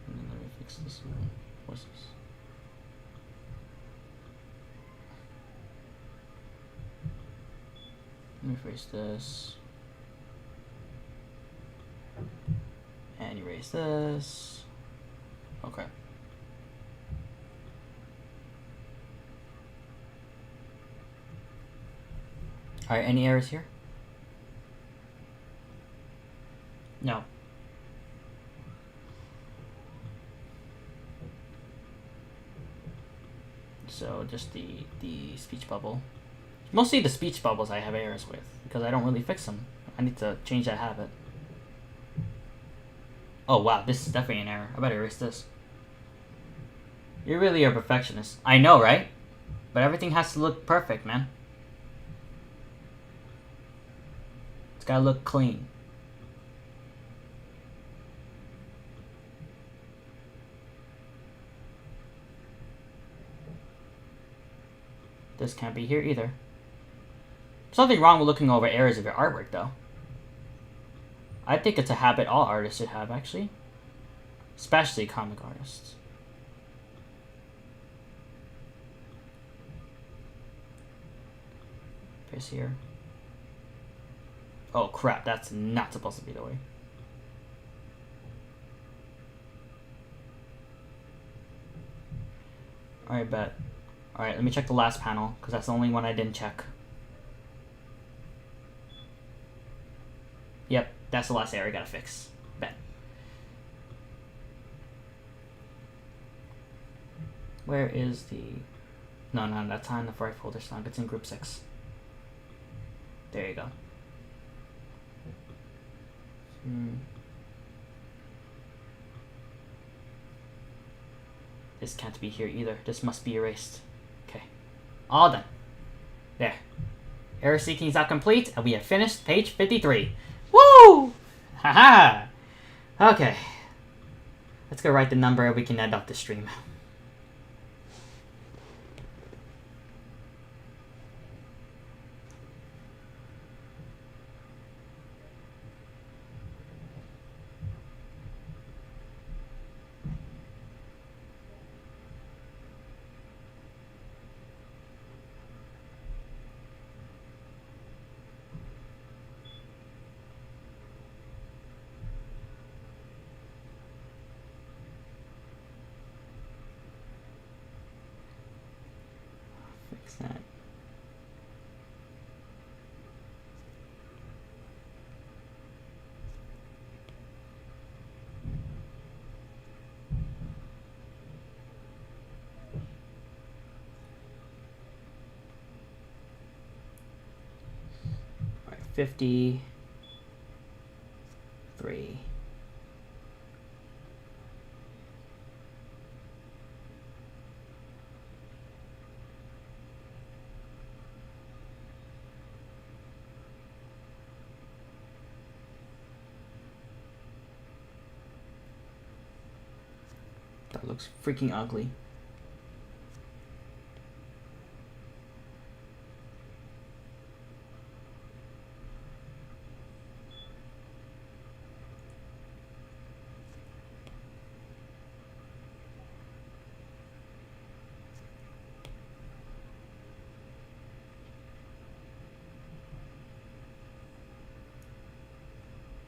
then let me fix this one. What's this? Let me erase this. And erase this. Okay. Alright, any errors here? No. So just the speech bubble. Mostly the speech bubbles I have errors with, because I don't really fix them. I need to change that habit. Oh wow, this is definitely an error. I better erase this. You're really a perfectionist. I know, right? But everything has to look perfect, man. It's gotta look clean. This can't be here either. There's nothing wrong with looking over errors of your artwork, though. I think it's a habit all artists should have, actually. Especially comic artists. Paste here. Oh crap, that's not supposed to be the way. Alright, bet. Alright, let me check the last panel, because that's the only one I didn't check. Yep, that's the last error I gotta fix. Bet. Where is the... No, that's not in the right folder slug. It's in group 6. There you go. This can't be here either. This must be erased. Okay. All done. There. Error seeking is now complete, and we have finished page 53. Woo! Haha! Okay. Let's go write the number and we can end off the stream. Fix that. All right, 53. That looks freaking ugly.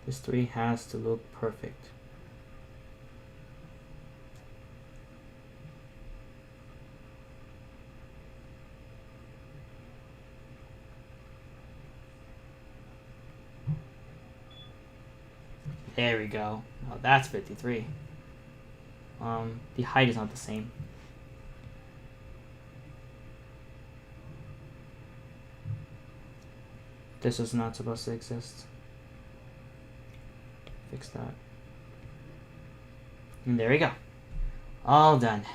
This 3 has to look perfect. There we go. Oh, that's 53. The height is not the same. This is not supposed to exist. Fix that. And there we go. All done.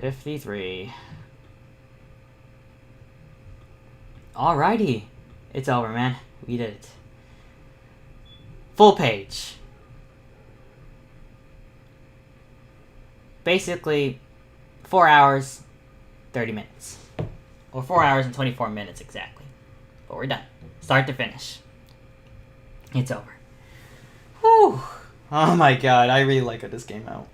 53. Alrighty. It's over, man. We did it. Full page. Basically, 4 hours, 30 minutes. Or 4 hours and 24 minutes exactly. But we're done. Start to finish. It's over. Whew. Oh my god, I really like how this came out.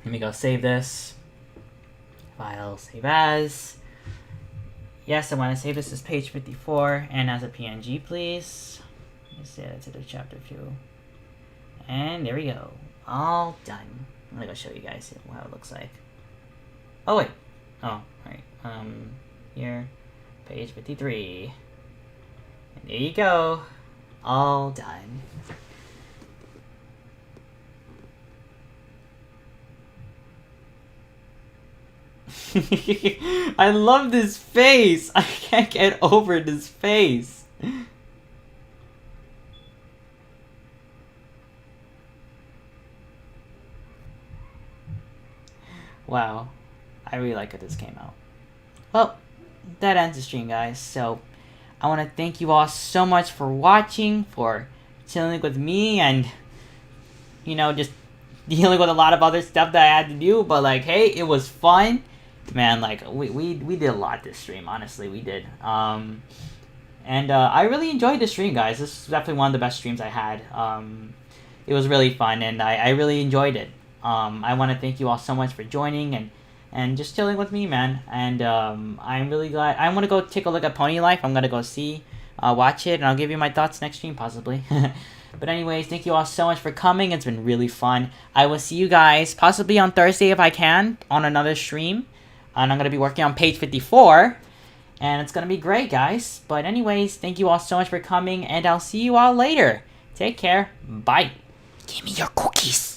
Let me go save this. File, save as. Yes, I want to save this as page 54 and as a PNG, please. Let's set it to the chapter 2. And there we go. All done. I'm gonna go show you guys how it looks like. Oh, wait. Oh, alright. Here. Page 53. And there you go. All done. I love this face. I can't get over this face. Wow. I really like how this came out. Well, that ends the stream, guys. So, I want to thank you all so much for watching, for chilling with me, and, you know, just dealing with a lot of other stuff that I had to do. But, like, hey, it was fun. Man, like, we did a lot this stream. Honestly, we did. And I really enjoyed the stream, guys. This is definitely one of the best streams I had. It was really fun, and I really enjoyed it. I want to thank you all so much for joining and just chilling with me, man. And I'm really glad. I want to go take a look at Pony Life. I'm going to go watch it, and I'll give you my thoughts next stream, possibly. But anyways, thank you all so much for coming. It's been really fun. I will see you guys possibly on Thursday if I can on another stream. And I'm going to be working on page 54. And it's going to be great, guys. But anyways, thank you all so much for coming, and I'll see you all later. Take care. Bye. Give me your cookies.